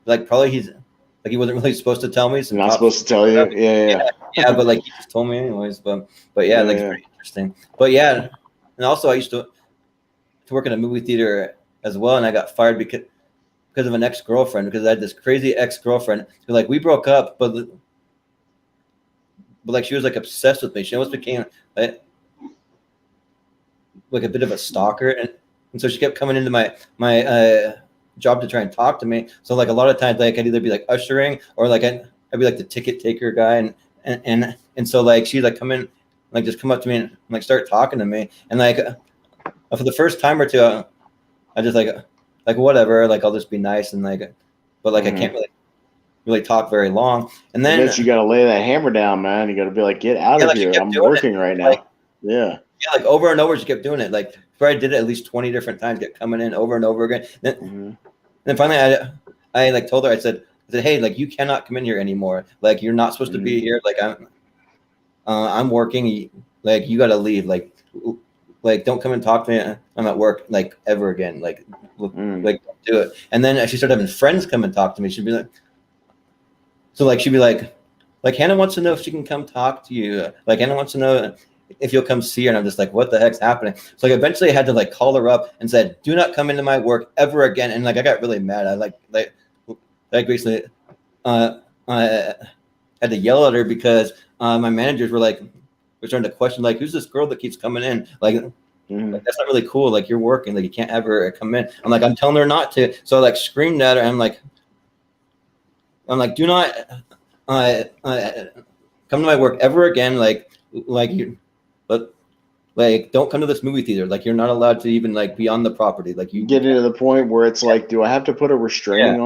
like probably he's like he wasn't really supposed to tell me some You're not top supposed to secret tell you. stuff. Yeah, Yeah, but like he just told me anyways. But yeah, yeah, like it's yeah. pretty interesting. But yeah, and also I used to work in a movie theater as well, and I got fired because of an ex-girlfriend, because I had this crazy ex-girlfriend who like we broke up, but like she was like obsessed with me. She almost became like a bit of a stalker, and so she kept coming into my job to try and talk to me. So like a lot of times like I'd either be like ushering or like I'd be like the ticket taker guy, and so like she'd like come in, like just come up to me and like start talking to me, and like for the first time or two I just like whatever, like I'll just be nice and like, but like I can't really talk very long. And Eventually, then you got to lay that hammer down, man. You got to be like, get out yeah, of like she here. kept I'm doing it, working right like now. Yeah. yeah, like over and over she kept doing it. Like probably did it at least 20 different times, kept coming in over and over again. Then finally I like told her, I said, hey, like you cannot come in here anymore. Like you're not supposed to be here. Like I'm working. Like you got to leave. Like don't come and talk to me. I'm at work like ever again. Like don't do it. And then she started having friends come and talk to me. She'd be like, so like she'd be like Hannah wants to know if she can come talk to you. Like Hannah wants to know if you'll come see her. And I'm just like, what the heck's happening? So like eventually I had to like call her up and said, do not come into my work ever again. And like I got really mad. I like basically I had to yell at her because my managers were starting to question like, who's this girl that keeps coming in? Like that's not really cool. Like you're working, like you can't ever come in. I'm like, I'm telling her not to. So I like screamed at her. I'm like, do not come to my work ever again. Like you, but like don't come to this movie theater. Like you're not allowed to even like be on the property. Like you Get into the point where it's like, do I have to put a restraining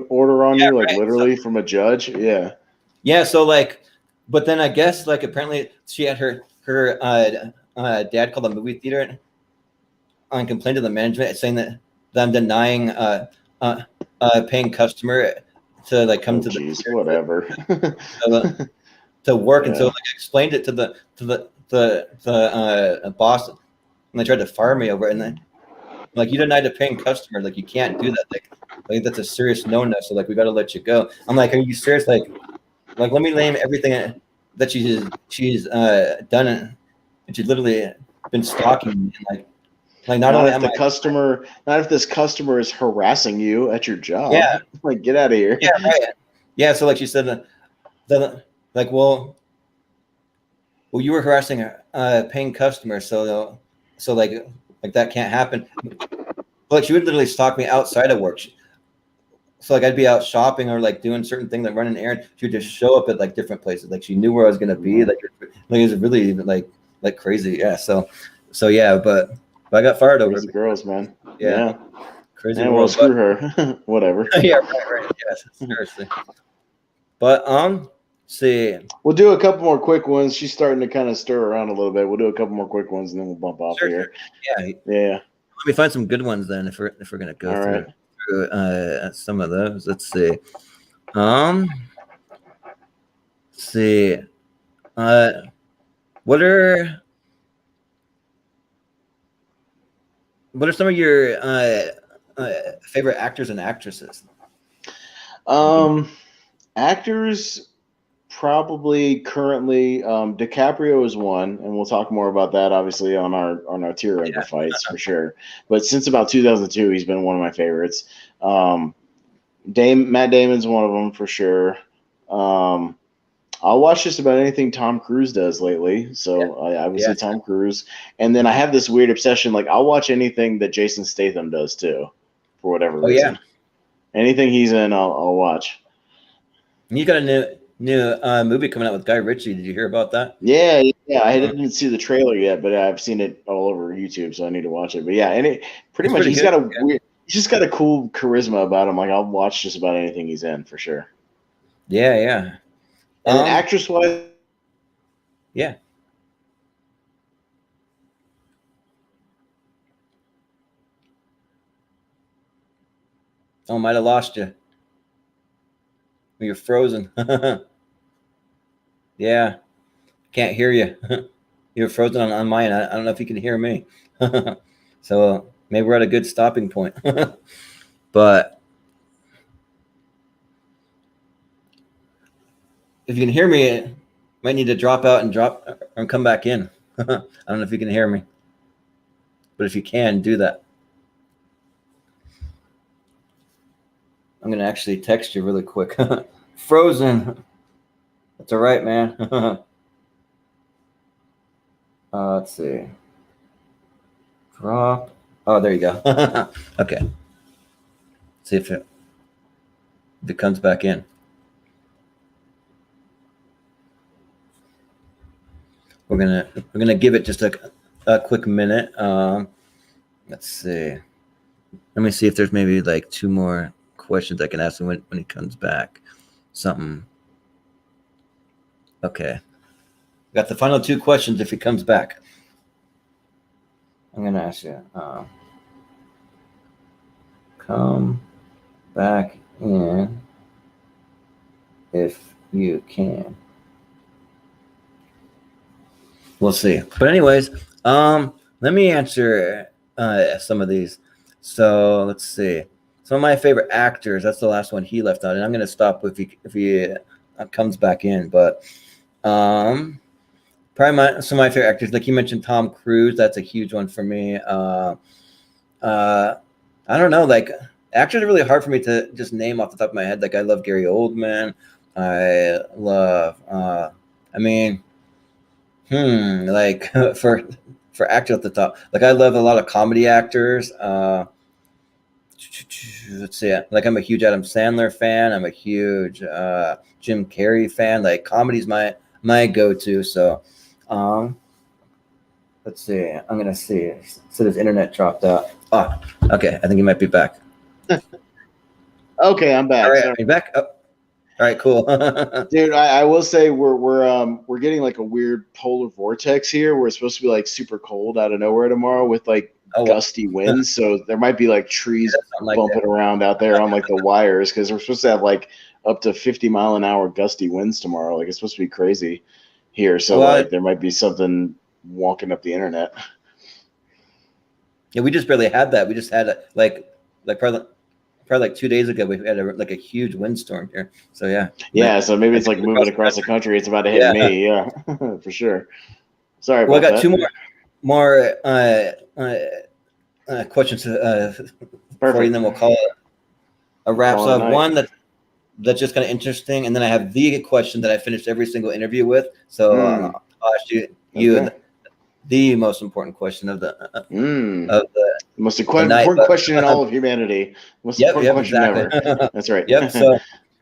order on you, like right. literally from a judge? Yeah. Yeah. So like, but then I guess like apparently she had her dad called the movie theater and complained to the management saying that I'm denying paying customer to like come to the theater whatever. to work. Yeah. And so like I explained it to the boss, and they tried to fire me over it. And then like you denied a paying customer, like you can't do that. Like that's a serious no-no. So like we got to let you go. I'm like, are you serious? Like let me name everything that she's done, and she's literally been stalking me. And like not only if this customer is harassing you at your job. Yeah. Like get out of here. Yeah, right. Yeah, so like she said like well you were harassing a paying customer, so like that can't happen. But like, she would literally stalk me outside of work. so like I'd be out shopping or like doing certain things, like running errands. She would just show up at like different places. Like she knew where I was gonna be. Like it was really like crazy. Yeah. So yeah, but I got fired over Crazy it. girls, man. Yeah. Crazy Yeah, well, world. screw her. Whatever. Yeah, right. Yes, seriously. But see. We'll do a couple more quick ones. She's starting to kind of stir around a little bit. We'll do a couple more quick ones and then we'll bump off here. Yeah. Yeah. Let me find some good ones then if we're gonna go through some of those. Let's see. Let's see. What are some of your favorite actors and actresses? Actors, probably currently DiCaprio is one, and we'll talk more about that obviously on our tier ranker fights for sure. But since about 2002, he's been one of my favorites. Matt Damon's one of them for sure. I'll watch just about anything Tom Cruise does lately. So I would say Tom Cruise. And then I have this weird obsession. Like I'll watch anything that Jason Statham does too, for whatever reason. Anything he's in, I'll watch. You got a new movie coming out with Guy Ritchie. Did you hear about that? Yeah. I didn't see the trailer yet, but I've seen it all over YouTube, so I need to watch it. But yeah, and he's got a weird, he's just got a cool charisma about him. Like I'll watch just about anything he's in for sure. Yeah. And then actress-wise, yeah. Oh, might have lost you. You're frozen. Yeah, can't hear you. You're frozen on mine. I don't know if you can hear me. So maybe we're at a good stopping point. But if you can hear me, you might need to drop out and come back in. I don't know if you can hear me, but if you can, do that. I'm going to actually text you really quick. Frozen. That's all right, man. Let's see. Drop. Oh, there you go. Okay. See if it comes back in. We're gonna give it just a quick minute. Let's see. Let me see if there's maybe like two more questions I can ask him when he comes back. Something. Okay. Got the final two questions if he comes back. I'm gonna ask you. Come back in if you can. We'll see. But anyways, let me answer some of these. So let's see. Some of my favorite actors. That's the last one he left out, and I'm gonna stop if he comes back in. But probably some of my favorite actors, like you mentioned, Tom Cruise. That's a huge one for me. I don't know. Like actors are really hard for me to just name off the top of my head. Like I love Gary Oldman. I love. Like for actors at the top, like I love a lot of comedy actors. Let's see. Like I'm a huge Adam Sandler fan. I'm a huge Jim Carrey fan. Like comedy's my go-to. So, let's see. I'm gonna see. So his internet dropped out. Oh, okay. I think he might be back. Okay, I'm back. All right, are you back? Oh. All right, cool. Dude, I will say we're getting like a weird polar vortex here where it's supposed to be like super cold out of nowhere tomorrow with like gusty winds. So there might be like trees bumping around out there on like the wires because we're supposed to have like up to 50-mile-an-hour gusty winds tomorrow. Like it's supposed to be crazy here. So like there might be something wonking up the internet. Yeah, we just barely had that. We just had like probably like 2 days ago, we had a huge windstorm here. So yeah. So maybe it's like moving across the country. It's about to hit me. Yeah, for sure. Sorry about that. I got two more questions for you, and then we'll call it a wrap. So I have one that's just kind of interesting, and then I have the question that I finished every single interview with. So I'll ask you the most important question of the The most the night, important question in all of humanity. Most important question exactly. ever. That's right. Yep.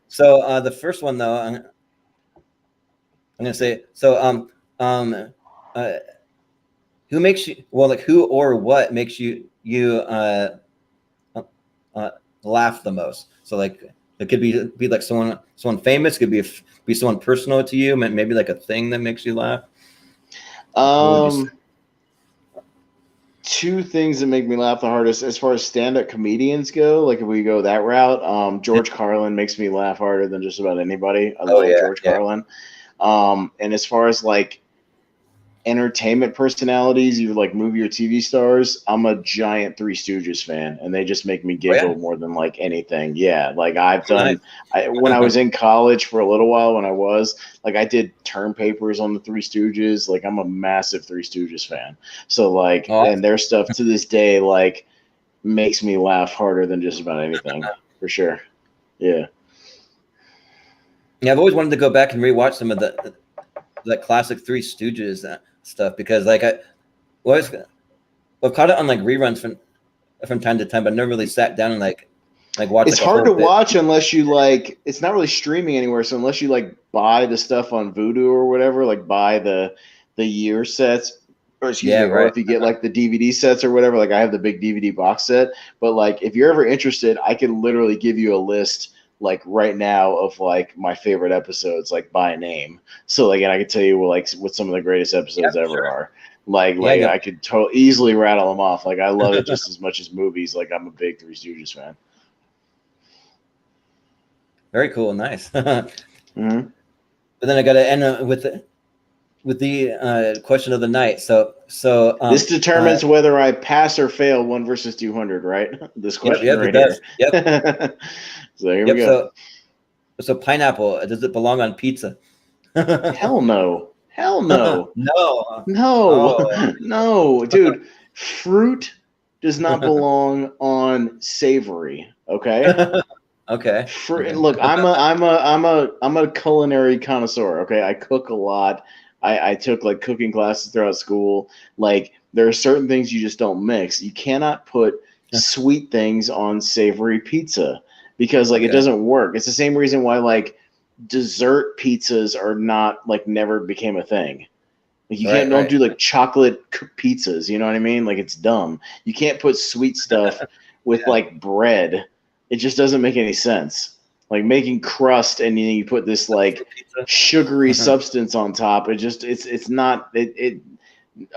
So the first one though, I'm gonna say so. Uh, who makes you who or what makes uh, laugh the most? So like it could be like someone famous, could be someone personal to you, maybe like a thing that makes you laugh. Two things that make me laugh the hardest as far as stand-up comedians go, like if we go that route, George Carlin makes me laugh harder than just about anybody. I love George Carlin. And as far as like entertainment personalities, you like movie or TV stars, I'm a giant Three Stooges fan, and they just make me giggle more than like anything. Yeah, like I've done. When I was in college for a little while, I did term papers on the Three Stooges. Like I'm a massive Three Stooges fan. So like, and their stuff to this day like makes me laugh harder than just about anything for sure. Yeah. Yeah, I've always wanted to go back and rewatch some of the classic Three Stooges stuff because like I've caught it on like reruns from time to time, but never really sat down and like watch. It's hard to watch unless you like. It's not really streaming anywhere, so unless you like buy the stuff on Vudu or whatever, like buy the year sets, or or if you get like the DVD sets or whatever. Like I have the big DVD box set, but like if you're ever interested, I can literally give you a list like right now of like my favorite episodes, like by name. So like, and I can tell you what some of the greatest episodes ever are. Like I could easily rattle them off. Like I love it just as much as movies. Like I'm a big Three Stooges fan. Very cool, nice. But then I got to end with the question of the night. So this determines whether I pass or fail 1 versus 200, right? This question right here. Yep. So here we go. So pineapple, does it belong on pizza? Hell no. Hell no. No. No, dude. Fruit does not belong on savory. Okay. Okay. Look, I'm a culinary connoisseur. Okay, I cook a lot. I took like cooking classes throughout school. Like there are certain things you just don't mix. You cannot put sweet things on savory pizza because like it doesn't work. It's the same reason why like dessert pizzas are not like never became a thing. Like you don't do like chocolate pizzas. You know what I mean? Like it's dumb. You can't put sweet stuff with like bread. It just doesn't make any sense. Like making crust and then you put this like sugary substance on top. It's not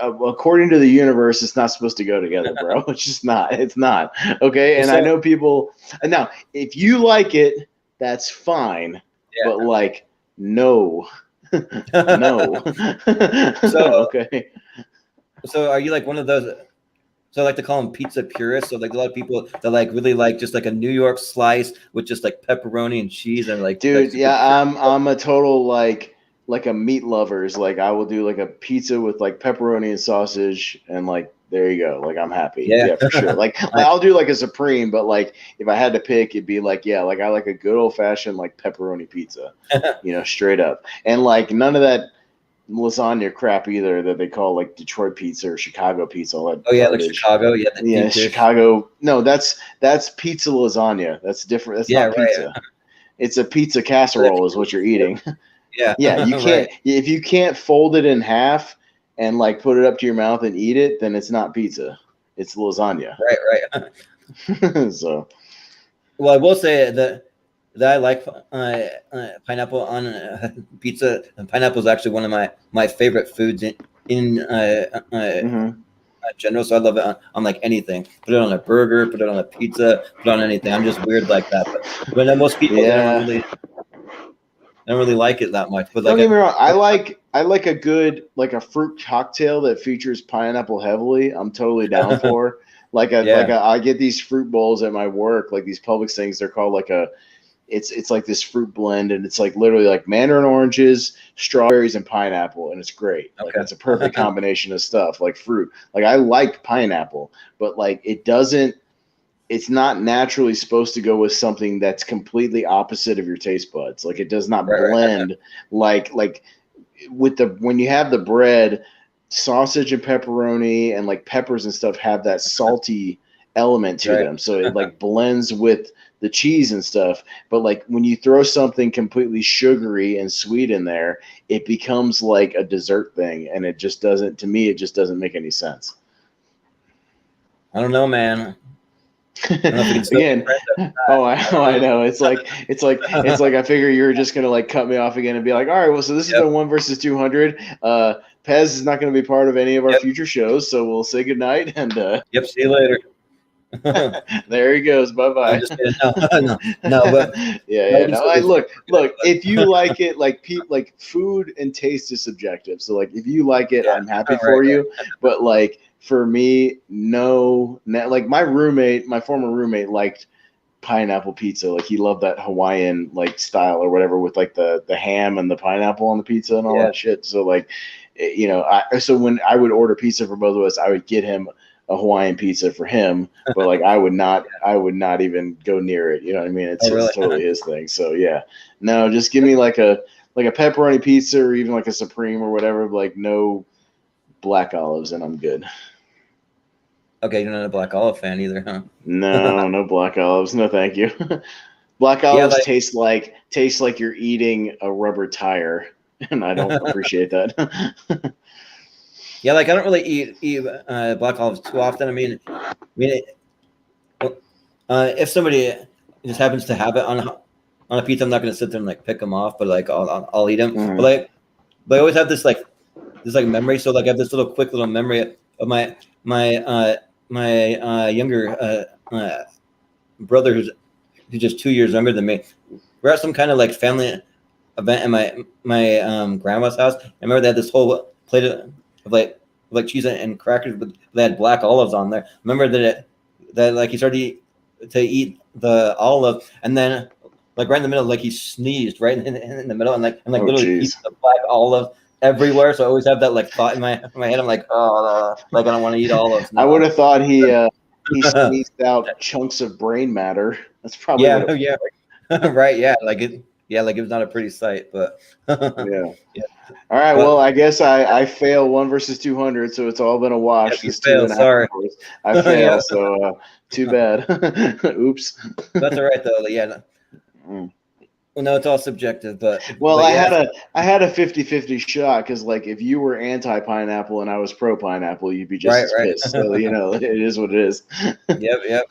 according to the universe, it's not supposed to go together, bro. It's just not. It's not. Okay. And I know people. And now, if you like it, that's fine. Yeah. But like, no, no. Okay. So, are you like one of those? So I like to call them pizza purists. So like a lot of people that like really like just like a New York slice with just like pepperoni and cheese and like. Dude, yeah, I'm a total like a meat lovers. Like I will do like a pizza with like pepperoni and sausage and like there you go. Like I'm happy. Yeah, for sure. Like I'll do like a supreme, but like if I had to pick, it'd be like like I like a good old fashioned like pepperoni pizza. Straight up. And like none of that lasagna crap either that they call like Detroit pizza or Chicago pizza. All that like Chicago. Yeah, Chicago. No, that's pizza lasagna. That's different. That's not pizza. Right. It's a pizza casserole is what you're eating. Yeah. You can't if you can't fold it in half and like put it up to your mouth and eat it, then it's not pizza. It's lasagna. Right. So, well, I will say that I like pineapple on pizza. And pineapple is actually one of my favorite foods in general. So I love it on like anything. Put it on a burger, put it on a pizza, put it on anything. I'm just weird like that. But most people don't really like it that much. But don't get me wrong. I like a good like a fruit cocktail that features pineapple heavily. I'm totally down for. I get these fruit bowls at my work, like these Publix things. They're called like it's like this fruit blend, and it's like literally like mandarin oranges, strawberries, and pineapple, and it's great. Like it's a perfect combination of stuff, like fruit. Like I like pineapple, but like it's not naturally supposed to go with something that's completely opposite of your taste buds. Like it does not blend like with when you have the bread, sausage and pepperoni and like peppers and stuff have that salty element to them, so it like blends with the cheese and stuff. But like when you throw something completely sugary and sweet in there, it becomes like a dessert thing, and it just doesn't. To me, it just doesn't make any sense. I don't know, man. Again, I know. It's like I figure you're just gonna like cut me off again and be like, all right, well, so this has been 1 versus 200. Pez is not going to be part of any of our future shows, so we'll say goodnight and see you later. There he goes. Bye bye. No, but yeah. No, look. If you like it, like food and taste is subjective. So like, if you like it, I'm happy for you. But like for me, no. Like my former roommate liked pineapple pizza. Like he loved that Hawaiian like style or whatever with like the ham and the pineapple on the pizza and all that shit. So like, you know, so when I would order pizza for both of us, I would get him a Hawaiian pizza for him, but like I would not even go near it. You know what I mean? It's totally his thing. So yeah, no, just give me like a pepperoni pizza or even like a Supreme or whatever. Like no black olives, and I'm good. Okay, you're not a black olive fan either, huh? No black olives. No, thank you. Black olives taste like you're eating a rubber tire, and I don't appreciate that. Yeah, like I don't really eat black olives too often. I mean, if somebody just happens to have it on a pizza, I'm not going to sit there and like pick them off, but like I'll eat them. Mm-hmm. But I always have this memory. So like I have this quick little memory of my younger brother who's just 2 years younger than me. We're at some kind of like family event at my grandma's house. I remember they had this whole plate of like cheese and crackers, but they had black olives on there. Remember that like he started to eat the olive, and then like right in the middle, like he sneezed right in the middle, and literally eats the black olive everywhere. So I always have that like thought in my head. I'm like, like I don't want to eat olives. I would have thought he sneezed out chunks of brain matter. That's probably right. Yeah, like it. Yeah, like it was not a pretty sight, but yeah. All right, well, I guess I fail 1 versus 200, so it's all been a wash. You fail, sorry. I fail, so too bad. Oops. That's all right though. Yeah. Well, no, it's all subjective, but I had a 50-50 shot because like if you were anti-pineapple and I was pro-pineapple, you'd be just as pissed. So you know, it is what it is. Yep.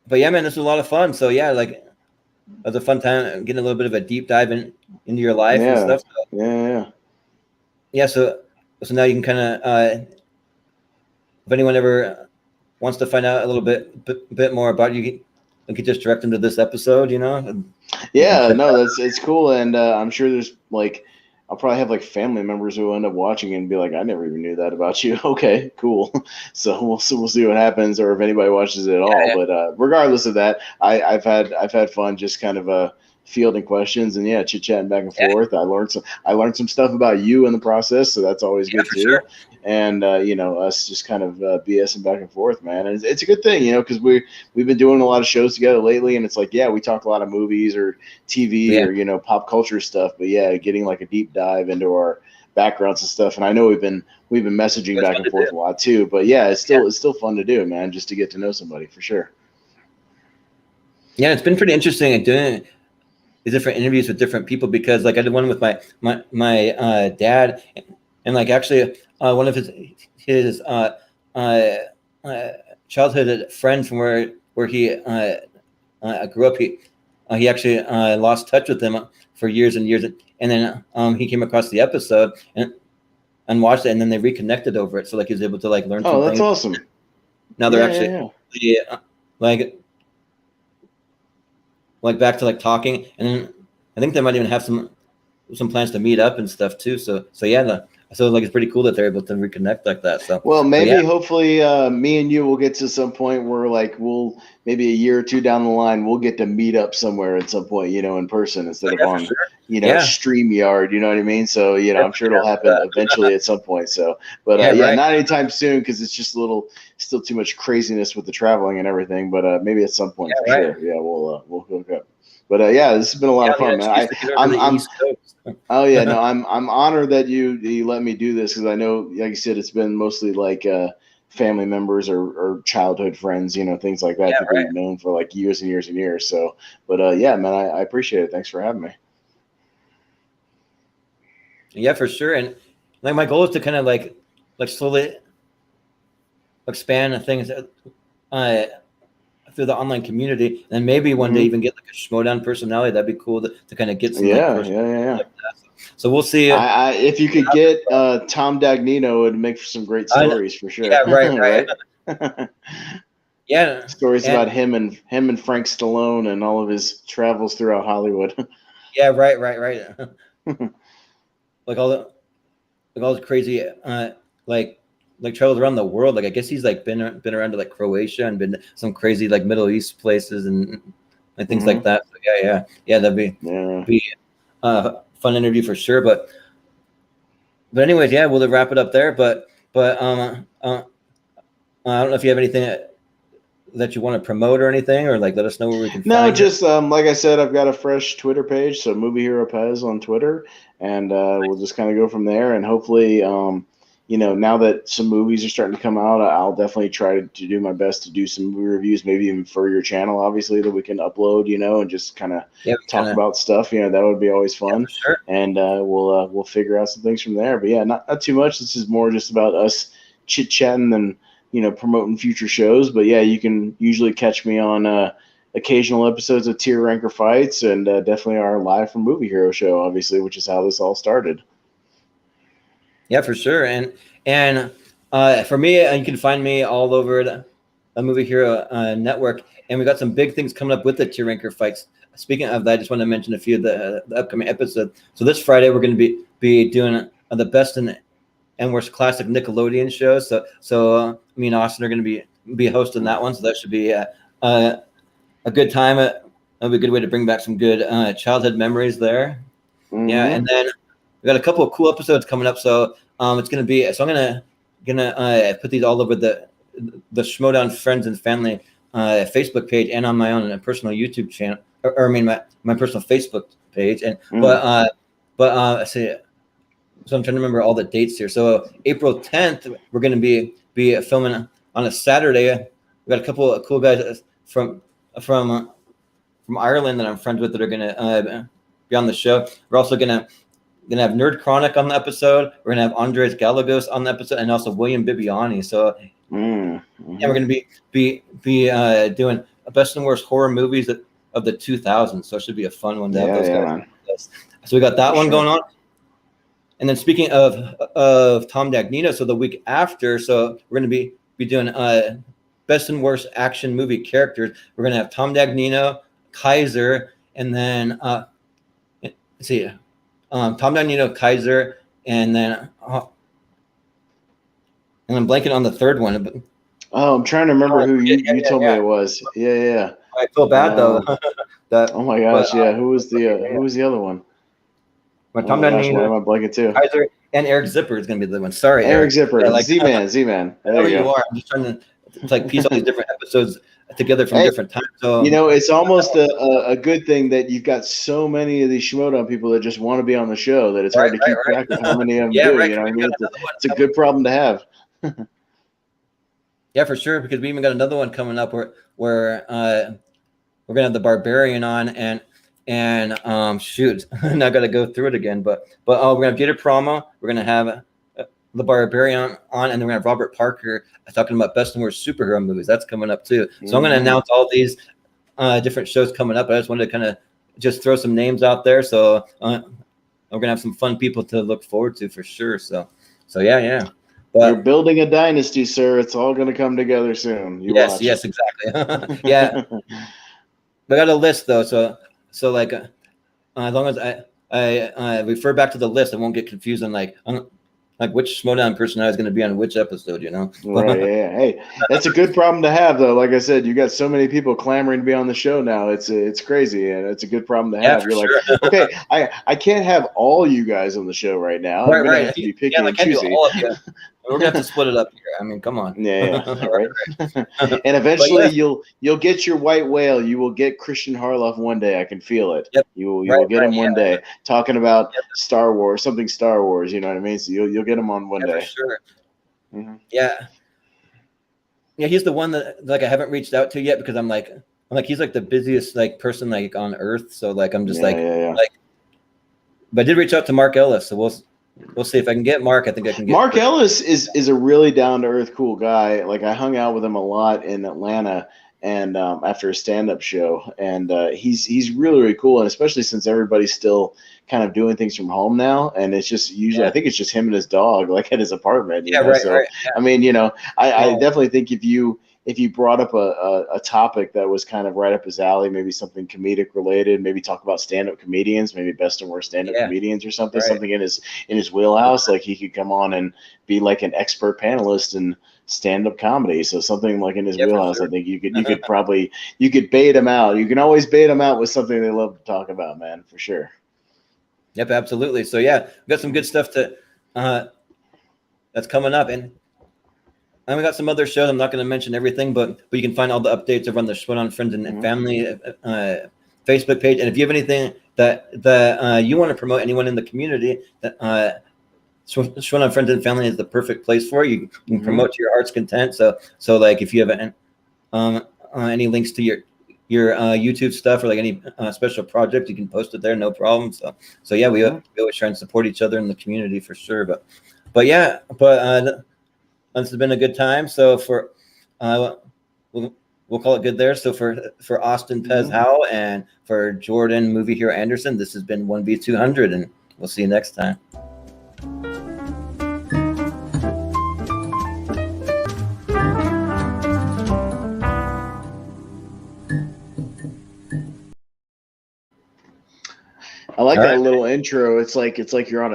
But yeah, man, this was a lot of fun. So yeah, like it was a fun time getting a little bit of a deep dive into your life and stuff. So, yeah. So now you can kind of, if anyone ever wants to find out a little bit more about you could just direct them to this episode, you know? Yeah, no, it's cool. And I'm sure there's like, I'll probably have like family members who will end up watching and be like, I never even knew that about you. Okay, cool. So we'll see what happens, or if anybody watches it at all. Yeah. But regardless of that, I've had fun just kind of fielding questions and chit chatting back and forth. I learned some stuff about you in the process, so that's always good too. Sure. And us just kind of BSing back and forth, man. And it's a good thing, because we've been doing a lot of shows together lately, and it's like, we talk a lot of movies or TV or pop culture stuff, but getting like a deep dive into our backgrounds and stuff. And I know we've been messaging back and forth a lot too, but it's still fun to do, man, just to get to know somebody for sure. Yeah, it's been pretty interesting at doing the different interviews with different people, because like I did one with my dad, and like actually one of his childhood friends from where he grew up, he actually lost touch with him for years and years, and then he came across the episode and watched it, and then they reconnected over it. So like he was able to like learn. Oh, that's things. Awesome! Now they're actually like back to like talking, and then I think they might even have some plans to meet up and stuff too. So like it's pretty cool that they're able to reconnect like that. So hopefully me and you will get to some point where like we'll maybe a year or two down the line we'll get to meet up somewhere at some point, in person instead of on StreamYard, you know what I mean? So I'm sure it'll happen eventually at some point. So but not anytime soon, because it's just still too much craziness with the traveling and everything. But maybe at some point sure. Yeah, we'll hook up. But this has been a lot of fun, man. I'm honored that you let me do this, because I know, like you said, it's been mostly like family members or childhood friends, things like that, people we've known for like years and years and years. So, but yeah, man, I appreciate it. Thanks for having me. Yeah, for sure. And like my goal is to kind of like slowly expand things through the online community, and maybe one day even get like a Schmodown personality. That'd be cool to kind of get some yeah. Like that. So we'll see. If you could get Tom Dagnino, it'd make for some great stories for sure. Yeah, right. Yeah, stories about him and Frank Stallone and all of his travels throughout Hollywood. Yeah, right. like all the crazy like travels around the world. Like I guess he's like been around to like Croatia and been to some crazy like Middle East places and things like that. So yeah, that'd be fun interview for sure. But anyways, yeah, we'll wrap it up there. But I don't know if you have anything that you want to promote or anything, or like let us know where we can find just like I said, I've got a fresh Twitter page, so Movie Hero Pez on Twitter, and we'll just kind of go from there. And hopefully now that some movies are starting to come out, I'll definitely try to do my best to do some movie reviews, maybe even for your channel, obviously, that we can upload, and just kind of talk about stuff. That would be always fun. Yeah, sure. And we'll figure out some things from there. But yeah, not too much. This is more just about us chit-chatting and promoting future shows. But yeah, you can usually catch me on occasional episodes of Tier Ranker Fights, and definitely our Live from Movie Hero show, obviously, which is how this all started. Yeah, for sure. And for me, you can find me all over the Movie Hero network. And we got some big things coming up with the Tier Ranker Fights. Speaking of that, I just want to mention a few of the upcoming episodes. So this Friday, we're going to be doing the best and worst classic Nickelodeon shows. So me and Austin are going to be hosting that one. So that should be a good time. It'll be a good way to bring back some good childhood memories there. Yeah, and then we got a couple of cool episodes coming up. So it's going to be. So I'm gonna put these all over the Schmodown Friends and Family Facebook page and on my own personal YouTube channel. Or I mean my personal Facebook page. And but I say. So I'm trying to remember all the dates here. So April 10th, we're going to be filming on a Saturday. We got a couple of cool guys from Ireland that I'm friends with that are going to be on the show. We're also going to have Nerd Chronic on the episode. We're going to have Andres Gallegos on the episode, and also William Bibiani. So yeah, we're going to be doing best and worst horror movies of the 2000s. So it should be a fun one to have those guys. So we got that one going on. And then speaking of Tom Dagnino, so the week after, so we're going to be doing best and worst action movie characters. We're going to have Tom Dagnino, Kaiser, and then let's see, Tom Dagnino, Kaiser, and then I'm blanking on the third one. Oh, I'm trying to remember who you told me it was. Yeah. I feel bad though. Oh my gosh, Who was the other one? But Tom Dagnino, why am I blanking too? Kaiser, and Eric Zipper is going to be the one. Sorry, Eric Zipper. Yeah, Z-Man. There you are. I'm just trying to like piece all these different episodes together from different times. So it's almost a good thing that you've got so many of these Schmodown people that just want to be on the show that it's hard to keep track of how many of them do. Right. You know what I mean? It's a good problem to have. Yeah, for sure. Because we even got another one coming up where we're gonna have the Barbarian on and shoot, now got to go through it again. But we're gonna have Gator Promo. We're gonna have the Barbarian on, and then we're gonna have Robert Parker talking about best and worst superhero movies. That's coming up too. So I'm gonna announce all these different shows coming up. I just wanted to kind of just throw some names out there. So we're gonna have some fun people to look forward to for sure. So yeah. But you're building a dynasty, sir. It's all gonna come together soon. Yes, exactly. Yeah. I got a list though, so like as long as I refer back to the list, I won't get confused on like which Schmodown personality is going to be on which episode, Right, yeah. Hey, that's a good problem to have, though. Like I said, you got so many people clamoring to be on the show now. It's crazy, and it's a good problem to have. You're like, okay, I can't have all you guys on the show right now. I'm going to have to be picky and choosy. All of you. We're gonna have to split it up here. I mean, come on. Yeah, right. And eventually, you'll get your white whale. You will get Christian Harloff one day. I can feel it. Yep. You will get him one day. Talking about Star Wars, something Star Wars. You know what I mean? So you'll get him on one day. For sure. Mm-hmm. Yeah. Yeah, he's the one that like I haven't reached out to yet because I'm like he's like the busiest like person like on earth. So like I'm just like. But I did reach out to Mark Ellis, so we'll see if I can get Mark. I think I can get Mark Ellis is a really down to earth, cool guy. Like I hung out with him a lot in Atlanta, and after a stand up show, and he's really really cool, and especially since everybody's still kind of doing things from home now, and it's just usually I think it's just him and his dog like at his apartment. You know? Right. So Right, yeah. I mean, I definitely think if you brought up a topic that was kind of right up his alley, maybe something comedic related, maybe talk about stand-up comedians, maybe best and worst stand-up comedians or something, something in his wheelhouse, like he could come on and be like an expert panelist in stand-up comedy. So something like in his wheelhouse, sure. I think you could probably bait him out. You can always bait him out with something they love to talk about, man, for sure. Yep, absolutely. So yeah, we got some good stuff that's coming up, and we got some other shows. I'm not going to mention everything, but you can find all the updates over on the Schwinn on Friends and Family Facebook page. And if you have anything that you want to promote, anyone in the community, that Schwinn on Friends and Family is the perfect place for you. You can promote to your heart's content. So like if you have any links to your YouTube stuff or like any special project, you can post it there, no problem. So yeah, we always try and support each other in the community for sure. But this has been a good time. So for we'll call it good there. So for Austin Pez Howell and for Jordan Movie Hero Anderson, this has been 1B200, and we'll see you next time. I like that little intro. It's like you're on a